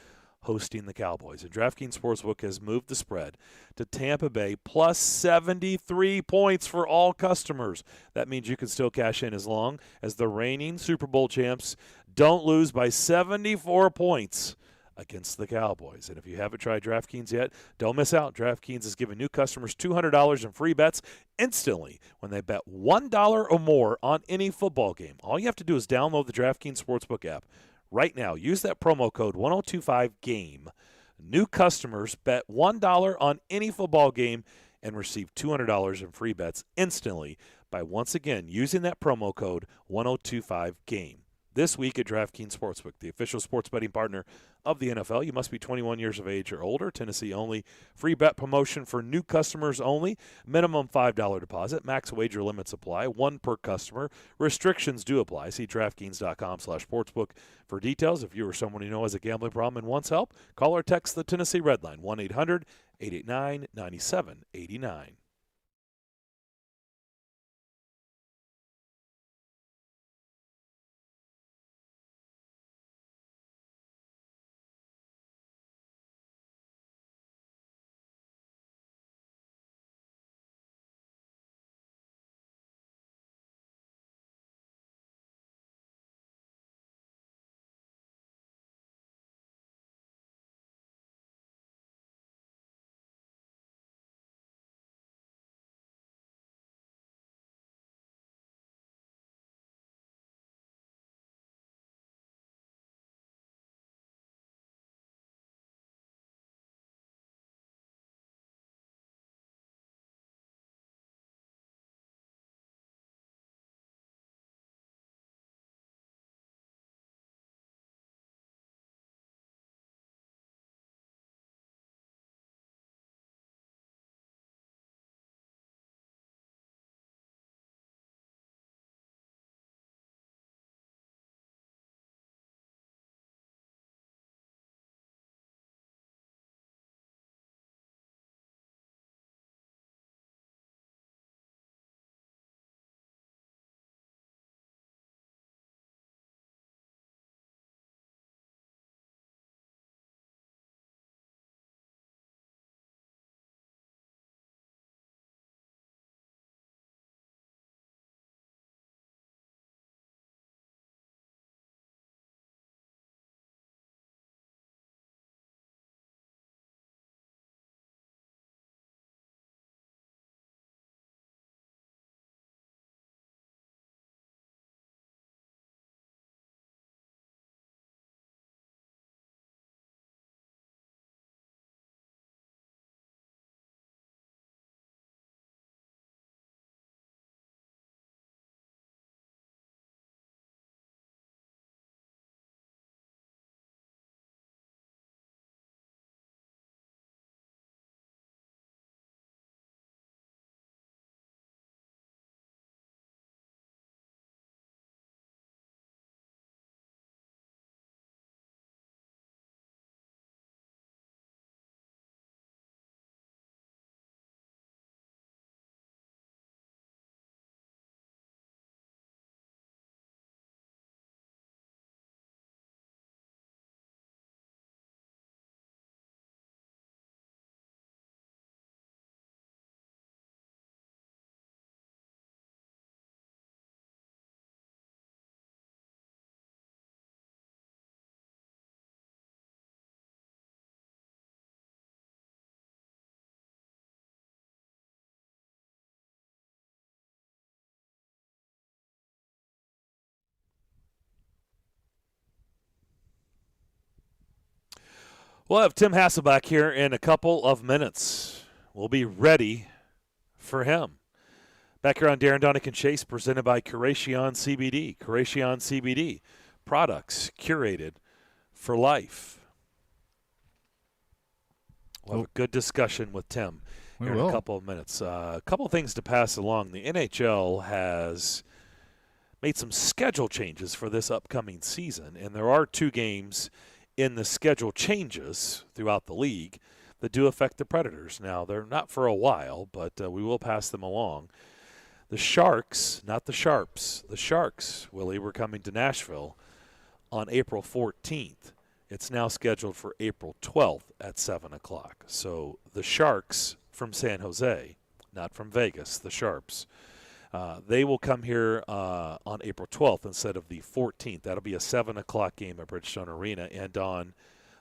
hosting the Cowboys. And DraftKings Sportsbook has moved the spread to Tampa Bay plus 73 points for all customers. That means you can still cash in as long as the reigning Super Bowl champs don't lose by 74 points against the Cowboys. And if you haven't tried DraftKings yet, don't miss out. DraftKings is giving new customers $200 in free bets instantly when they bet $1 or more on any football game. All you have to do is download the DraftKings Sportsbook app right now. Use that promo code 1025GAME. New customers bet $1 on any football game and receive $200 in free bets instantly by once again using that promo code 1025GAME. This week at DraftKings Sportsbook, the official sports betting partner of the NFL. You must be 21 years of age or older. Tennessee only. Free bet promotion for new customers only. Minimum $5 deposit. Max wager limits apply. One per customer. Restrictions do apply. See DraftKings.com/sportsbook for details. If you or someone you know has a gambling problem and wants help, call or text the Tennessee Red Line, 1-800-889-9789. We'll have Tim Hasselbeck here in a couple of minutes. We'll be ready for him. Back here on Darren, Daunic, and Chase, presented by Curation CBD. Curation CBD, products curated for life. We'll have a good discussion with Tim here in a couple of minutes. A couple of things to pass along. The NHL has made some schedule changes for this upcoming season, and there are 2 games in the schedule changes throughout the league that do affect the Predators. Now, they're not for a while, but we will pass them along. The Sharks, not the Sharps, the Sharks, Willie, were coming to Nashville on April 14th. It's now scheduled for April 12th at 7 o'clock. So the Sharks from San Jose, not from Vegas, the Sharps, they will come here on April 12th instead of the 14th. That'll be a 7 o'clock game at Bridgestone Arena. And on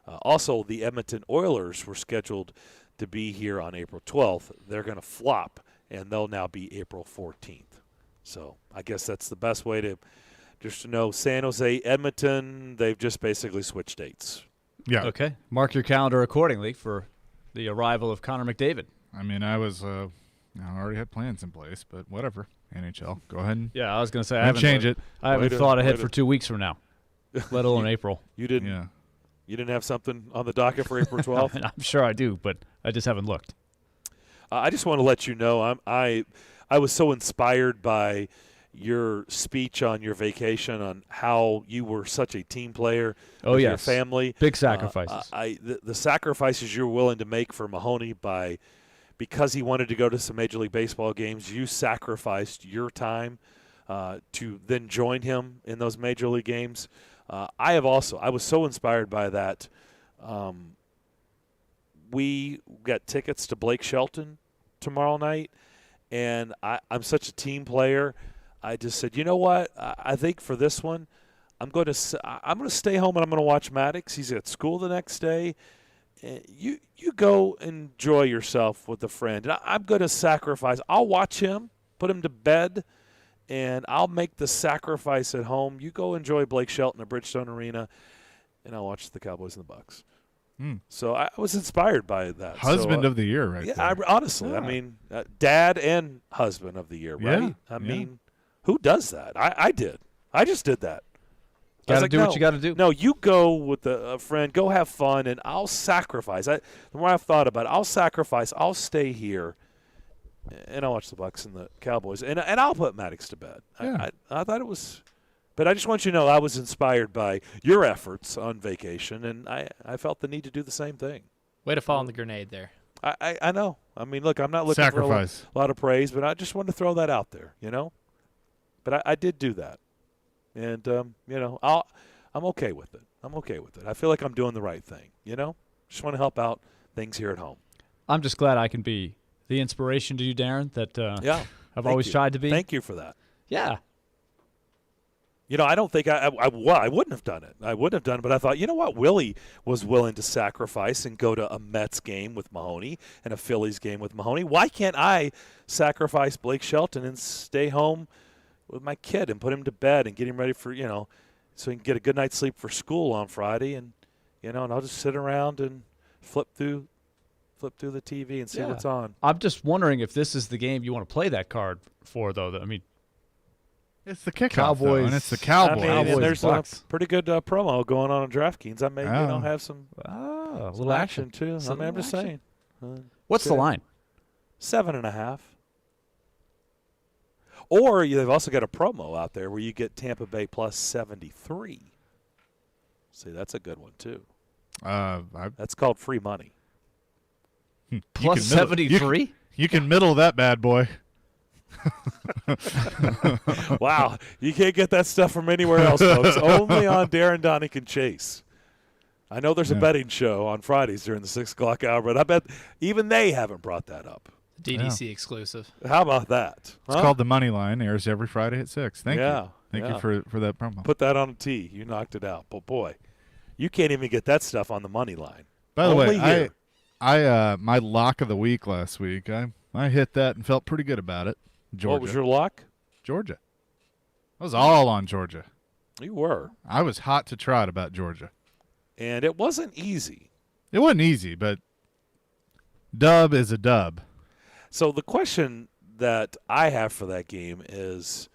also the Edmonton Oilers were scheduled to be here on April 12th. They're going to flop, and they'll now be April 14th. So I guess that's the best way to just know San Jose, Edmonton, they've just basically switched dates. Yeah. Okay. Mark your calendar accordingly for the arrival of Connor McDavid. I mean, I already had plans in place, but whatever. NHL, go ahead and I was going to say I haven't change it. I haven't thought ahead for 2 weeks from now, let alone April. You didn't. Yeah. You didn't have something on the docket for April 12th? I'm sure I do, but I just haven't looked. I just want to let you know I was so inspired by your speech on your vacation on how you were such a team player with your family. Big sacrifices. The sacrifices you're willing to make for Mahoney because he wanted to go to some Major League Baseball games, you sacrificed your time to then join him in those Major League games. I was so inspired by that. We got tickets to Blake Shelton tomorrow night, and I'm such a team player. I just said, you know what? I think for this one, I'm going to stay home and I'm going to watch Maddox. He's at school the next day. You go enjoy yourself with a friend. And I'm going to sacrifice. I'll watch him, put him to bed, and I'll make the sacrifice at home. You go enjoy Blake Shelton at Bridgestone Arena, and I'll watch the Cowboys and the Bucks. So I was inspired by that. Husband of the year, right? Yeah, there. honestly, I mean, dad and husband of the year, right? Yeah, I mean, who does that? I did. I just did that. Got to do what you got to do. No, you go with a friend, go have fun, and I'll sacrifice. The more I've thought about it, I'll sacrifice. I'll stay here, and I'll watch the Bucks and the Cowboys, and I'll put Maddox to bed. Yeah. I thought it was – but I just want you to know I was inspired by your efforts on vacation, and I felt the need to do the same thing. Way to fall on the grenade there. I know. I mean, look, I'm not looking for a lot of praise, but I just wanted to throw that out there, you know. But I did do that. And, you know, I'm okay with it. I'm okay with it. I feel like I'm doing the right thing, you know. Just want to help out things here at home. I'm just glad I can be the inspiration to you, Darren, that I've always tried to be. Thank you for that. Yeah. You know, I don't think I wouldn't have done it. I wouldn't have done it, but I thought, you know what? Willie was willing to sacrifice and go to a Mets game with Mahoney and a Phillies game with Mahoney. Why can't I sacrifice Blake Shelton and stay home with my kid and put him to bed and get him ready for, you know, so he can get a good night's sleep for school on Friday, and, you know, and I'll just sit around and flip through the TV and see what's on. I'm just wondering if this is the game you want to play that card for, though. I mean, it's the kickoff, Cowboys, and it's the Cowboys. I mean, and there's a pretty good promo going on DraftKings. I may, have some a little action too. I mean, I'm just saying. What's the line? 7.5. Or they've also got a promo out there where you get Tampa Bay plus 73. See, that's a good one too. That's called free money. Plus 73? You can middle that bad boy. Wow, you can't get that stuff from anywhere else, folks. Only on Darren, Daunic, and Chase. I know there's a betting show on Fridays during the 6 o'clock hour, but I bet even they haven't brought that up. DDC exclusive. How about that? It's called The Money Line. Airs every Friday at 6. Thank you. Thank you for that promo. Put that on a tee. You knocked it out. But, boy, you can't even get that stuff on the Money Line. By the way, I my lock of the week last week, I hit that and felt pretty good about it. Georgia. What was your lock? Georgia. I was all on Georgia. You were. I was hot to trot about Georgia. And it wasn't easy. It wasn't easy, but dub is a dub. So the question that I have for that game is,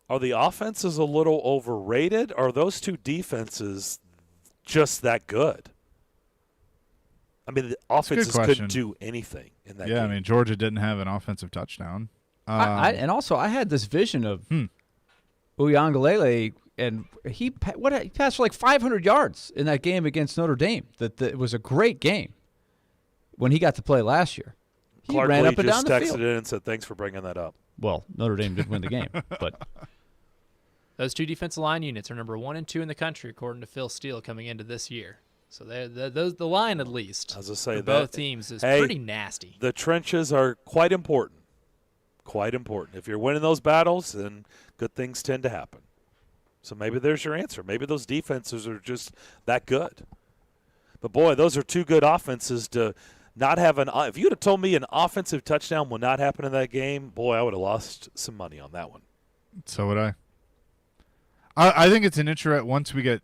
are the offenses a little overrated? Or are those two defenses just that good? I mean, the offenses couldn't do anything in that game. Yeah, I mean, Georgia didn't have an offensive touchdown. And also, I had this vision of Uyangalele, and he passed for like 500 yards in that game against Notre Dame. It was a great game when he got to play last year. He Clark ran Lee up and down just the texted field. in and said, thanks for bringing that up. Well, Notre Dame did win the game, but those two defensive line units are number 1 and 2 in the country, according to Phil Steele, coming into this year. So the line, at least, as I say, for both teams is pretty nasty. The trenches are quite important. Quite important. If you're winning those battles, then good things tend to happen. So maybe there's your answer. Maybe those defenses are just that good. But, boy, those are two good offenses to not have an – if you would have told me an offensive touchdown will not happen in that game, boy, I would have lost some money on that one. So would I. I think it's an interest once we get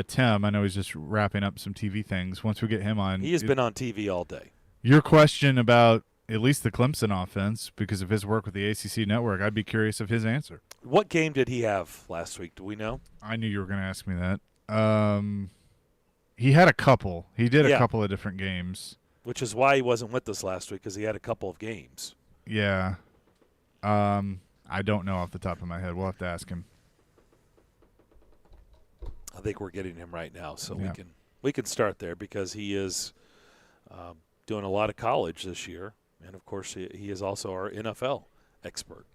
Tim. I know he's just wrapping up some TV things. Once we get him on. He has been on TV all day. Your question about at least the Clemson offense, because of his work with the ACC network, I'd be curious of his answer. What game did he have last week? Do we know? I knew you were going to ask me that. He had a couple. He did a couple of different games. Which is why he wasn't with us last week, because he had a couple of games. Yeah. I don't know off the top of my head. We'll have to ask him. I think we're getting him right now, so we can start there because he is doing a lot of college this year, and of course he is also our NFL expert.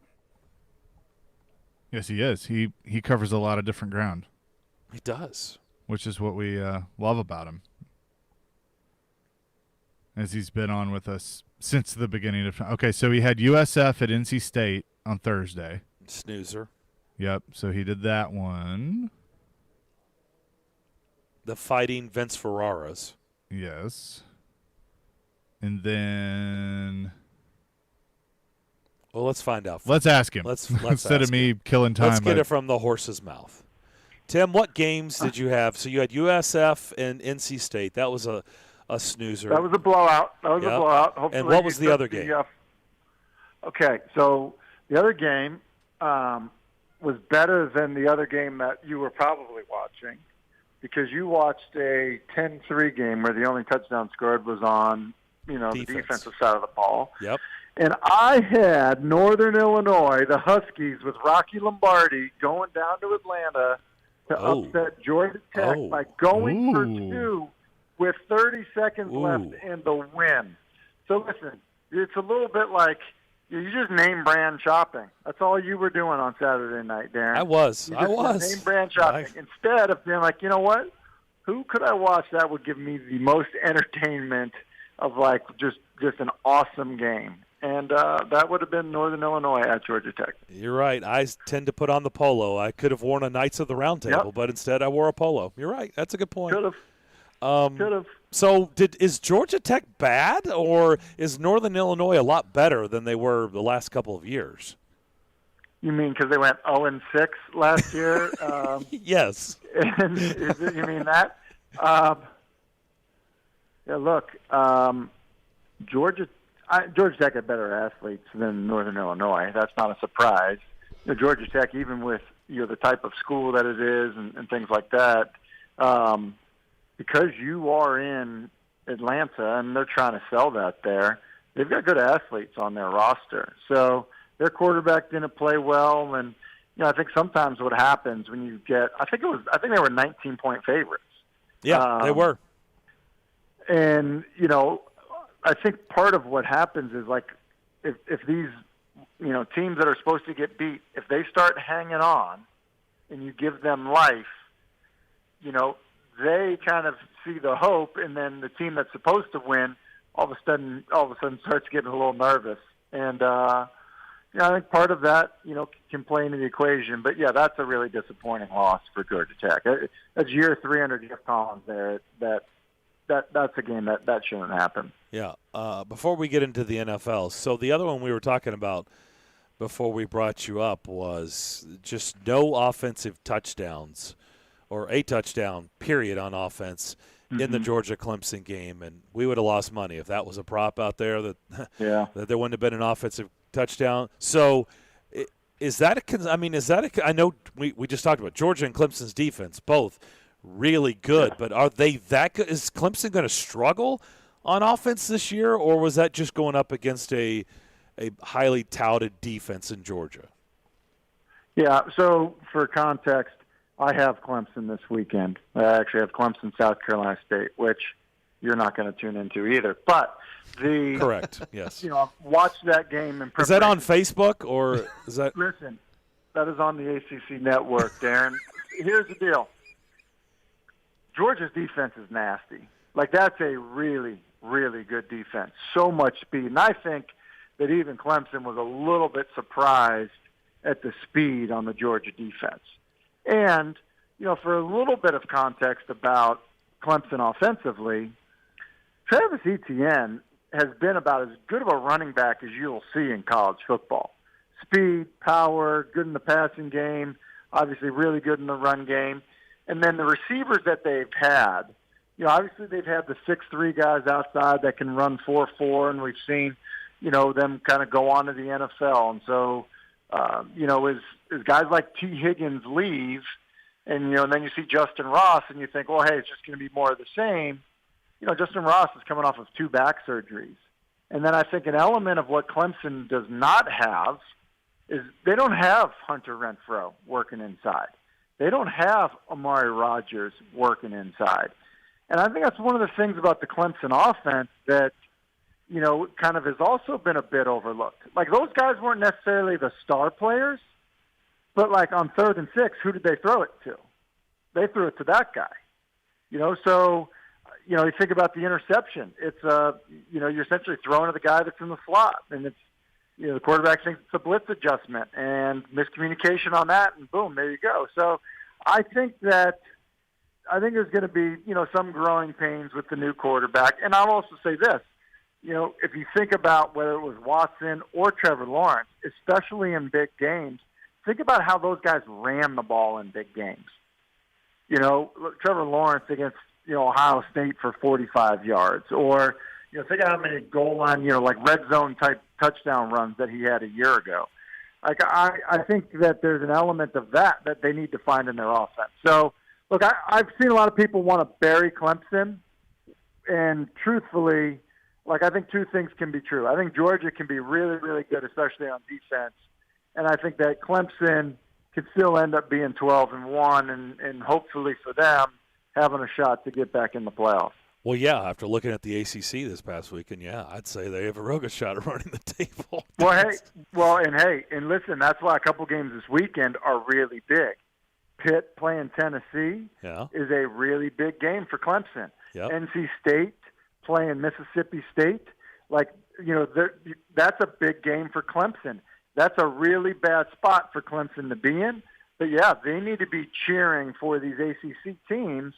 Yes, he is. He covers a lot of different ground. He does, which is what we love about him, as he's been on with us since the beginning of. Okay, so he had USF at NC State on Thursday. Snoozer. Yep. So he did that one. The Fighting Vince Ferraras. Yes. And then. Well, let's find out. Let's ask him. Let's instead ask of me him. killing time. Let's get it from the horse's mouth. Tim, what games did you have? So you had USF and NC State. That was a snoozer. That was a blowout. Hopefully and what was the other game? Okay, so the other game was better than the other game that you were probably watching, because you watched a 10-3 game where the only touchdown scored was on, the defensive side of the ball. Yep. And I had Northern Illinois, the Huskies, with Rocky Lombardi going down to Atlanta to upset Georgia Tech by going for 2 with 30 seconds left in the win. So listen, it's a little bit like you just name brand shopping. That's all you were doing on Saturday night, Darren. I was. You just name brand shopping. Instead of being like, you know what? Who could I watch that would give me the most entertainment of like just an awesome game? And that would have been Northern Illinois at Georgia Tech. You're right. I tend to put on the polo. I could have worn a Knights of the Round Table, but instead I wore a polo. You're right. That's a good point. Could have. So is Georgia Tech bad, or is Northern Illinois a lot better than they were the last couple of years? You mean because they went 0-6 last year? Yes. And you mean that? Look, Georgia Tech had better athletes than Northern Illinois. That's not a surprise. Georgia Tech, even with the type of school that it is and things like that, because you are in Atlanta and they're trying to sell that there, they've got good athletes on their roster. So their quarterback didn't play well, and I think sometimes what happens when you get, I think they were 19-point favorites. Yeah, they were. And I think part of what happens is like if these teams that are supposed to get beat, if they start hanging on and you give them life, they kind of see the hope, and then the team that's supposed to win all of a sudden starts getting a little nervous. And I think part of that can play into the equation. But yeah, that's a really disappointing loss for Georgia Tech. That's year 300 Jeff Collins there. That's a game that shouldn't happen. Yeah. Before we get into the NFL, so the other one we were talking about before we brought you up was just no offensive touchdowns or a touchdown, period, on offense in the Georgia-Clemson game, and we would have lost money if that was a prop out there that that there wouldn't have been an offensive touchdown. So is that I know we just talked about Georgia and Clemson's defense, both really good, but are they that good? Is Clemson going to struggle on offense this year, or was that just going up against a highly touted defense in Georgia? Yeah, so for context, I have Clemson this weekend. I actually have Clemson, South Carolina State, which you're not going to tune into either. But correct, yes. Watch that game in preparation. Is that on Facebook or is that? Listen, that is on the ACC network, Darren. Here's the deal. Georgia's defense is nasty. Like, that's a really, really good defense. So much speed. And I think that even Clemson was a little bit surprised at the speed on the Georgia defense. And, for a little bit of context about Clemson offensively, Travis Etienne has been about as good of a running back as you'll see in college football. Speed, power, good in the passing game, obviously really good in the run game. And then the receivers that they've had, obviously they've had the 6'3" guys outside that can run 4.4, and we've seen, them kind of go on to the NFL. And so, as guys like T. Higgins leave, and, and then you see Justin Ross, and you think, well, hey, it's just going to be more of the same. Justin Ross is coming off of 2 back surgeries. And then I think an element of what Clemson does not have is they don't have Hunter Renfrow working inside. They don't have Amari Rodgers working inside. And I think that's one of the things about the Clemson offense that, kind of has also been a bit overlooked. Like, those guys weren't necessarily the star players, but, like, on 3rd and 6, who did they throw it to? They threw it to that guy. So, you think about the interception. It's, you're essentially throwing to the guy that's in the slot, and it's, the quarterback thinks it's a blitz adjustment and miscommunication on that, and boom, there you go. So I think there's going to be, some growing pains with the new quarterback. And I'll also say this, if you think about whether it was Watson or Trevor Lawrence, especially in big games, think about how those guys ran the ball in big games. Trevor Lawrence against, Ohio State for 45 yards, or, think of how many goal line, like red zone type touchdown runs that he had a year ago. Like, I think that there's an element of that they need to find in their offense. So, look, I've seen a lot of people want to bury Clemson, and truthfully, like, I think 2 things can be true. I think Georgia can be really, really good, especially on defense, and I think that Clemson could still end up being 12-1, and hopefully for them, having a shot to get back in the playoffs. Well, yeah, after looking at the ACC this past weekend, yeah, I'd say they have a real good shot of running the table. And listen, that's why a couple games this weekend are really big. Pitt playing Tennessee is a really big game for Clemson. Yep. NC State playing Mississippi State, that's a big game for Clemson. That's a really bad spot for Clemson to be in. But, yeah, they need to be cheering for these ACC teams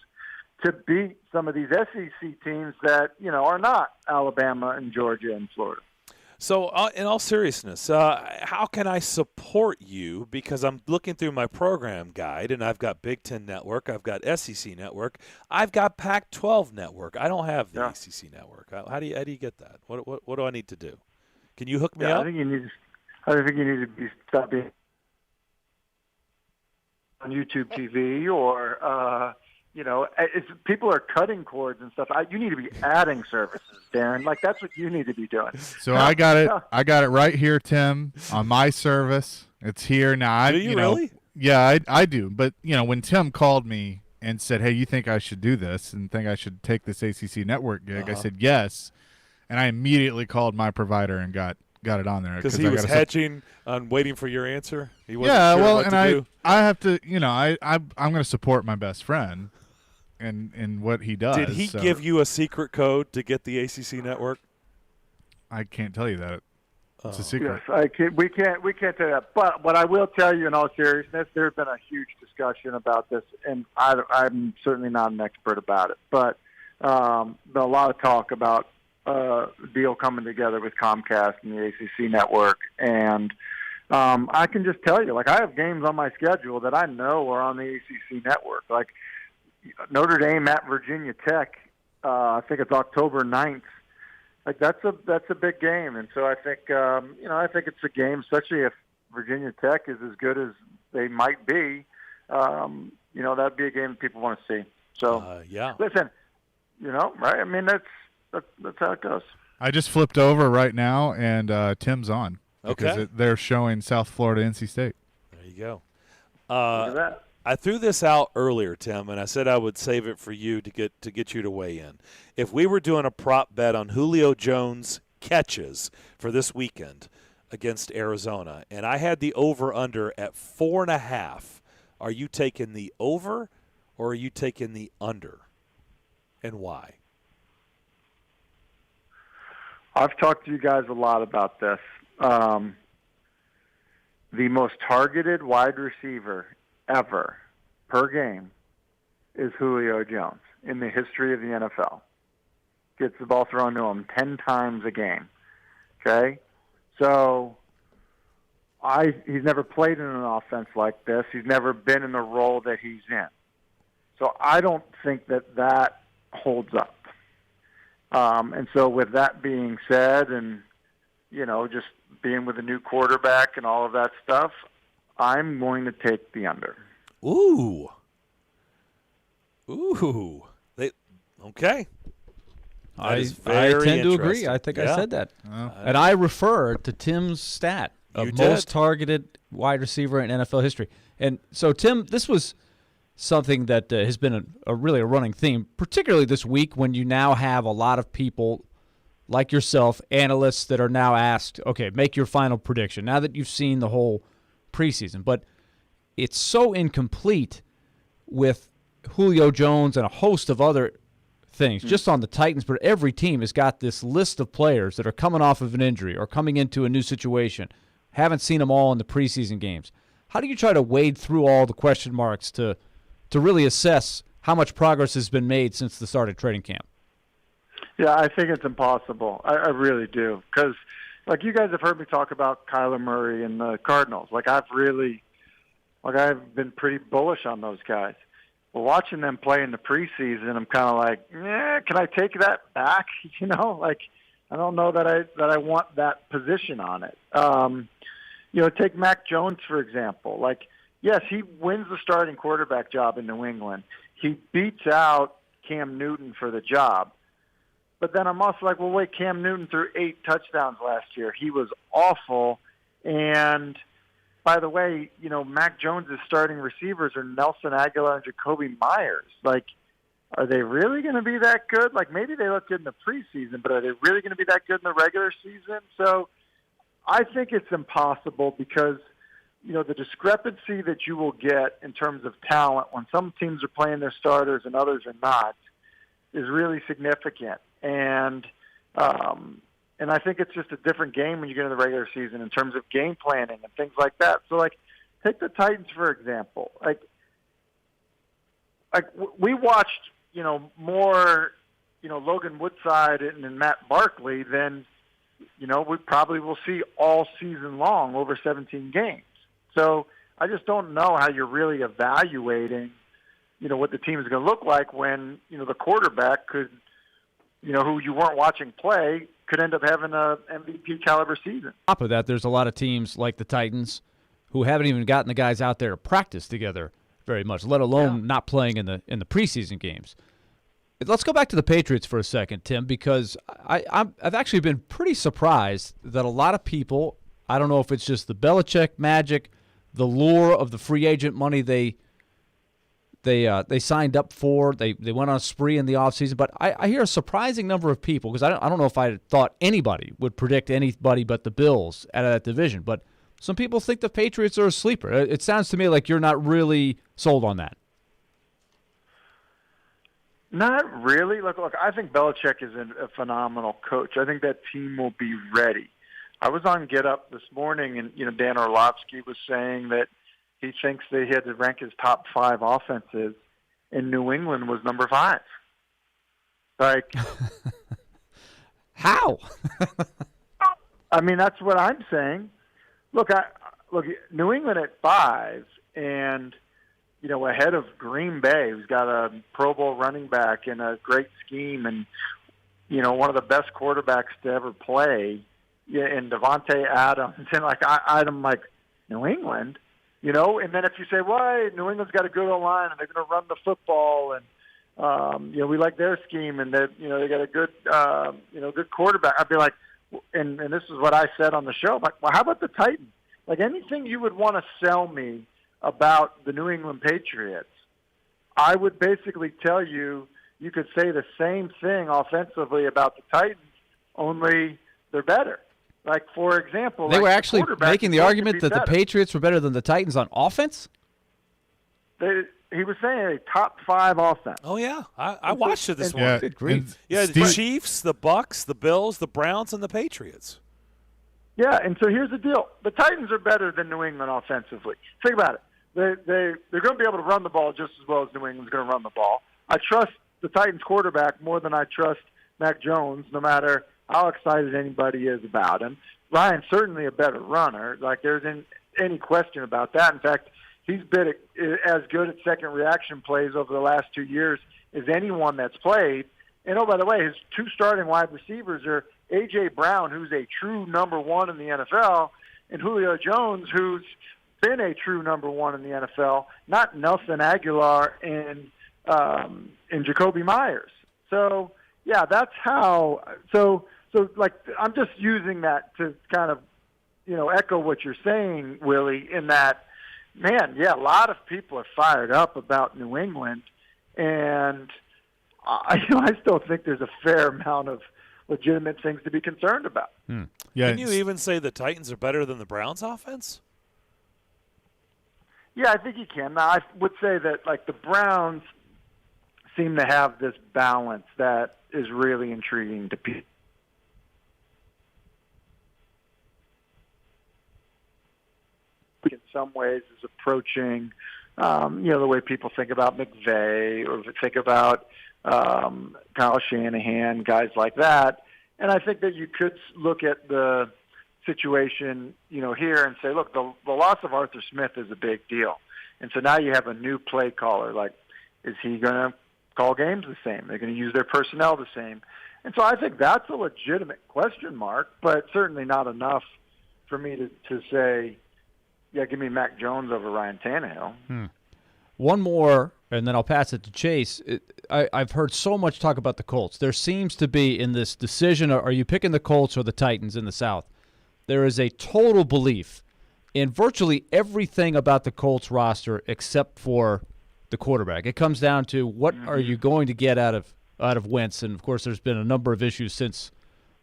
to beat some of these SEC teams that, are not Alabama and Georgia and Florida. So, in all seriousness, how can I support you? Because I'm looking through my program guide, and I've got Big Ten Network, I've got SEC Network, I've got Pac-12 Network. I don't have the ACC Network. How do you get that? What do I need to do? Can you hook me up? I think you need to stop being on YouTube TV or. People are cutting cords and stuff. You need to be adding services, Darren. Like, that's what you need to be doing. So I got it. I got it right here, Tim, on my service. It's here now. Do you really? Yeah, I do. But when Tim called me and said, "Hey, you think I should do this and think I should take this ACC network gig?" I said yes, and I immediately called my provider and got it on there because he was hedging on waiting for your answer. He wasn't sure well, what and to do. I have to. I'm going to support my best friend. And what he does. Did he give you a secret code to get the ACC network? I can't tell you that. It's a secret. Yes, we can't tell you that. But what I will tell you in all seriousness, there's been a huge discussion about this, and I'm certainly not an expert about it. But been a lot of talk about a deal coming together with Comcast and the ACC network. And I can just tell you, like, I have games on my schedule that I know are on the ACC network. Like, Notre Dame at Virginia Tech. I think it's October 9th. Like that's a big game, and so I think I think it's a game, especially if Virginia Tech is as good as they might be. That'd be a game that people want to see. So listen, right? I mean that's how it goes. I just flipped over right now, and Tim's on because Okay. they're showing South Florida NC State. There you go. Look at that. I threw this out earlier, Tim, and I said I would save it for you to get you to weigh in. If we were doing a prop bet on Julio Jones catches for this weekend against Arizona, and I had the over/under at 4.5, are you taking the over or are you taking the under, and why? I've talked to you guys a lot about this. The most targeted wide receiver ever per game is Julio Jones in the history of the NFL. Gets the ball thrown to him 10 times a game. Okay? So he's never played in an offense like this. He's never been in the role that he's in. So I don't think that holds up. And so with that being said, and, just being with a new quarterback and all of that stuff, I'm going to take the under. Ooh. Okay. I very tend to agree. interesting. I think Yeah. I said that. And I refer to Tim's stat of You most did. targeted wide receiver in NFL history. And so, Tim, this was something that has been a really a running theme, particularly this week when you now have a lot of people like yourself, analysts that are now asked, okay, make your final prediction now that you've seen the whole preseason. But it's so incomplete with Julio Jones and a host of other things just on the Titans, but every team has got this list of players that are coming off of an injury or coming into a new situation. Haven't seen them all in the preseason games. How do you try to wade through all the question marks to really assess how much progress has been made since the start of training camp? Yeah, I think it's impossible. I really do. Because, you guys have heard me talk about Kyler Murray and the Cardinals. I've been pretty bullish on those guys. Well, watching them play in the preseason, I'm kind of like, can I take that back? I don't know that I want that position on it. Take Mac Jones, for example. Yes, he wins the starting quarterback job in New England. He beats out Cam Newton for the job. But then I'm also like, well, wait, Cam Newton threw 8 touchdowns last year. He was awful. And by the way, Mac Jones' starting receivers are Nelson Aguilar and Jacoby Myers. Are they really going to be that good? Maybe they look good in the preseason, but are they really going to be that good in the regular season? So I think it's impossible because, the discrepancy that you will get in terms of talent when some teams are playing their starters and others are not is really significant. And I think it's just a different game when you get into the regular season in terms of game planning and things like that. So, take the Titans, for example. We watched, more, Logan Woodside and Matt Barkley than, we probably will see all season long over 17 games. So I just don't know how you're really evaluating, what the team is going to look like when, the quarterback could, who you weren't watching play could end up having a MVP caliber season. On top of that, there's a lot of teams like the Titans who haven't even gotten the guys out there to practice together very much, let alone not playing in the preseason games. Let's go back to the Patriots for a second, Tim, because I've actually been pretty surprised that a lot of people, I don't know if it's just the Belichick magic, the lure of the free agent money they signed up for. They went on a spree in the offseason. But I hear a surprising number of people, because I don't know if I thought anybody would predict anybody but the Bills out of that division. But some people think the Patriots are a sleeper. It sounds to me like you're not really sold on that. Not really. Look, I think Belichick is a phenomenal coach. I think that team will be ready. I was on Get Up this morning, and Dan Orlovsky was saying that he thinks they had to rank his top 5 offenses, and New England was number 5. How? I mean, that's what I'm saying. Look, New England at 5, and ahead of Green Bay, who's got a Pro Bowl running back and a great scheme and, one of the best quarterbacks to ever play, and Devontae Adams. And, I'm like, New England? And then if you say, well, New England's got a good O-line and they're going to run the football and, we like their scheme and that, they got a good, good quarterback. I'd be like, and this is what I said on the show, like, well, how about the Titans? Like anything you would want to sell me about the New England Patriots, I would basically tell you could say the same thing offensively about the Titans, only they're better. Like, for example, they were actually making the argument that better. the Patriots were better than the Titans on offense? He was saying a top 5 offense. Oh, yeah. I watched it this Yeah, morning. Good grief. Yeah, the Chiefs, the Bucks, the Bills, the Browns, and the Patriots. Yeah, and so here's the deal. The Titans are better than New England offensively. Think about it. They're going to be able to run the ball just as well as New England's going to run the ball. I trust the Titans quarterback more than I trust Mac Jones, no matter how excited anybody is about him. Ryan's certainly a better runner. Like, there's any question about that. In fact, he's been as good at second reaction plays over the last 2 years as anyone that's played. And, oh, by the way, his 2 starting wide receivers are A.J. Brown, who's a true number 1 in the NFL, and Julio Jones, who's been a true number 1 in the NFL, not Nelson Aguilar and Jacoby Myers. So, yeah, that's how – so like, I'm just using that to kind of, echo what you're saying, Willie, in that, man, yeah, a lot of people are fired up about New England, and I still think there's a fair amount of legitimate things to be concerned about. Yeah, Can you even say the Titans are better than the Browns offense? Yeah, I think you can. Now, I would say that, like, the Browns seem to have this balance that is really intriguing to people. In some ways is approaching, the way people think about McVay or think about Kyle Shanahan, guys like that. And I think that you could look at the situation, here and say, look, the loss of Arthur Smith is a big deal. And so now you have a new play caller. Like, is he going to call games the same? They're going to use their personnel the same. And so I think that's a legitimate question mark, but certainly not enough for me to say, yeah, give me Mac Jones over Ryan Tannehill. One more, and then I'll pass it to Chase. I've heard so much talk about the Colts. There seems to be, in this decision, are you picking the Colts or the Titans in the South? There is a total belief in virtually everything about the Colts roster except for the quarterback. It comes down to what are you going to get out of Wentz, and, of course, there's been a number of issues since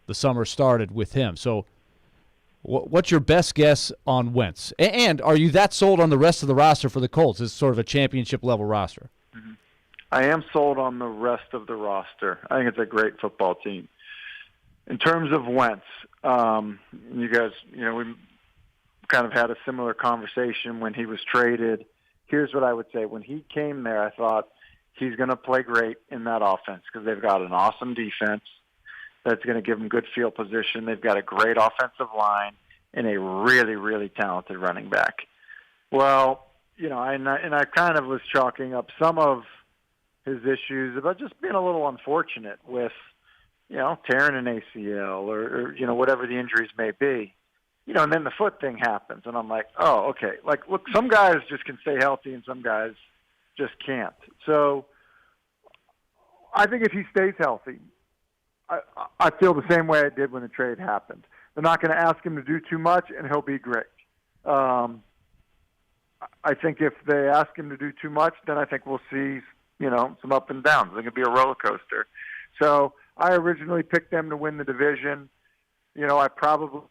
the summer started with him. So what's your best guess on Wentz? And are you that sold on the rest of the roster for the Colts as sort of a championship-level roster? I am sold on the rest of the roster. I think it's a great football team. In terms of Wentz, you guys, we kind of had a similar conversation when he was traded. Here's what I would say. When he came there, I thought he's going to play great in that offense because they've got an awesome defense that's going to give them good field position. They've got a great offensive line and a really, really talented running back. Well, and I kind of was chalking up some of his issues about just being a little unfortunate with, tearing an ACL or whatever the injuries may be. And then the foot thing happens, and I'm like, oh, okay. Like, look, some guys just can stay healthy and some guys just can't. So I think if he stays healthy, I feel the same way I did when the trade happened. They're not going to ask him to do too much, and he'll be great. I think if they ask him to do too much, then I think we'll see, some up and downs. It's going to be a roller coaster. So I originally picked them to win the division. I probably,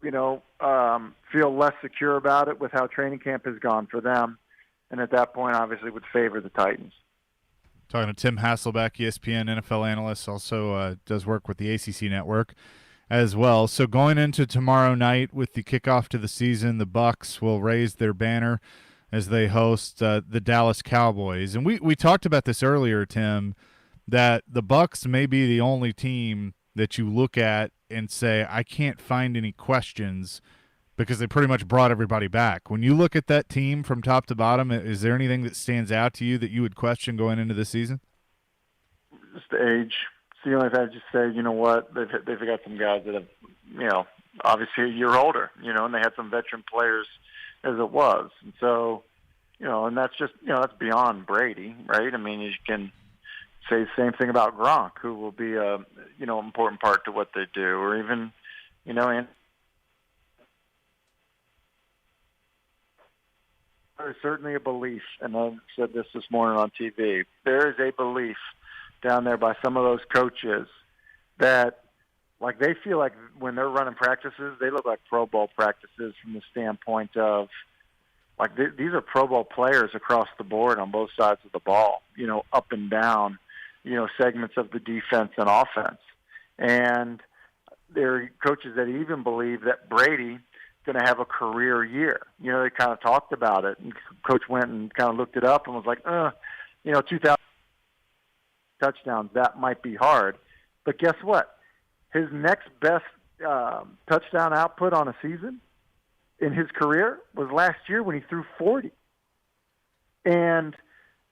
feel less secure about it with how training camp has gone for them. And at that point, obviously, would favor the Titans. Talking to Tim Hasselbeck, ESPN NFL analyst, also does work with the ACC network as well. So going into tomorrow night with the kickoff to the season, the Bucs will raise their banner as they host the Dallas Cowboys. And we talked about this earlier, Tim, that the Bucs may be the only team that you look at and say, I can't find any questions because they pretty much brought everybody back. When you look at that team from top to bottom, is there anything that stands out to you that you would question going into the season? Just the age. It's the only thing I just say, you know what, they've got some guys that have, obviously a year older, and they had some veteran players as it was. And so, and that's just, that's beyond Brady, right? I mean, you can say the same thing about Gronk, who will be a, important part to what they do, or even, and there's certainly a belief, and I said this morning on TV, there is a belief down there by some of those coaches that, like, they feel like when they're running practices, they look like Pro Bowl practices from the standpoint of, like, these are Pro Bowl players across the board on both sides of the ball, up and down, segments of the defense and offense. And there are coaches that even believe that Brady going to have a career year. They kind of talked about it, and Coach went and kind of looked it up and was like, 2,000 touchdowns, that might be hard. But guess what? His next best touchdown output on a season in his career was last year when he threw 40. And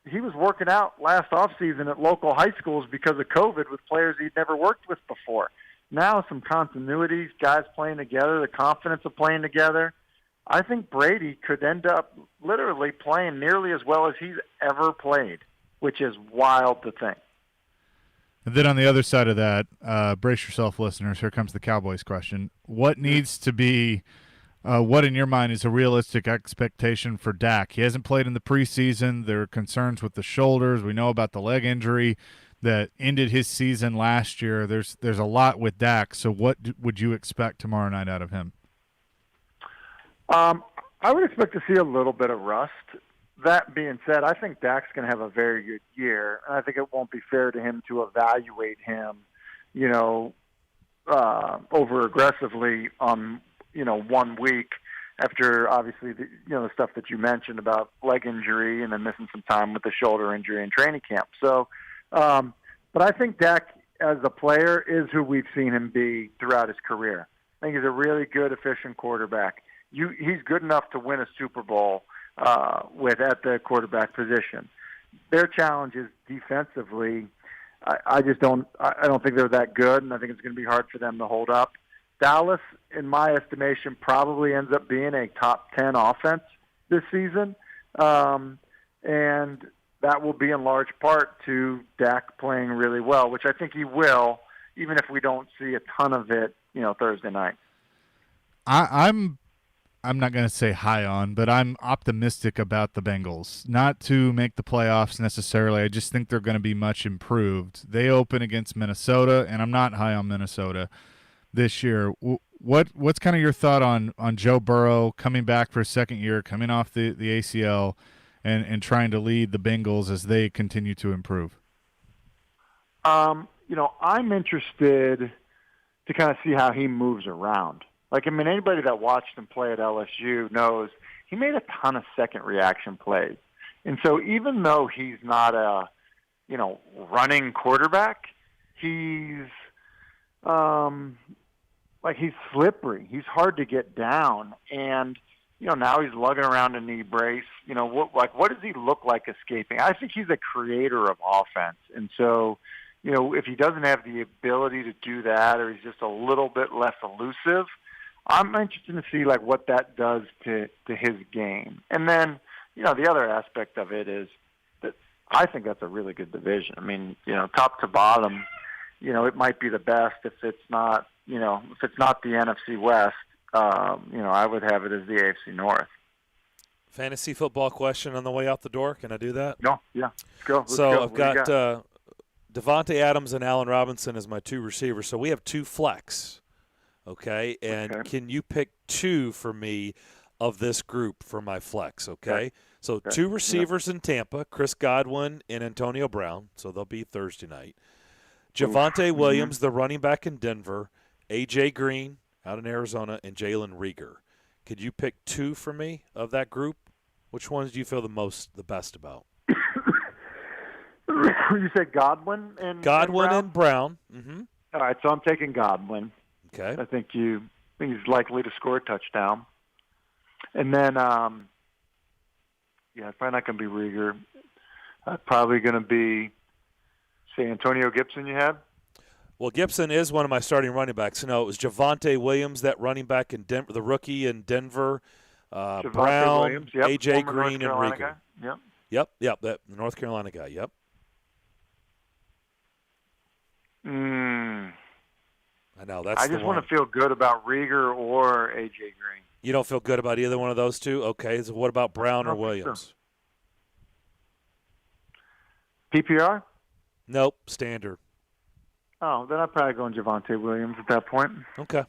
he was working out last offseason at local high schools because of COVID with players he'd never worked with before. Now some continuities, guys playing together, the confidence of playing together. I think Brady could end up literally playing nearly as well as he's ever played, which is wild to think. And then on the other side of that, brace yourself, listeners. Here comes the Cowboys question. What needs to be what in your mind is a realistic expectation for Dak? He hasn't played in the preseason. There are concerns with the shoulders. We know about the leg injury that ended his season last year. There's a lot with Dak. So what would you expect tomorrow night out of him? I would expect to see a little bit of rust. That being said, I think Dak's going to have a very good year. I think it won't be fair to him to evaluate him, over aggressively on, 1 week after obviously the stuff that you mentioned about leg injury and then missing some time with the shoulder injury in training camp. So, but I think Dak as a player is who we've seen him be throughout his career. I think he's a really good, efficient quarterback. He's good enough to win a Super Bowl at the quarterback position. Their challenge is defensively. I don't think they're that good, and I think it's going to be hard for them to hold up. Dallas, in my estimation, probably ends up being a top 10 offense this season, and that will be in large part to Dak playing really well, which I think he will, even if we don't see a ton of it, Thursday night. I'm not going to say high on, but I'm optimistic about the Bengals. Not to make the playoffs necessarily. I just think they're going to be much improved. They open against Minnesota, and I'm not high on Minnesota this year. What's kind of your thought on Joe Burrow coming back for a second year, coming off the ACL, and trying to lead the Bengals as they continue to improve? I'm interested to kind of see how he moves around. Anybody that watched him play at LSU knows he made a ton of second reaction plays. And so even though he's not a, running quarterback, he's he's slippery. He's hard to get down. And, now he's lugging around a knee brace. What does he look like escaping? I think he's a creator of offense. And so, if he doesn't have the ability to do that, or he's just a little bit less elusive, I'm interested to see what that does to his game. And then, the other aspect of it is that I think that's a really good division. I mean, top to bottom, it might be the best if it's not, the NFC West, I would have it as the AFC North. Fantasy football question on the way out the door. Can I do that? No, yeah. Let's go. So I've got Devontae Adams and Allen Robinson as my two receivers. So we have two flex. Okay, and Can you pick two for me of this group for my flex, okay? So two receivers in Tampa, Chris Godwin and Antonio Brown, so they'll be Thursday night. Javonte Williams, the running back in Denver, A.J. Green out in Arizona, and Jalen Reagor. Could you pick two for me of that group? Which ones do you feel the best about? You said Godwin and Brown. Mm-hmm. All right, so I'm taking Godwin. Okay. I think he's likely to score a touchdown. And then, it's probably not going to be Rieger. Probably going to be, say, Antonio Gibson you had? Well, Gibson is one of my starting running backs. No, it was Javonte Williams, that running back in Denver, the rookie in Denver. Brown, Williams, yep. A.J. Former Green, and North Rieger. Carolina guy. Yep, that North Carolina guy, yep. I know, that's I the just one. want to feel good about Rieger or A.J. Green. You don't feel good about either one of those two? Okay, so what about Brown or Williams? PPR? Nope, standard. Oh, then I'd probably go on Javonte Williams at that point. Okay.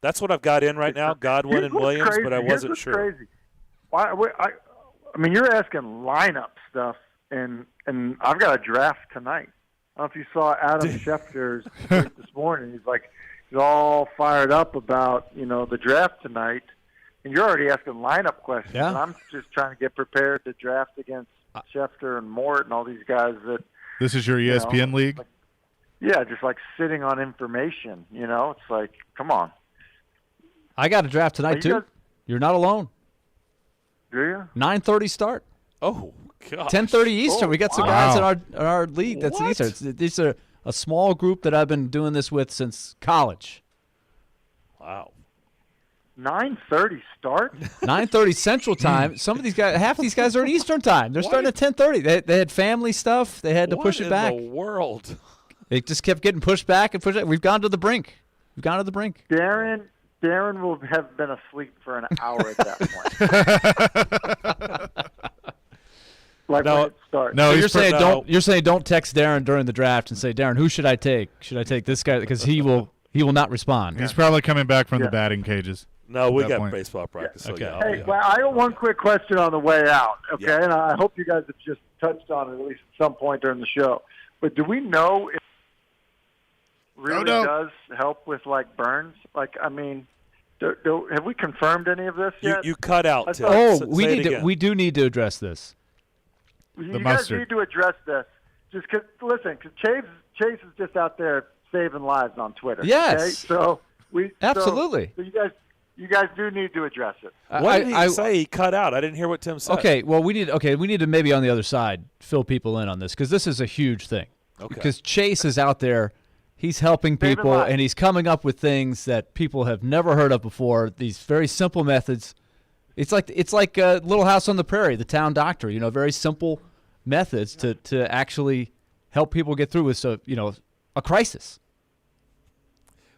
That's what I've got in right now, Godwin and Williams, crazy. but I Here's wasn't what's sure. Crazy. I mean, you're asking lineup stuff, and I've got a draft tonight. I don't know if you saw Adam Schefter's tweet this morning. He's all fired up about, the draft tonight, and you're already asking lineup questions. Yeah. And I'm just trying to get prepared to draft against Schefter and Mort and all these guys that. This is your ESPN league? Just like sitting on information. It's like, come on. I got a draft tonight too. You're not alone. Do you? 9:30 start. Oh gosh. 10:30 Eastern. We got some guys in our league that's What? Eastern. These are a small group that I've been doing this with since college. Wow. 9:30 start. 9:30 Central Time. Some of these guys, half of these guys are in Eastern Time. They're starting at 10:30. They had family stuff. They had to push it back. What in the world? It just kept getting pushed back and pushed back. We've gone to the brink. Darren will have been asleep for an hour at that point. When it starts. No, you're saying don't text Darren during the draft and say, Darren, who should I take? Should I take this guy? Because he will not respond. He's probably coming back from the batting cages. No, we got point. baseball practice. So Okay. yeah, Well, I got one quick question on the way out, okay? Yeah. And I hope you guys have just touched on it at least at some point during the show. But do we know if it really does help with, burns? Have we confirmed any of this yet? You cut out, Tim. We do need to address this. You guys need to address this. Just listen, because Chase is just out there saving lives on Twitter. Yes. Okay? So Absolutely. So you guys do need to address it. What did he say? He cut out. I didn't hear what Tim said. Okay, well, we need to maybe on the other side fill people in on this because this is a huge thing. Okay. Because Chase is out there, he's helping people, and he's coming up with things that people have never heard of before. These very simple methods. It's like Little House on the Prairie, the town doctor. Very simple methods to actually help people get through with a crisis.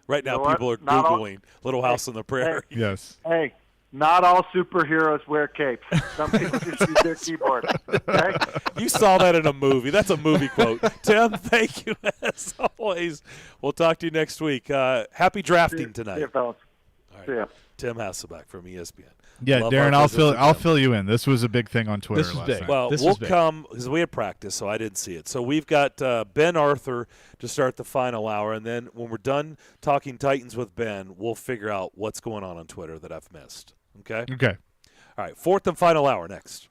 Right now, people are Not Googling Little House on the Prairie. Yes. Hey, not all superheroes wear capes. Some people just use their keyboard. Okay? You saw that in a movie. That's a movie quote. Tim, thank you as always. We'll talk to you next week. Happy drafting tonight. See you, fellas. All right. See ya. Tim Hasselbeck from ESPN. Yeah, Love Darren, our I'll fill you in. This was a big thing on Twitter last night. Well, we'll come because we had practice, so I didn't see it. So we've got Ben Arthur to start the final hour, and then when we're done talking Titans with Ben, we'll figure out what's going on Twitter that I've missed. Okay? Okay. All right, fourth and final hour next.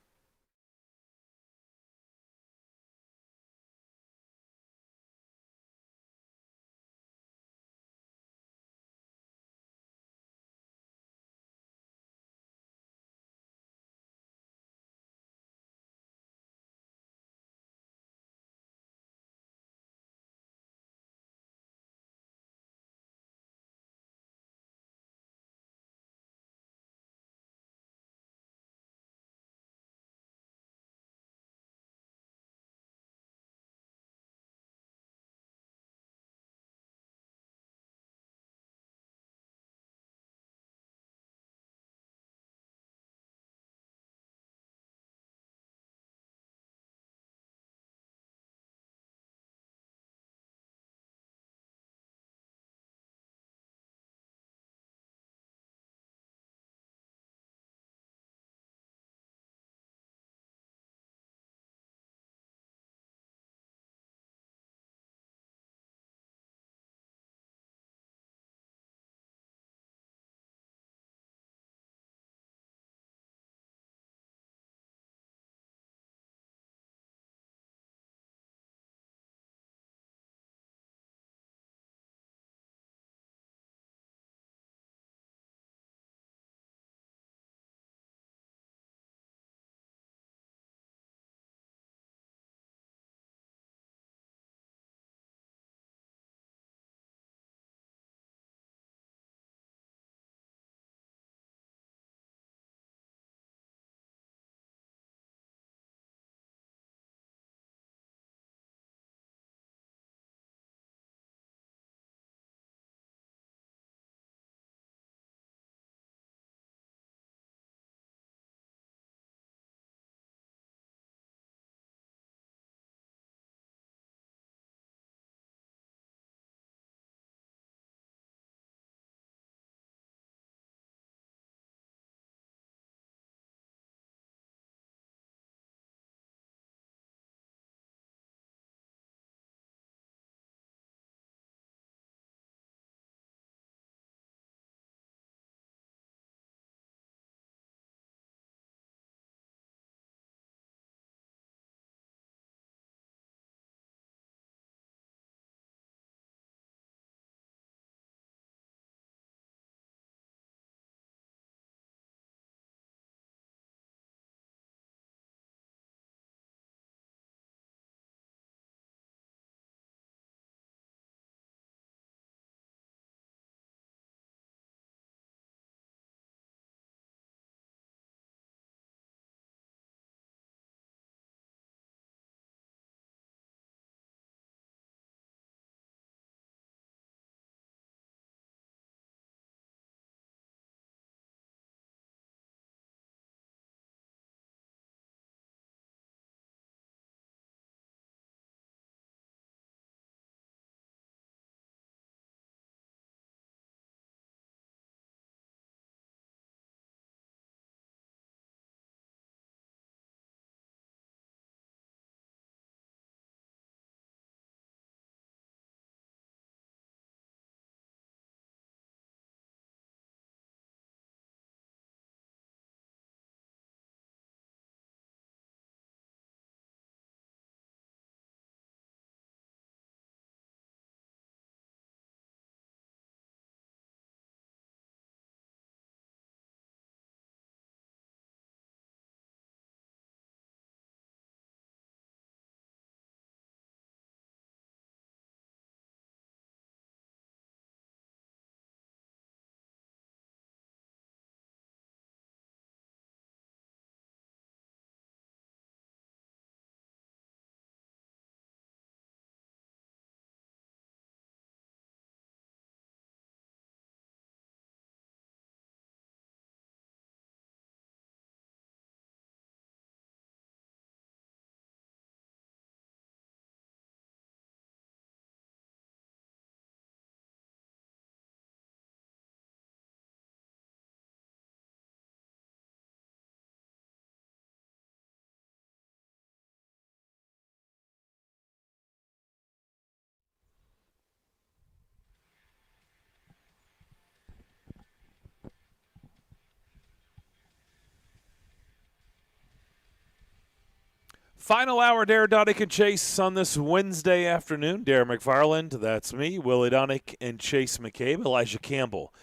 Final hour, Darren, Daunic, and Chase on this Wednesday afternoon. Darren McFarland, that's me, Willie Daunic, and Chase McCabe. Elijah Campbell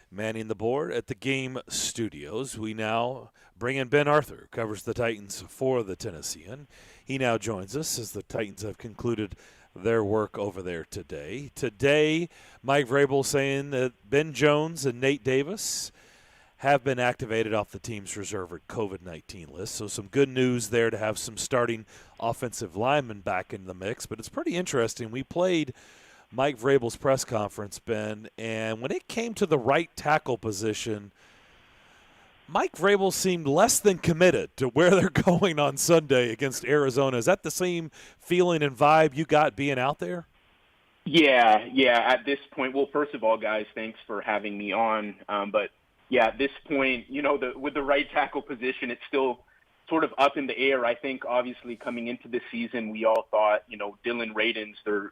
manning the board at the Game Studios. We now bring in Ben Arthur, who covers the Titans for the Tennessean. He now joins us as the Titans have concluded their work over there today. Today, Mike Vrabel saying that Ben Jones and Nate Davis have been activated off the team's reserve COVID-19 list. So some good news there to have some starting offensive linemen back in the mix. But it's pretty interesting. We played Mike Vrabel's press conference, Ben, and when it came to the right tackle position, Mike Vrabel seemed less than committed to where they're going on Sunday against Arizona. Is that the same feeling and vibe you got being out there? Yeah. At this point, well, first of all, guys, thanks for having me on. But yeah, at this point, with the right tackle position, it's still sort of up in the air. I think, obviously, coming into the season, we all thought, Dylan Radins, their,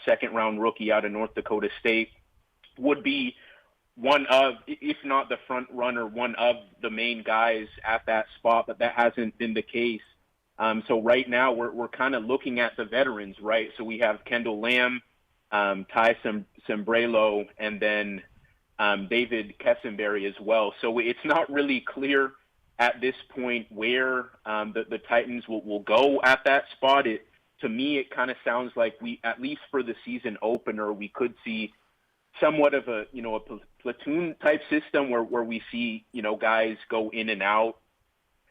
second-round rookie out of North Dakota State, would be one of, if not the front runner, one of the main guys at that spot, but that hasn't been the case. So right now, we're kind of looking at the veterans, right? So we have Kendall Lamb, Ty Sembrelo, and then David Kessenberry as well. So it's not really clear at this point where the Titans will go at that spot. To me, it kind of sounds like we, at least for the season opener, we could see somewhat of a platoon type system where we see guys go in and out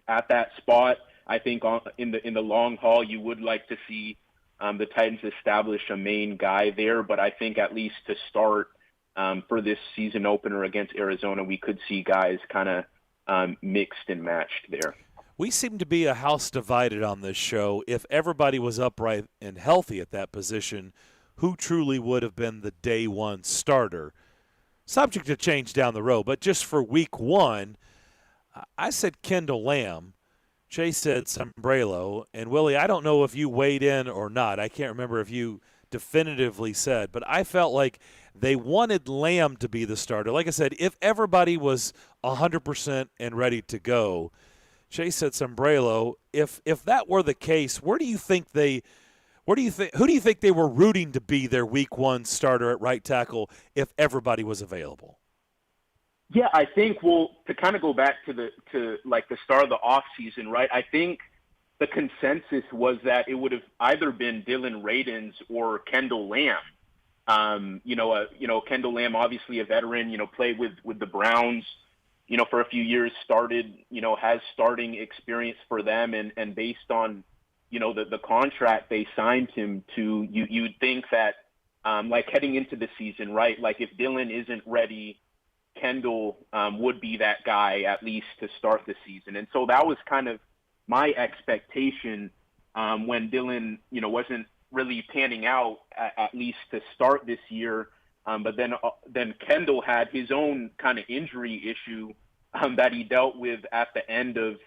at that spot. I think in the long haul, you would like to see the Titans establish a main guy there, but I think at least to start for this season opener against Arizona, we could see guys kind of mixed and matched there. We seem to be a house divided on this show. If everybody was upright and healthy at that position, who truly would have been the day one starter? Subject to change down the road, but just for week one, I said Kendall Lamb. Chase said Sembrelo. And, Willie, I don't know if you weighed in or not. I can't remember if you definitively said, but I felt like they wanted Lamb to be the starter. Like I said, if everybody was 100% and ready to go, Chase said Sembrelo. If that were the case, who do you think they were rooting to be their week one starter at right tackle if everybody was available? Yeah, I think, to kind of go back to the start of the offseason, right? I think the consensus was that it would have either been Dylan Radins or Kendall Lamb. Kendall Lamb, obviously a veteran, played with the Browns, for a few years, has starting experience for them. And based on, the contract they signed him to, you'd think that, heading into the season, right? Like if Dylan isn't ready, Kendall would be that guy at least to start the season. And so that was kind of my expectation when Dylan, wasn't really panning out at least to start this year. But then Kendall had his own kind of injury issue that he dealt with at the end of,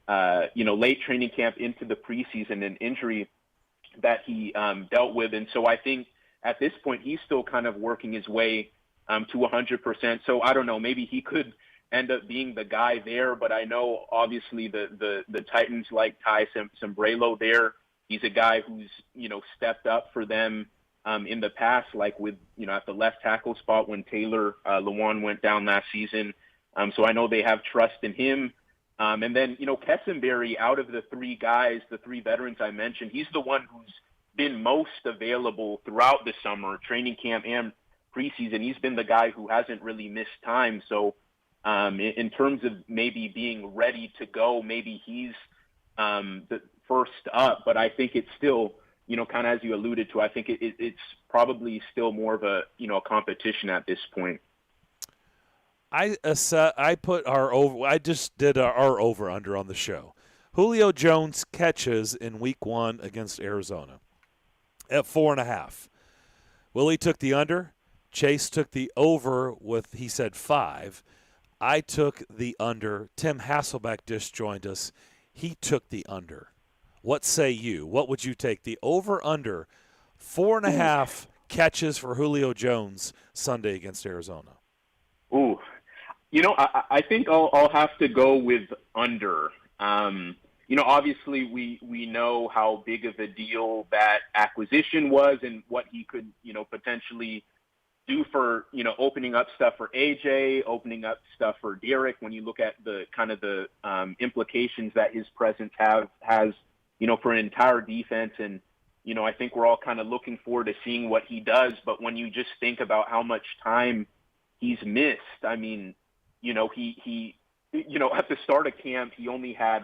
late training camp into the preseason, an injury that he dealt with. And so I think at this point he's still kind of working his way to 100%. So I don't know, maybe he could end up being the guy there, but I know obviously the Titans like Ty Sembrelo there. He's a guy who's, stepped up for them in the past, like with, at the left tackle spot when Taylor Lewan went down last season. So I know they have trust in him. And then, Kessenberry, out of the three guys, the three veterans I mentioned, he's the one who's been most available throughout the summer, training camp and preseason. He's been the guy who hasn't really missed time. So in terms of maybe being ready to go, maybe he's the first up. But I think it's still, kind of as you alluded to, I think it's probably still more of a, a competition at this point. I put our over. I just did our over under on the show. Julio Jones catches in week one against Arizona at 4.5. Willie took the under. Chase took the over with, he said 5. I took the under. Tim Hasselbeck just joined us. He took the under. What say you? What would you take? The over under 4.5 catches for Julio Jones Sunday against Arizona. Ooh. I think I'll have to go with under. obviously we know how big of a deal that acquisition was and what he could, potentially do for, opening up stuff for AJ, opening up stuff for Derek. When you look at the kind of the implications that his presence has, for an entire defense. And, I think we're all kind of looking forward to seeing what he does. But when you just think about how much time he's missed, I mean, he at the start of camp, he only had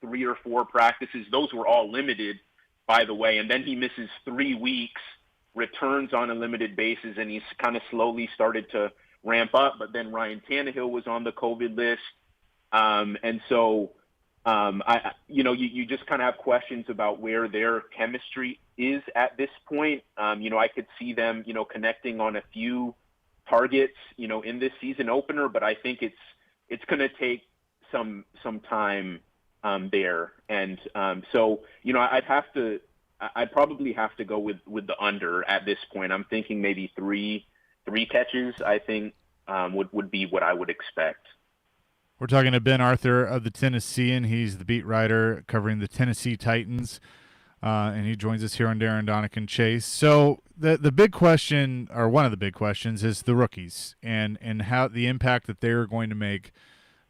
3 or 4 practices. Those were all limited, by the way. And then he misses 3 weeks, returns on a limited basis, and he's kind of slowly started to ramp up. But then Ryan Tannehill was on the COVID list. And so, you just kind of have questions about where their chemistry is at this point. I could see them, connecting on a few targets, in this season opener, but I think it's going to take some time there. And so, I'd probably have to go with the under at this point. I'm thinking maybe three catches, I think, would be what I would expect. We're talking to Ben Arthur of the Tennessean. He's the beat writer covering the Tennessee Titans, and he joins us here on Darren, Daunic, and Chase. So the big question, or one of the big questions, is the rookies and how the impact that they're going to make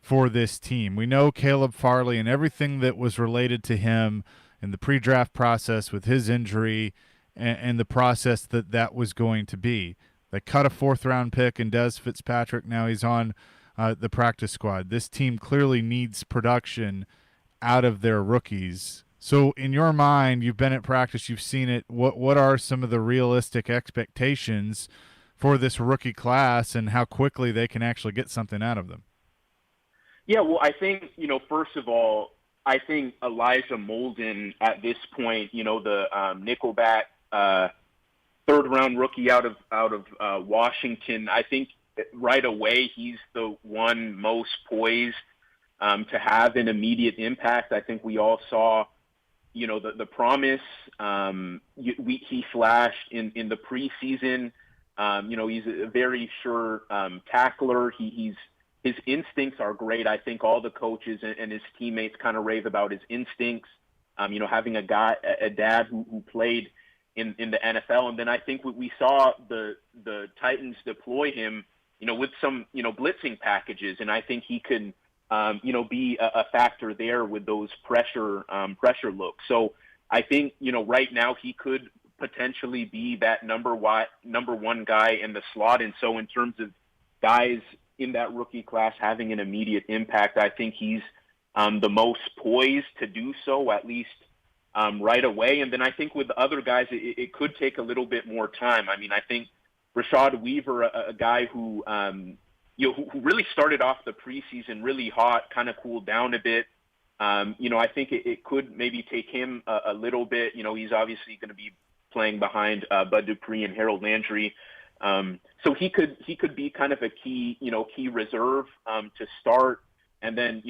for this team. We know Caleb Farley and everything that was related to him in the pre-draft process with his injury and the process that was going to be. They cut a 4th-round pick in Des Fitzpatrick. Now he's on the practice squad. This team clearly needs production out of their rookies. So in your mind, you've been at practice, you've seen it. What are some of the realistic expectations for this rookie class and how quickly they can actually get something out of them? Yeah, well, I think, first of all, I think Elijah Molden at this point, the Nickelback 3rd-round rookie out of Washington, I think right away he's the one most poised to have an immediate impact. I think we all saw, the promise. He flashed in the preseason. He's a very sure tackler. His instincts are great. I think all the coaches and his teammates kind of rave about his instincts. Having a dad who played in the NFL. And then I think we saw the Titans deploy him, with some, blitzing packages. And I think he could, be a factor there with those pressure looks. So I think, right now he could potentially be that number one guy in the slot. And so in terms of guys in that rookie class having an immediate impact, I think he's the most poised to do so, at least right away. And then I think with the other guys, it could take a little bit more time. I mean, I think Rashad Weaver, a guy who who really started off the preseason really hot, kind of cooled down a bit. I think it could maybe take him a little bit. He's obviously going to be playing behind Bud Dupree and Harold Landry. So he could be kind of a key reserve to start. And then,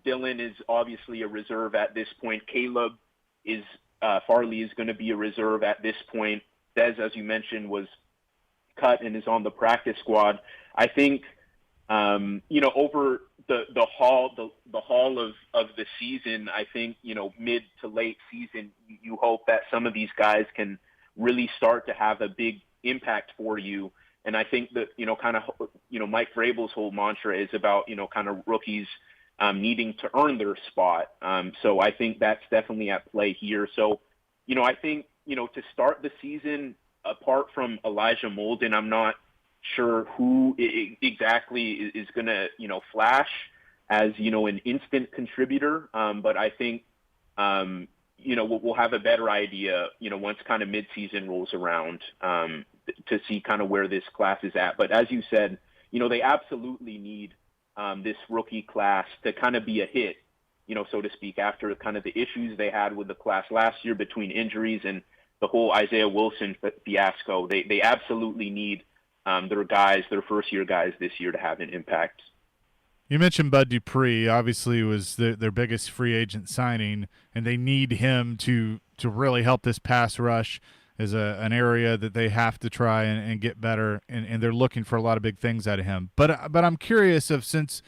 Dylan is obviously a reserve at this point. Caleb Farley is going to be a reserve at this point. Dez, as you mentioned, was cut and is on the practice squad. I think, over the haul of the season, I think, mid to late season, you hope that some of these guys can really start to have a big impact for you. And I think that, Mike Vrabel's whole mantra is about, kind of rookies needing to earn their spot. So I think that's definitely at play here. So, I think, to start the season, apart from Elijah Molden, I'm not sure who exactly is going to, flash as, an instant contributor. But I think, we'll have a better idea, once kind of midseason rolls around, to see kind of where this class is at. But as you said, they absolutely need this rookie class to kind of be a hit, so to speak, after kind of the issues they had with the class last year between injuries and the whole Isaiah Wilson fiasco. They absolutely need their first-year guys this year to have an impact. You mentioned Bud Dupree. Obviously, was their biggest free agent signing, and they need him to really help this pass rush as an area that they have to try and get better, and they're looking for a lot of big things out of him. But I'm curious since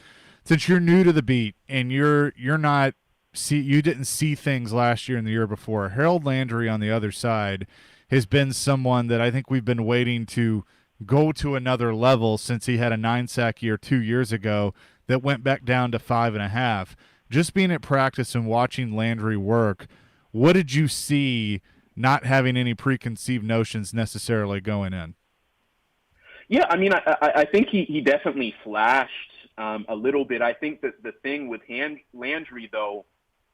you're new to the beat and you're not didn't see things last year and the year before. Harold Landry on the other side has been someone that I think we've been waiting to go to another level since he had a 9-sack year 2 years ago that went back down to 5.5. Just being at practice and watching Landry work, what did you see not having any preconceived notions necessarily going in? Yeah, I mean, I think he definitely flashed a little bit. I think that the thing with Landry, though,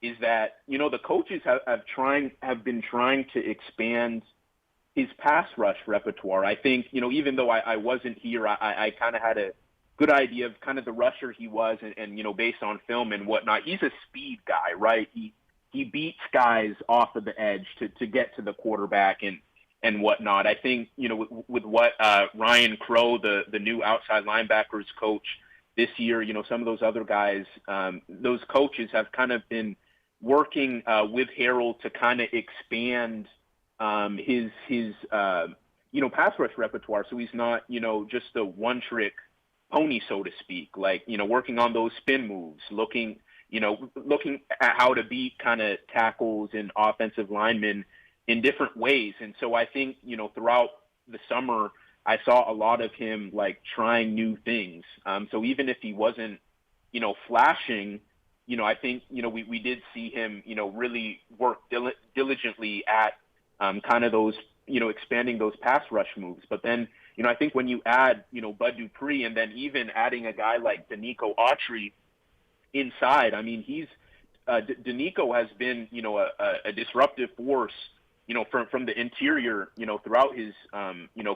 is that, the coaches have been trying to expand his pass rush repertoire. I think, even though I wasn't here, I kind of had a good idea of kind of the rusher he was and based on film and whatnot. He's a speed guy, right? He beats guys off of the edge to get to the quarterback and whatnot. I think, with what Ryan Crow, the new outside linebackers coach this year, some of those other guys, those coaches have kind of been working with Harold to kind of expand his pass rush repertoire. So he's not, just a one-trick pony, so to speak, like, working on those spin moves, looking at how to beat kind of tackles and offensive linemen in different ways. And so I think, throughout the summer, I saw a lot of him like trying new things. So even if he wasn't, flashing, I think, we did see him, really work diligently at kind of those, expanding those pass rush moves. But then, I think when you add, Bud Dupree and then even adding a guy like Daunic Autry inside, I mean, Daunic has been, a disruptive force, from the interior, throughout his,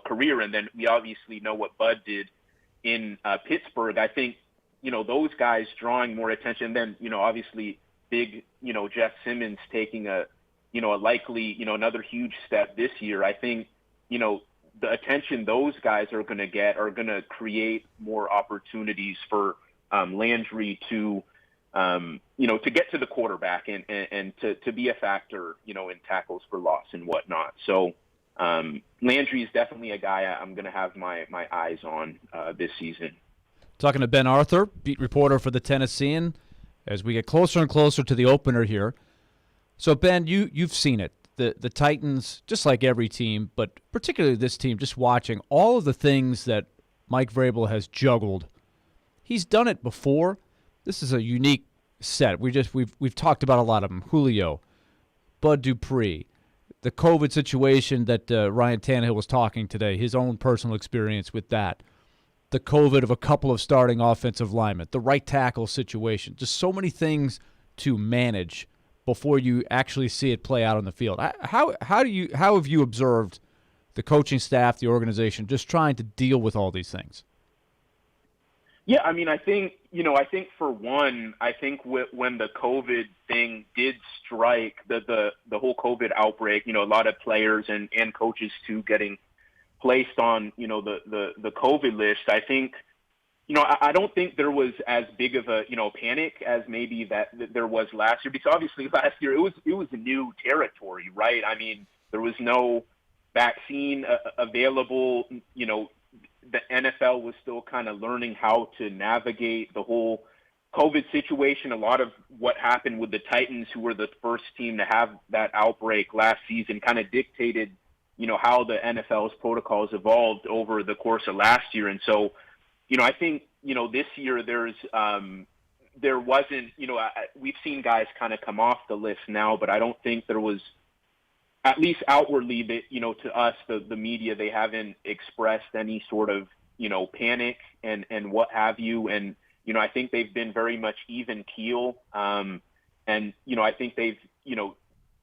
career. And then we obviously know what Bud did in Pittsburgh. I think, those guys drawing more attention. Then, obviously big, Jeff Simmons taking a likely, another huge step this year. I think, the attention those guys are going to get are going to create more opportunities for Landry to, to get to the quarterback and to be a factor, in tackles for loss and whatnot. So Landry is definitely a guy I'm going to have my eyes on this season. Talking to Ben Arthur, beat reporter for the Tennessean, as we get closer and closer to the opener here. So, Ben, you've seen it. The Titans, just like every team, but particularly this team, just watching all of the things that Mike Vrabel has juggled. He's done it before. This is a unique set. We've talked about a lot of them. Julio, Bud Dupree, the COVID situation that Ryan Tannehill was talking today, his own personal experience with that, the COVID of a couple of starting offensive linemen, the right tackle situation, just so many things to manage before you actually see it play out on the field. How have you observed the coaching staff, the organization, just trying to deal with all these things? Yeah, I mean, I think for one, I think when the COVID thing did strike, the whole COVID outbreak, a lot of players and coaches too getting placed on, the COVID list, I think, I don't think there was as big of a, panic as maybe that there was last year, because obviously last year it was a new territory, right? I mean, there was no vaccine available, the NFL was still kind of learning how to navigate the whole COVID situation. A lot of what happened with the Titans, who were the first team to have that outbreak last season, kind of dictated, how the NFL's protocols evolved over the course of last year. And so, I think, this year there wasn't, we've seen guys kind of come off the list now, but I don't think there was, at least outwardly, that, to us, the media, they haven't expressed any sort of, panic and what have you. And, I think they've been very much even keel. And, I think they've,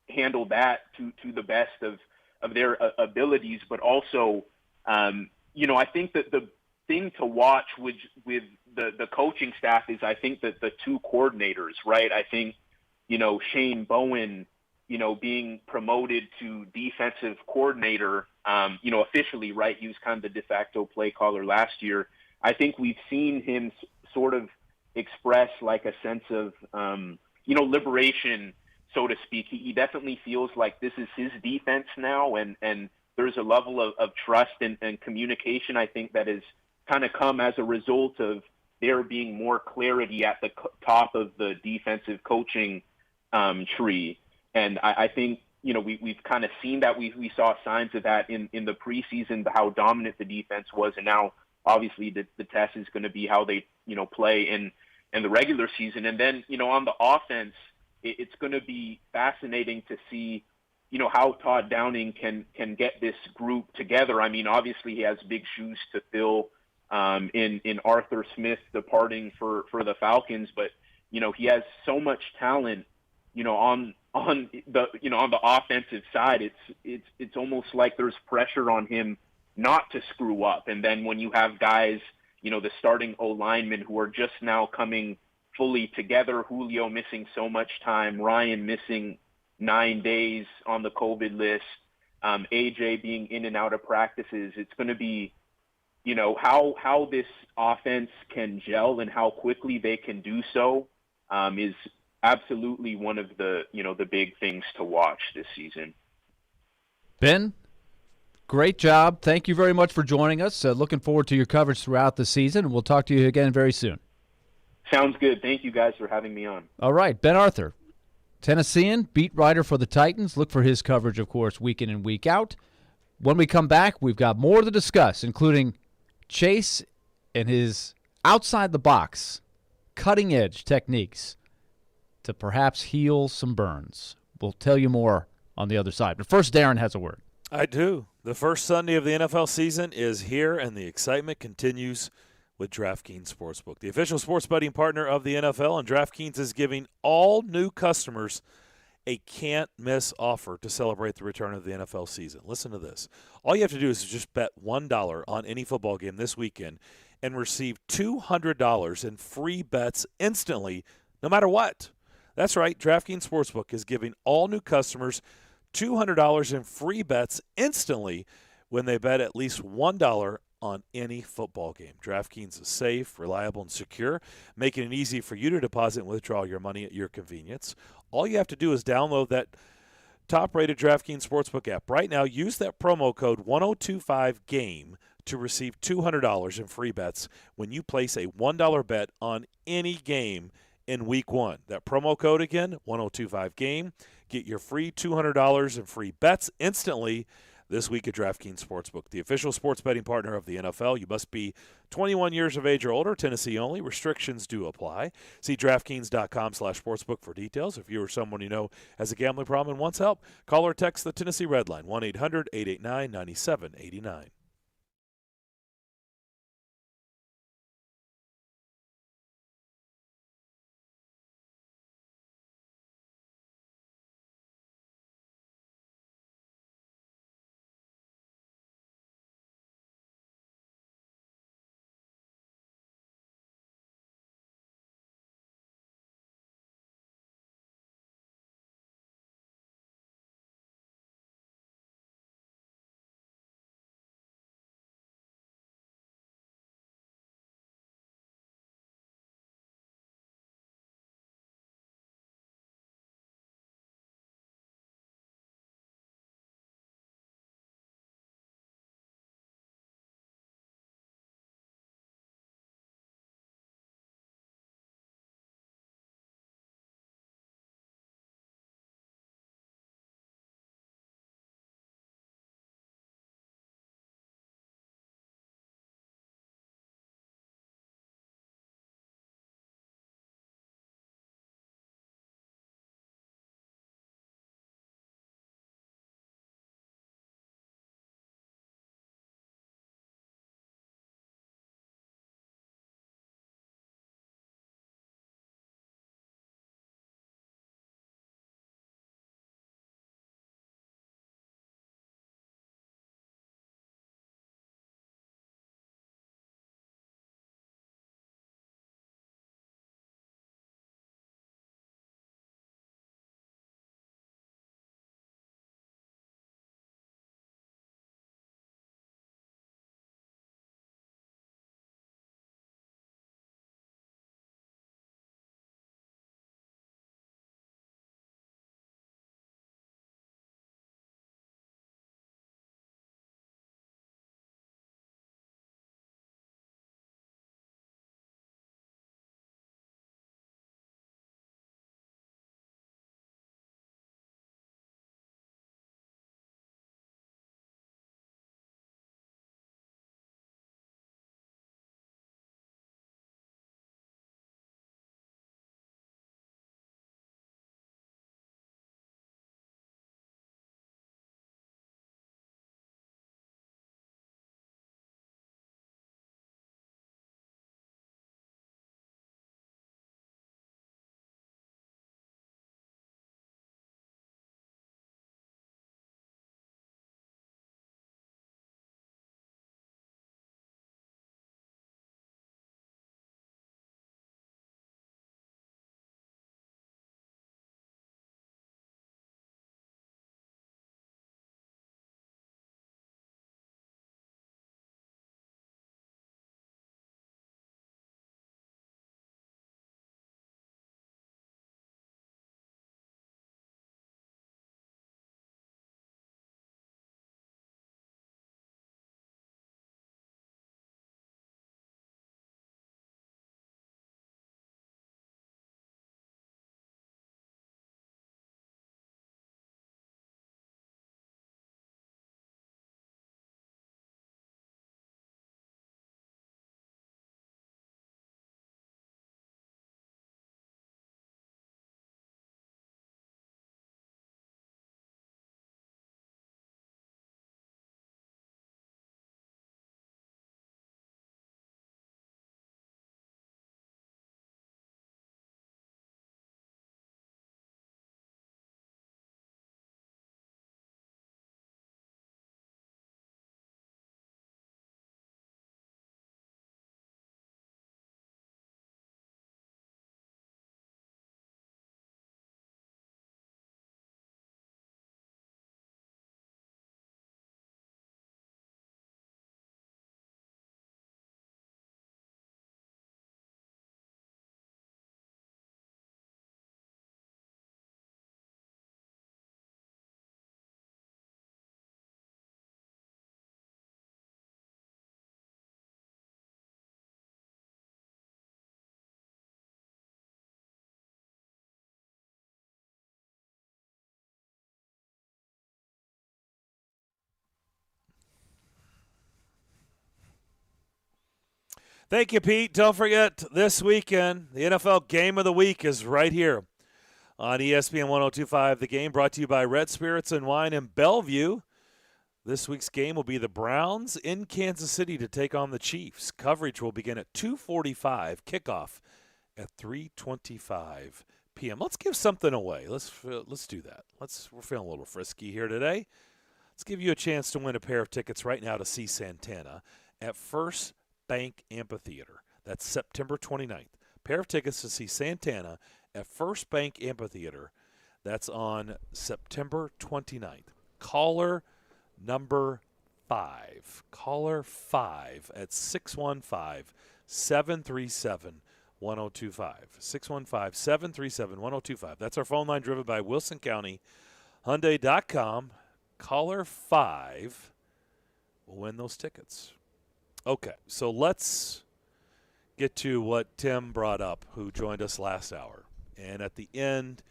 handled that to the best of their abilities. But also, I think that the thing to watch with the coaching staff is, I think that the two coordinators, right? I think, Shane Bowen, being promoted to defensive coordinator, officially, right? He was kind of the de facto play caller last year. I think we've seen him sort of express like a sense of, liberation, so to speak. He definitely feels like this is his defense now, and there's a level of trust and communication, I think, that has kind of come as a result of there being more clarity at the top of the defensive coaching tree. And I think, we've kind of seen that. We saw signs of that in the preseason, how dominant the defense was. And now, obviously, the test is going to be how they, play in the regular season. And then, on the offense, it's going to be fascinating to see, how Todd Downing can get this group together. I mean, obviously, he has big shoes to fill in Arthur Smith departing for the Falcons, but he has so much talent, on the offensive side. It's almost like there's pressure on him not to screw up. And then when you have guys, the starting O-linemen who are just now coming fully together, Julio missing so much time, Ryan missing 9 days on the COVID list, AJ being in and out of practices, it's going to be, how this offense can gel and how quickly they can do so is absolutely one of the, the big things to watch this season. Ben, great job. Thank you very much for joining us. Looking forward to your coverage throughout the season. We'll talk to you again very soon. Sounds good. Thank you guys for having me on. All right, Ben Arthur, Tennessean, beat writer for the Titans. Look for his coverage, of course, week in and week out. When we come back, we've got more to discuss, including Chase and his outside-the-box, cutting-edge techniques to perhaps heal some burns. We'll tell you more on the other side. But first, Darren has a word. I do. The first Sunday of the NFL season is here, and the excitement continues with DraftKings Sportsbook, the official sports betting partner of the NFL, and DraftKings is giving all new customers a can't-miss offer to celebrate the return of the NFL season. Listen to this. All you have to do is just bet $1 on any football game this weekend and receive $200 in free bets instantly, no matter what. That's right. DraftKings Sportsbook is giving all new customers $200 in free bets instantly when they bet at least $1 on any football game. DraftKings is safe, reliable, and secure, making it easy for you to deposit and withdraw your money at your convenience. All you have to do is download that top-rated DraftKings Sportsbook app. Right now, use that promo code 1025GAME to receive $200 in free bets when you place a $1 bet on any game in Week 1. That promo code again, 1025GAME. Get your free $200 in free bets instantly this week at DraftKings Sportsbook, the official sports betting partner of the NFL. You must be 21 years of age or older, Tennessee only. Restrictions do apply. See DraftKings.com/sportsbook for details. If you or someone you know has a gambling problem and wants help, call or text the Tennessee Red Line, 1-800-889-9789. Thank you, Pete. Don't forget, this weekend, the NFL Game of the Week is right here on ESPN 102.5. The Game brought to you by Red Spirits and Wine in Bellevue. This week's game will be the Browns in Kansas City to take on the Chiefs. Coverage will begin at 2:45, kickoff at 3:25 p.m. Let's give something away. Let's do that. We're feeling a little frisky here today. Let's give you a chance to win a pair of tickets right now to see Santana at First Bank Amphitheater. That's September 29th. Pair of tickets to see Santana at First Bank Amphitheater. That's on September 29th. Caller number 5. Caller 5 at 615-737-1025. 615-737-1025. That's our phone line, driven by Wilson County Hyundai.com. Caller 5 will win those tickets. Okay, so let's get to what Tim brought up, who joined us last hour. And at the end,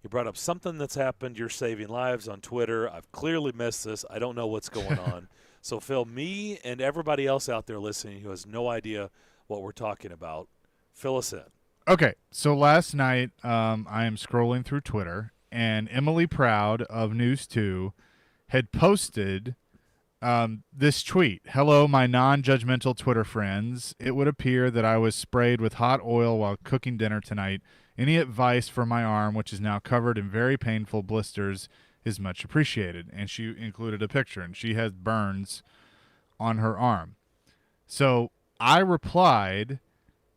he brought up something that's happened. You're saving lives on Twitter. I've clearly missed this. I don't know what's going on. So, Phil, me and everybody else out there listening who has no idea what we're talking about, fill us in. Okay, so last night I am scrolling through Twitter, and Emily Proud of News 2 had posted this tweet. Hello, my non-judgmental Twitter friends. It would appear that I was sprayed with hot oil while cooking dinner tonight. Any advice for my arm, which is now covered in very painful blisters, is much appreciated. And she included a picture, and she has burns on her arm. So I replied,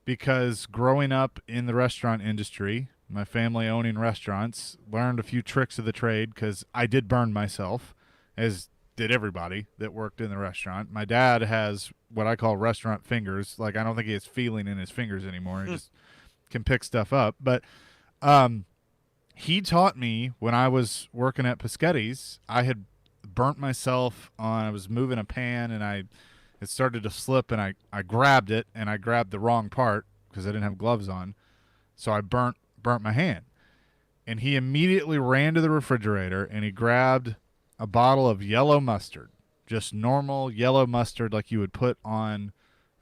because growing up in the restaurant industry, my family owning restaurants, learned a few tricks of the trade because I did burn myself, as did everybody that worked in the restaurant. My dad has what I call restaurant fingers. Like, I don't think he has feeling in his fingers anymore. He just can pick stuff up. But he taught me when I was working at Piscotty's, I had burnt myself I was moving a pan, and it started to slip, and I grabbed it, and I grabbed the wrong part because I didn't have gloves on. So I burnt my hand. And he immediately ran to the refrigerator, and he grabbed a bottle of yellow mustard, just normal yellow mustard like you would put on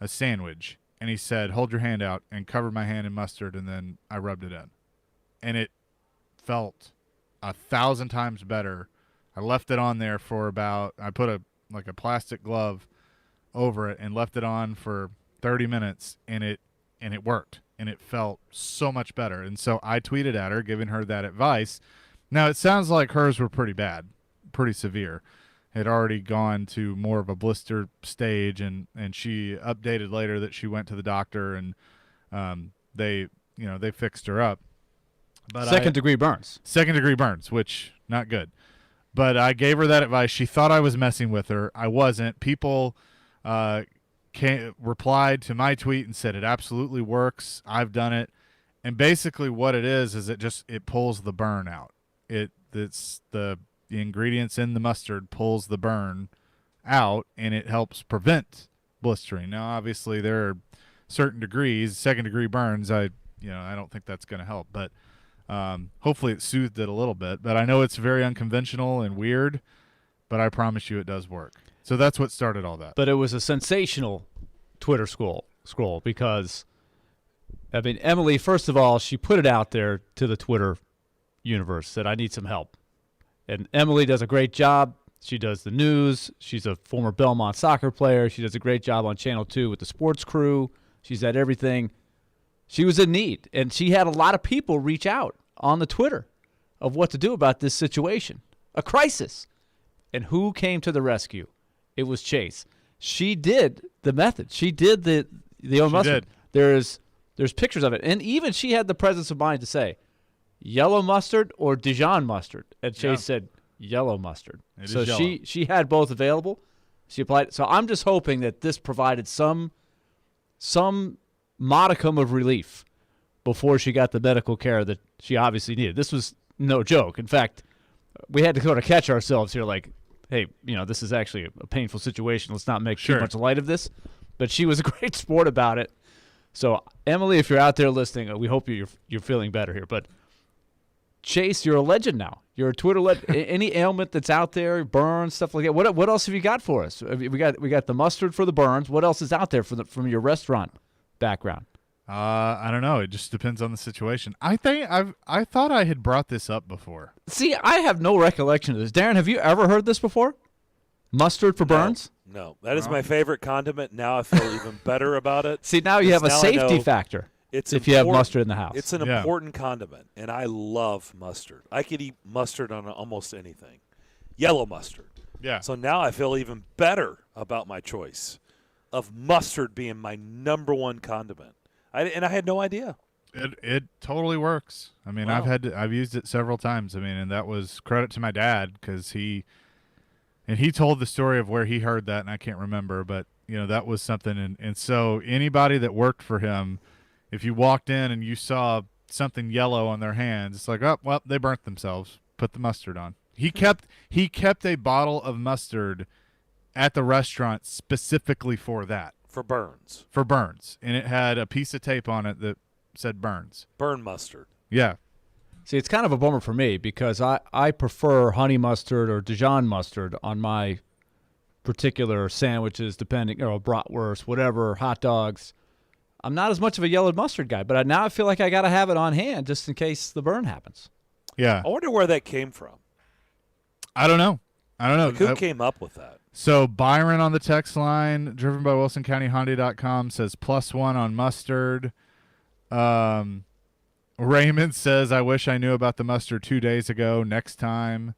a sandwich. And he said, hold your hand out, and covered my hand in mustard, and then I rubbed it in. And it felt 1,000 times better. I left it on there for I put a plastic glove over it and left it on for 30 minutes, and it worked, and it felt so much better. And so I tweeted at her, giving her that advice. Now, it sounds like hers were pretty bad, pretty severe. Had already gone to more of a blister stage, and she updated later that she went to the doctor, and they fixed her up. But second-degree burns. Second-degree burns, which not good. But I gave her that advice. She thought I was messing with her. I wasn't. People replied to my tweet and said it absolutely works. I've done it. And basically what it is it pulls the burn out. It's the ingredients in the mustard pulls the burn out, and it helps prevent blistering. Now, obviously, there are certain degrees, second-degree burns. I don't think that's going to help, but hopefully it soothed it a little bit. But I know it's very unconventional and weird, but I promise you it does work. So that's what started all that. But it was a sensational Twitter scroll because, I mean, Emily, first of all, she put it out there to the Twitter universe, said, I need some help. And Emily does a great job. She does the news. She's a former Belmont soccer player. She does a great job on Channel 2 with the sports crew. She's at everything. She was in need, and she had a lot of people reach out on the Twitter of what to do about this situation, a crisis. And who came to the rescue? It was Chase. She did the method. She did the mustard. There's pictures of it, and even she had the presence of mind to say, yellow mustard or Dijon mustard, and Chase said yellow mustard. So yellow. She had both available. She applied. So I'm just hoping that this provided some modicum of relief before she got the medical care that she obviously needed. This was no joke. In fact, we had to sort of catch ourselves here, like, hey, this is actually a painful situation. Let's not make too much light of this. But she was a great sport about it. So, Emily, if you're out there listening, we hope you're feeling better here. But Chase, you're a legend now. You're a Twitter any ailment that's out there, burns, stuff like that. What else have you got for us? We got the mustard for the burns. What else is out there from your restaurant background? I don't know. It just depends on the situation. I thought I had brought this up before. See, I have no recollection of this. Darren, have you ever heard this before? Mustard for burns? No, that is my favorite condiment. Now I feel even better about it. See, now you have a safety factor. If you have mustard in the house. It's an important condiment, and I love mustard. I could eat mustard on almost anything. Yellow mustard. Yeah. So now I feel even better about my choice of mustard being my number one condiment. I had no idea. It totally works. I mean, Wow. I've used it several times. I mean, and that was credit to my dad because he told the story of where he heard that, and I can't remember, but that was something. And so anybody that worked for him, if you walked in and you saw something yellow on their hands, it's like, oh, well, they burnt themselves. Put the mustard on. He kept a bottle of mustard at the restaurant specifically for that. For burns. For burns. And it had a piece of tape on it that said burns. Burn mustard. Yeah. See, it's kind of a bummer for me because I prefer honey mustard or Dijon mustard on my particular sandwiches, depending, bratwurst, whatever, hot dogs. I'm not as much of a yellow mustard guy, but now I feel like I got to have it on hand just in case the burn happens. Yeah. I wonder where that came from. I don't know. Like, who came up with that? So Byron on the text line, driven by WilsonCountyHonda.com, says +1 on mustard. Raymond says, I wish I knew about the mustard 2 days ago. Next time.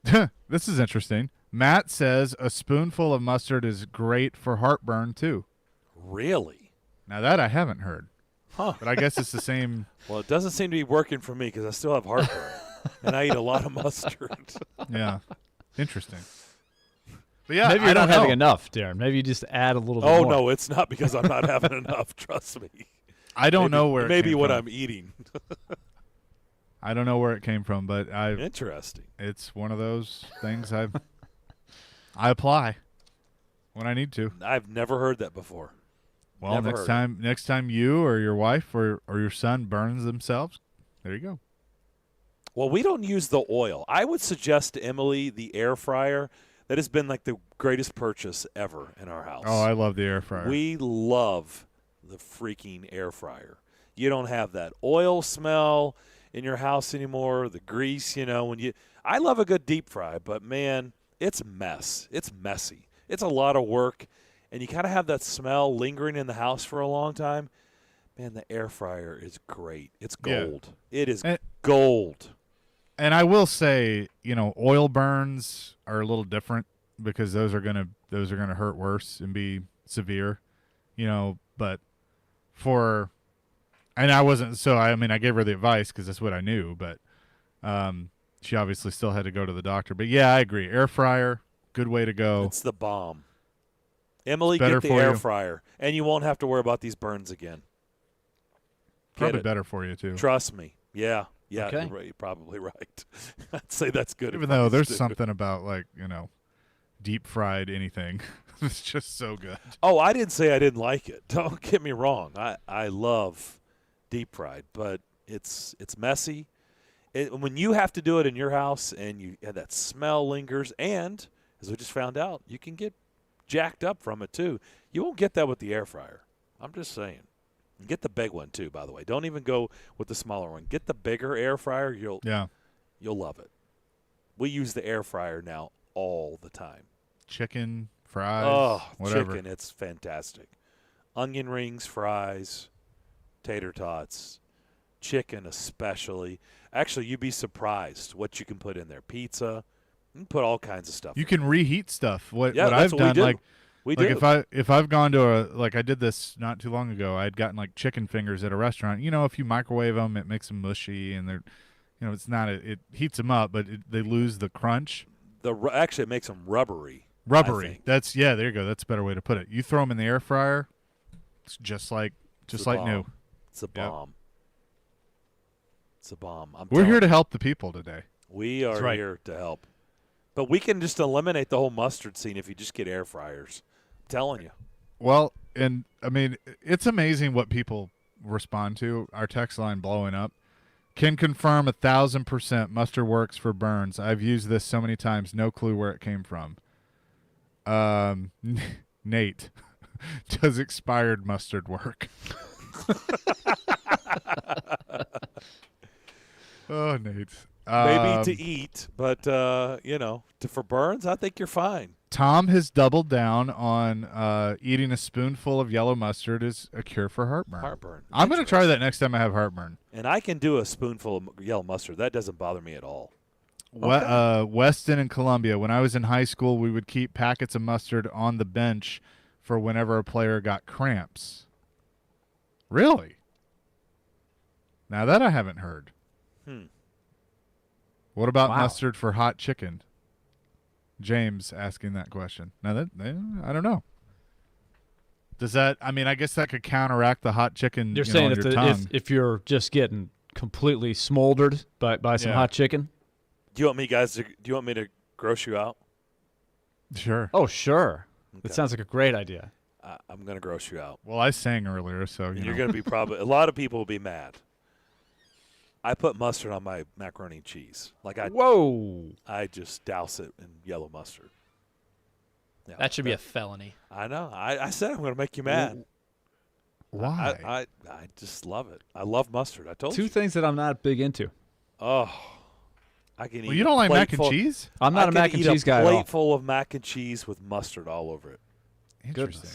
This is interesting. Matt says a spoonful of mustard is great for heartburn, too. Really? Now that I haven't heard. Huh. But I guess it's the same. Well, it doesn't seem to be working for me because I still have heartburn, and I eat a lot of mustard. Yeah. Interesting. But yeah, maybe you're I not don't having know. enough, Darren. Maybe you just add a little bit Oh, more. no, it's not because I'm not having enough. Trust me. I don't know where it Maybe came what from. I'm eating. I don't know where it came from, but Interesting. It's one of those things I apply when I need to. I've never heard that before. Well, Never next heard. time you or your wife or your son burns themselves, there you go. Well, we don't use the oil. I would suggest to Emily the air fryer. That has been like the greatest purchase ever in our house. Oh, I love the air fryer. We love the freaking air fryer. You don't have that oil smell in your house anymore, the grease, I love a good deep fry, but man, it's a mess. It's messy. It's a lot of work, and you kind of have that smell lingering in the house for a long time. Man, the air fryer is great. It's gold. Yeah. It is gold. And I will say, oil burns are a little different because those are gonna hurt worse and be severe, But and I wasn't I gave her the advice because that's what I knew, but she obviously still had to go to the doctor. But yeah, I agree. Air fryer, good way to go. It's the bomb. Emily, Better get the for air you. fryer, and you won't have to worry about these burns again. Probably it. better for you too. Trust me. Yeah. Okay. You're probably right. I'd say that's good. Even though advice, there's too. something about deep fried anything. It's just so good. Oh, I didn't say I didn't like it. Don't get me wrong. I love deep fried, but it's messy. When you have to do it in your house and that smell lingers, and as we just found out, you can get jacked up from it too. You won't get that with the air fryer. I'm just saying. Get the big one too, by the way. Don't even go with the smaller one. Get the bigger air fryer. You'll love it. We use the air fryer now all the time. Chicken, fries, whatever. Chicken, it's fantastic. Onion rings, fries, tater tots, chicken especially. Actually, you'd be surprised what you can put in there. Pizza. You can put all kinds of stuff. You can reheat stuff. What Yeah, what that's I've what we done, do. like We like do. if I've gone to I did this not too long ago. I'd gotten chicken fingers at a restaurant. If you microwave them, it makes them mushy, and they're, it's not it heats them up, but they lose the crunch. Actually, it makes them rubbery. Rubbery. There you go. That's a better way to put it. You throw them in the air fryer, it's just like new. It's a bomb. It's a bomb. We're here to help the people today. We are right. here to help. But we can just eliminate the whole mustard scene if you just get air fryers. I'm telling you. Well, and I mean, it's amazing what people respond to. Our text line blowing up. Can confirm 1,000% mustard works for burns. I've used this so many times, no clue where it came from. Nate, does expired mustard work? Oh, Nate. Maybe to eat, but for burns, I think you're fine. Tom has doubled down on eating a spoonful of yellow mustard is a cure for heartburn. I'm going to try that next time I have heartburn. And I can do a spoonful of yellow mustard. That doesn't bother me at all. Weston and Columbia. When I was in high school, we would keep packets of mustard on the bench for whenever a player got cramps. Really? Now that I haven't heard. What about mustard for hot chicken? James asking that question. Now that I don't know. Does that? I mean, I guess that could counteract the hot chicken. You're saying on your tongue. if you're just getting completely smoldered by some hot chicken. Do you want me to gross you out? Sure. Oh, sure. Okay. That sounds like a great idea. I'm going to gross you out. Well, I sang earlier, so you're going to be probably a lot of people will be mad. I put mustard on my macaroni and cheese. Whoa! I just douse it in yellow mustard. Yeah, that should be a felony. I know. I said I'm going to make you mad. Why? I just love it. I love mustard. I told you. Two things that I'm not big into. Oh, I can eat. Well, you don't like mac and cheese? I'm not a mac and cheese guy at all. A plate full of mac and cheese with mustard all over it. Interesting.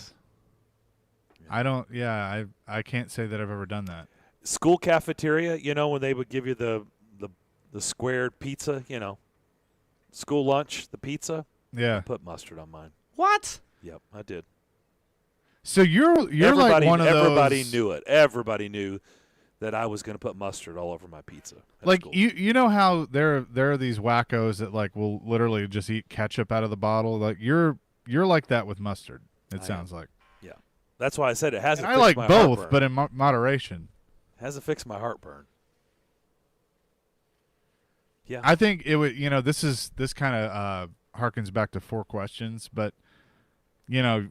I don't. Yeah, I can't say that I've ever done that. School cafeteria, when they would give you the squared pizza, school lunch, the pizza. Yeah. I put mustard on mine. What? Yep, I did. So you're like one of those. Everybody knew it. Everybody knew that I was going to put mustard all over my pizza. Like you know how there are these wackos that will literally just eat ketchup out of the bottle. Like you're like that with mustard. It sounds like. Yeah, that's why I said it hasn't. And I like my both, heartburn. but in moderation. Hasn't fixed my heartburn. Yeah, I think it would. This kind of harkens back to 4 questions, but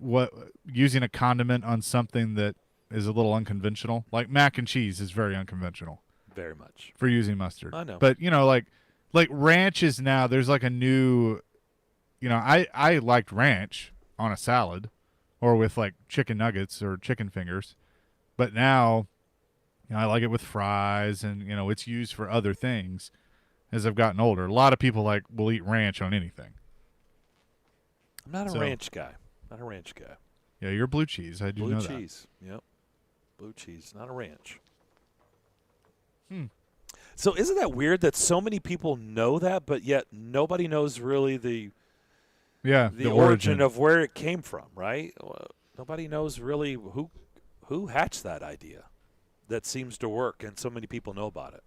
what using a condiment on something that is a little unconventional, like mac and cheese, is very unconventional. Very much for using mustard. I know, but like ranch is now. There's like a new. I liked ranch on a salad, or with like chicken nuggets or chicken fingers, but now. I like it with fries, and it's used for other things. As I've gotten older, a lot of people will eat ranch on anything. I'm not a ranch guy. Not a ranch guy. Yeah, you're blue cheese. I do know that. Blue cheese. Yep. Blue cheese, not a ranch. So isn't that weird that so many people know that, but yet nobody knows really the origin of where it came from, right? Nobody knows really who hatched that idea. That seems to work, and so many people know about it.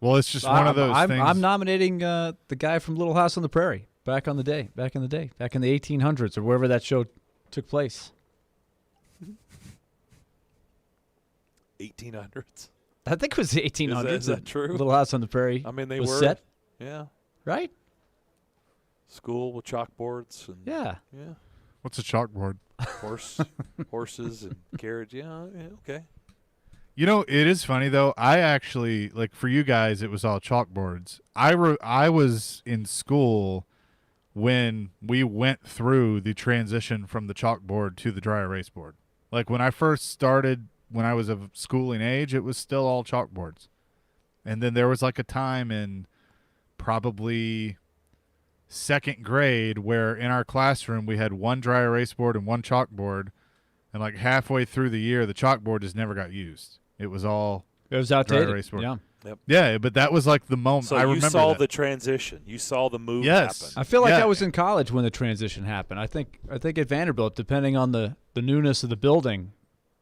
Well, it's just one of those things. I'm nominating the guy from Little House on the Prairie back in the 1800s or wherever that show took place. 1800s? I think it was the 1800s. Is that true? Little House on the Prairie. I mean, they was were set. Yeah. Right? School with chalkboards. And, yeah. Yeah. What's a chalkboard? Horses and carriage. Yeah, okay. It is funny, though. I actually, for you guys, it was all chalkboards. I was in school when we went through the transition from the chalkboard to the dry erase board. Like, when I first started, when I was of schooling age, it was still all chalkboards. And then there was, a time in probably second grade where in our classroom we had one dry erase board and one chalkboard. And, halfway through the year, the chalkboard just never got used. It was outdated. Dry erase board. Yeah. Yep. Yeah, but that was the moment. So I you remember saw that. the transition. You saw the move Yes. happen. I feel like I was in college when the transition happened. I think at Vanderbilt, depending on the newness of the building.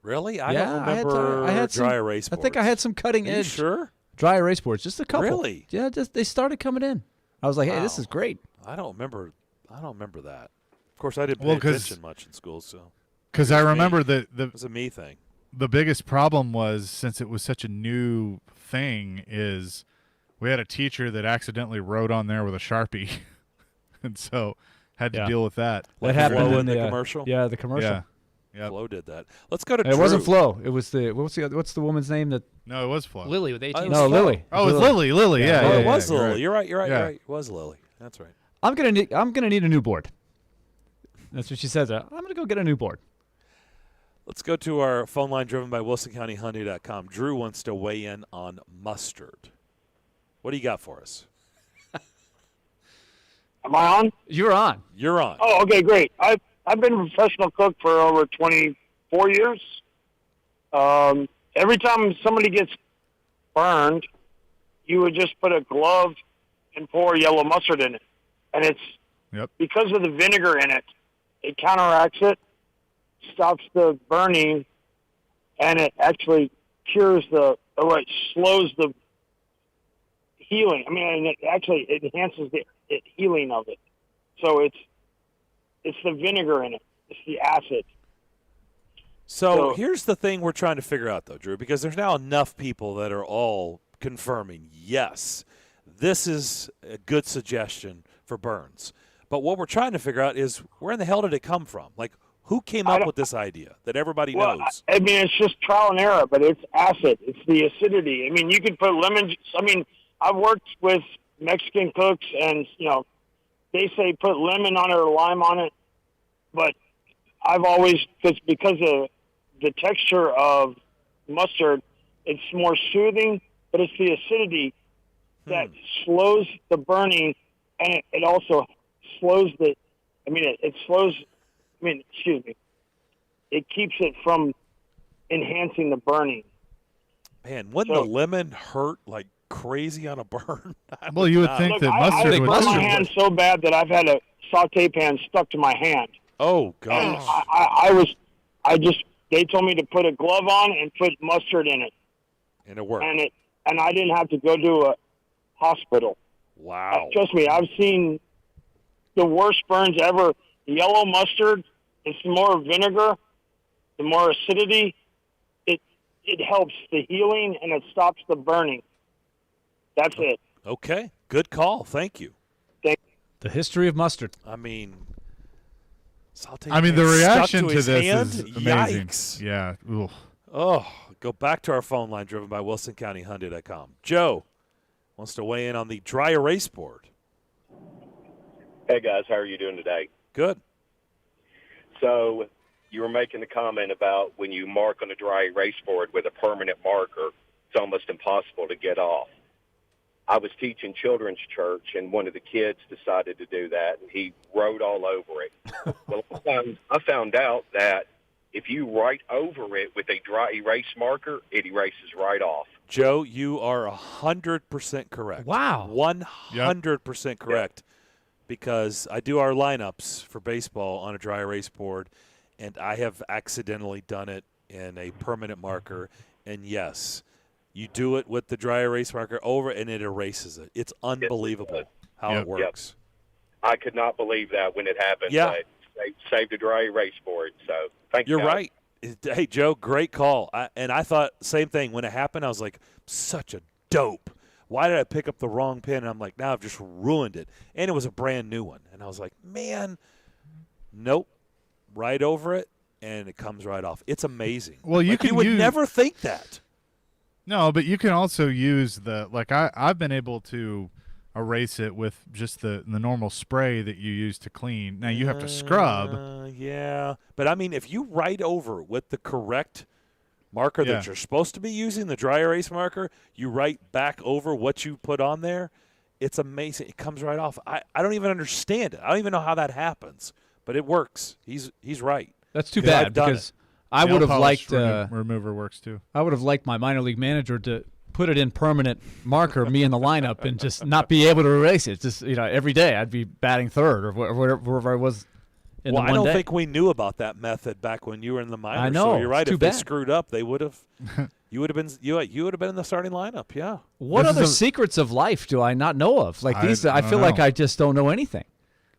Really? I don't remember I had dry some, erase boards. I think I had some cutting Are edge. you sure? Dry erase boards, just a couple. Really? Yeah, they started coming in. I was like, hey, this is great. I don't remember that. Of course, I didn't pay attention much in school, so. Because I remember it was a me thing. The biggest problem was, since it was such a new thing, is we had a teacher that accidentally wrote on there with a Sharpie, and so had to deal with that. What happened in the commercial? Yeah, the commercial. Yep. Flo did that. Let's go to It Drew. wasn't Flo. It was what's the woman's name that? No, it was Flo. Lily with 18. No, Lily. Oh, it was Lily. Lily. Yeah. Oh, yeah, it was yeah, Lily. You're right. Yeah. It was Lily. That's right. I'm gonna need a new board. That's what she says. I'm gonna go get a new board. Let's go to our phone line driven by WilsonCountyHyundai.com. Drew wants to weigh in on mustard. What do you got for us? Am I on? You're on. You're on. Oh, okay, great. I've been a professional cook for over 24 years. Every time somebody gets burned, you would just put a glove and pour yellow mustard in it. And it's because of the vinegar in it, it counteracts it, stops the burning, and it actually cures it slows the healing. I mean, it actually enhances the healing of it. So it's the vinegar in it. It's the acid. So here's the thing we're trying to figure out, though, Drew, because there's now enough people that are all confirming, yes, this is a good suggestion for burns. But what we're trying to figure out is where in the hell did it come from? Like, who came up with this idea that everybody knows? I mean, it's just trial and error, but it's acid. It's the acidity. I mean, you could put lemon. I mean, I've worked with Mexican cooks, and they say put lemon on it or lime on it, but I've always because of the texture of mustard, it's more soothing, but it's the acidity that slows the burning, and it also slows it slows. Excuse me. It keeps it from enhancing the burning. Man, wouldn't the lemon hurt like crazy on a burn? Well, you would think that mustard I would. burned my hand so bad that I've had a saute pan stuck to my hand. Oh gosh! They told me to put a glove on and put mustard in it, and it worked. And I didn't have to go to a hospital. Wow! Trust me, I've seen the worst burns ever. Yellow mustard, it's more vinegar, the more acidity. It helps the healing and it stops the burning. That's it. Okay, good call. Thank you. The history of mustard. I mean, the reaction to this hand? is amazing. Yikes. Yeah. Ooh. Oh, go back to our phone line driven by WilsonCountyHyundai.com. Joe wants to weigh in on the dry erase board. Hey, guys. How are you doing today? Good. So you were making the comment about when you mark on a dry erase board with a permanent marker, it's almost impossible to get off. I was teaching children's church, and one of the kids decided to do that, and he wrote all over it. Well, I found out that if you write over it with a dry erase marker, it erases right off. Joe, you are 100% correct. Wow. 100% correct. Because I do our lineups for baseball on a dry erase board, and I have accidentally done it in a permanent marker. And, yes, you do it with the dry erase marker over, and it erases it. It's unbelievable how it works. I could not believe that when it happened. Yeah. But saved a dry erase board. So thank you. You're right. Hey, Joe, great call. And I thought same thing. When it happened, I was like, such a dope. Why did I pick up the wrong pen? And I'm like, now I've just ruined it. And it was a brand new one. And I was like, man, nope. Right over it, and it comes right off. It's amazing. Well, you would never think that. No, but you can also use I've been able to erase it with just the normal spray that you use to clean. Now you have to scrub. Yeah. But, I mean, if you write over with the correct marker that you're supposed to be using, the dry erase marker, you write back over what you put on there, it's amazing. It comes right off. I don't even understand it. I don't even know how that happens, but it works. He's right. That's too bad because I would have liked remover works too. I would have liked my minor league manager to put it in permanent marker, me in the lineup, and just not be able to erase it. Just every day I'd be batting third or wherever I was. Well, I don't think we knew about that method back when you were in the minors. I know. So you're right. Too If bad. they screwed up, they would have. You would have been. You would have been in the starting lineup. Yeah. What other secrets of life do I not know of? Like these, I feel like I just don't know anything.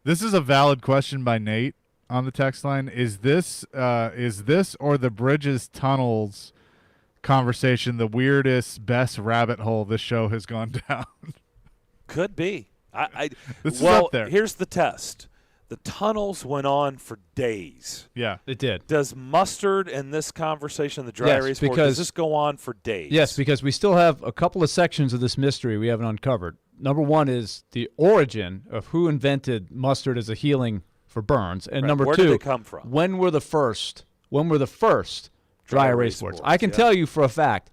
This is a valid question by Nate on the text line. Is this or the Bridges Tunnels conversation the weirdest, best rabbit hole this show has gone down? Could be. This is up there. Here's the test. The tunnels went on for days. Yeah, it did. Does Mustard and this conversation, the dry erase board, does this go on for days? Yes, because we still have a couple of sections of this mystery we haven't uncovered. Number one is the origin of who invented mustard as a healing for burns, and number Where two, did it come from? When were the first dry erase boards? I can tell you for a fact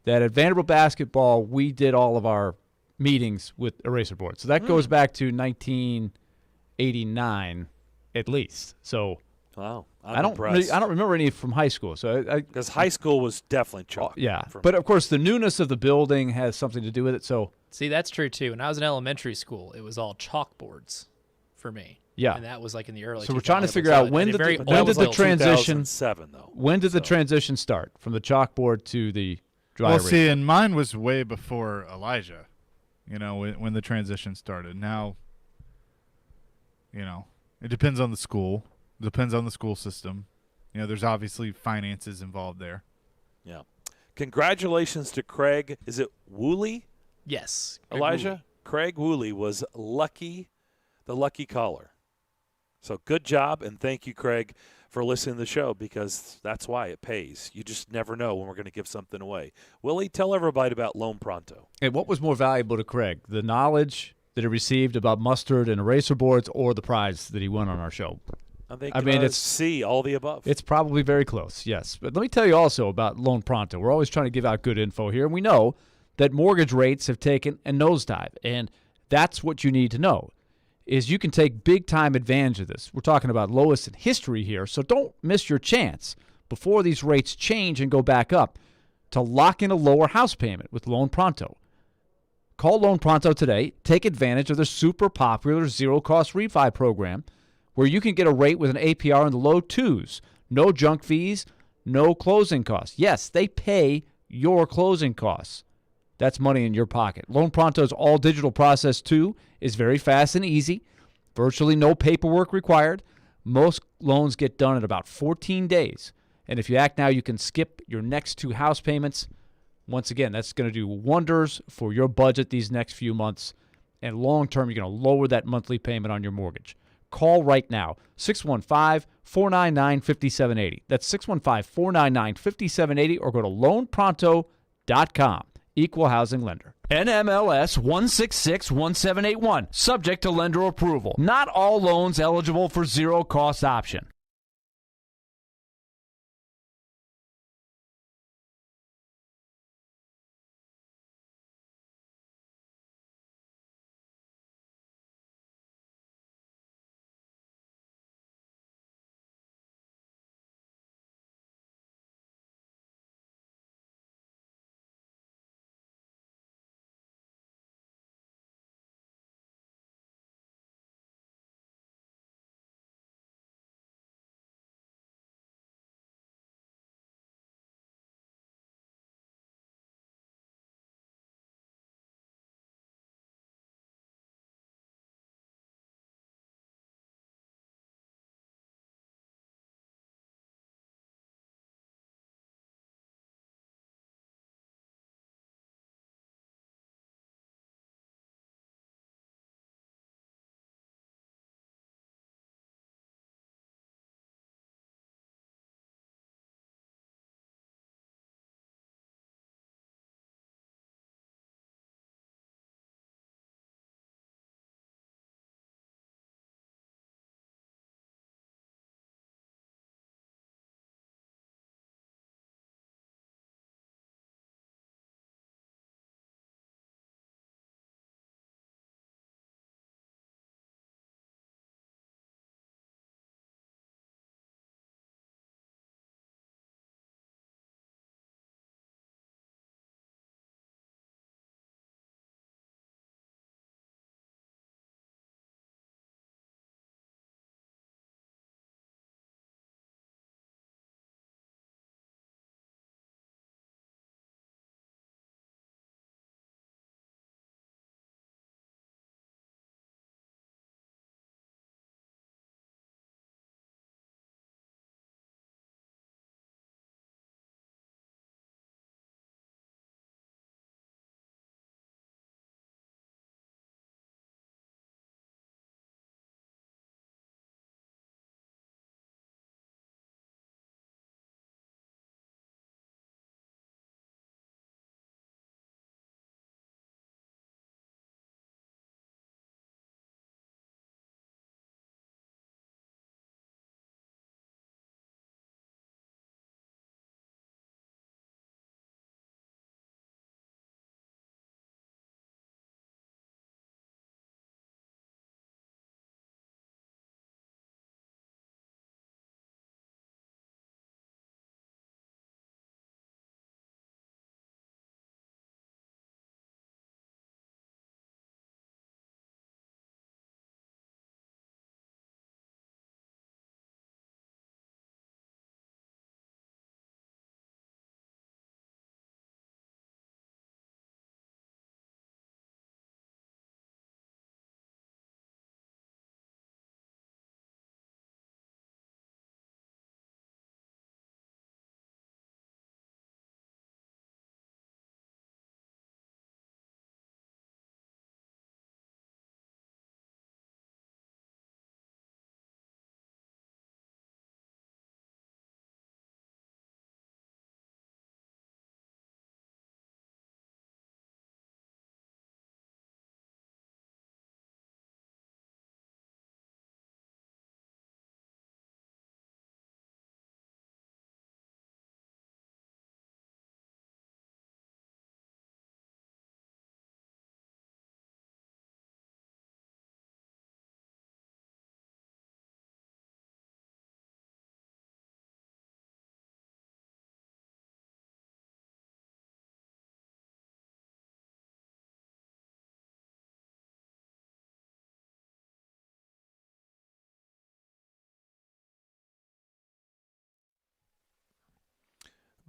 that at Vanderbilt basketball we did all of our meetings with eraser boards. So that goes back to 1989 at least. So wow, I don't remember any from high school. So because high school was definitely chalk. Yeah, but of course the newness of the building has something to do with it. So see, that's true too. When I was in elementary school, it was all chalkboards for me. Yeah, and that was like in the early. So we're trying to figure out when did the transition start from the chalkboard to the dry erase? Well, see, and mine was way before Elijah. You know, when the transition started. Now, you know, it depends on the school. It depends on the school system. You know, there's obviously finances involved there. Yeah. Congratulations to Craig. Is it Woolley? Yes. Elijah? Woolley. Craig Woolley was the lucky caller. So good job, and thank you, Craig, for listening to the show, because that's why it pays. You just never know when we're going to give something away. Willie, tell everybody about Loan Pronto. And what was more valuable to Craig, the knowledge that he received about mustard and eraser boards, or the prize that he won on our show? I mean, it's C, all the above. It's probably very close, yes. But let me tell you also about Loan Pronto. We're always trying to give out good info here, and we know that mortgage rates have taken a nosedive, and that's what you need to know, is you can take big-time advantage of this. We're talking about lowest in history here, so don't miss your chance before these rates change and go back up to lock in a lower house payment with Loan Pronto. Call Loan Pronto today. Take advantage of their super popular zero-cost refi program where you can get a rate with an APR in the low twos, no junk fees, no closing costs. Yes, they pay your closing costs. That's money in your pocket. Loan Pronto's all-digital process, too, is very fast and easy. Virtually no paperwork required. Most loans get done in about 14 days. And if you act now, you can skip your next 2 house payments. Once again, that's going to do wonders for your budget these next few months. And long-term, you're going to lower that monthly payment on your mortgage. Call right now, 615-499-5780. That's 615-499-5780, or go to loanpronto.com. Equal housing lender. NMLS 1661781. Subject to lender approval. Not all loans eligible for zero-cost option.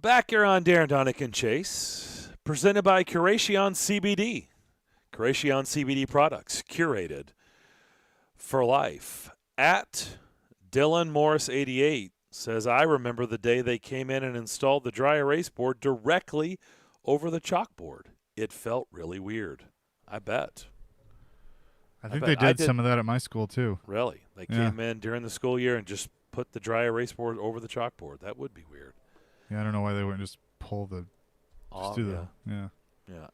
Back here on Darren, Daunic, and Chase, presented by Curation CBD. Curation CBD products, curated for life. At Dylan Morris 88 says, I remember the day they came in and installed the dry erase board directly over the chalkboard. It felt really weird. I bet. I think they did some of that at my school too. Really? They came in during the school year and just put the dry erase board over the chalkboard. That would be weird. Yeah, I don't know why they wouldn't just pull the just do the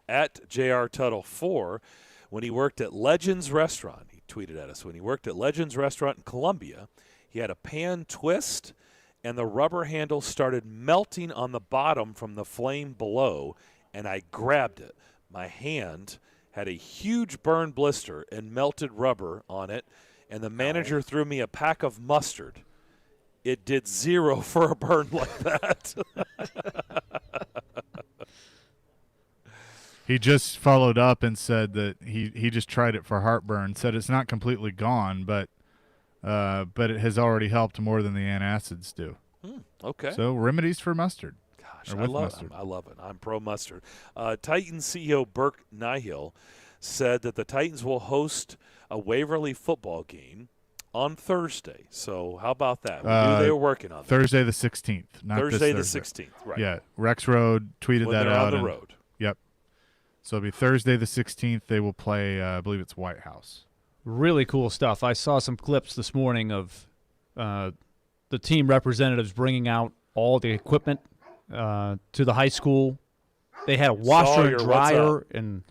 At JR Tuttle 4, when he worked at Legends Restaurant, he tweeted at us, when he worked at Legends Restaurant in Columbia, he had a pan twist and the rubber handle started melting on the bottom from the flame below, and I grabbed it. My hand had a huge burn blister and melted rubber on it, and the manager threw me a pack of mustard. It did 0 for a burn like that. He just followed up and said that he just tried it for heartburn. Said it's not completely gone, but it has already helped more than the antacids do. Okay. So remedies for mustard. Gosh, I love it. I'm pro mustard. Titans CEO Burke Nihill said that the Titans will host a Waverly football game on Thursday. So how about that? We knew they were working on that. Thursday the 16th. Not Thursday this the Thursday. 16th, right. Yeah, Rex Road tweeted When that they're out. on the road. Yep. So it'll be Thursday the 16th. They will play, I believe it's White House. Really cool stuff. I saw some clips this morning of the team representatives bringing out all the equipment to the high school. They had a washer and dryer, and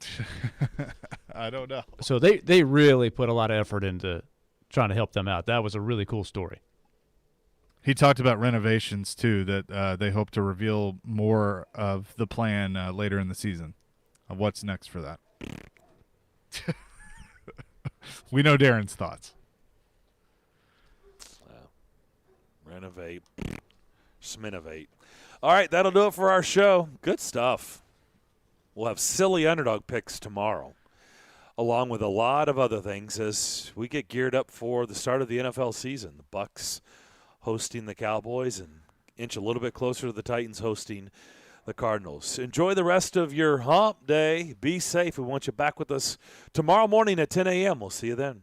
I don't know. So they really put a lot of effort into trying to help them out. That was a really cool story. He talked about renovations too, that they hope to reveal more of the plan later in the season of what's next for that. We know Darren's thoughts. Renovate. Sminovate. All right, that'll do it for our show. Good stuff. We'll have silly underdog picks tomorrow, along with a lot of other things as we get geared up for the start of the NFL season. The Bucs hosting the Cowboys and inch a little bit closer to the Titans hosting the Cardinals. Enjoy the rest of your hump day. Be safe. We want you back with us tomorrow morning at 10 a.m. We'll see you then.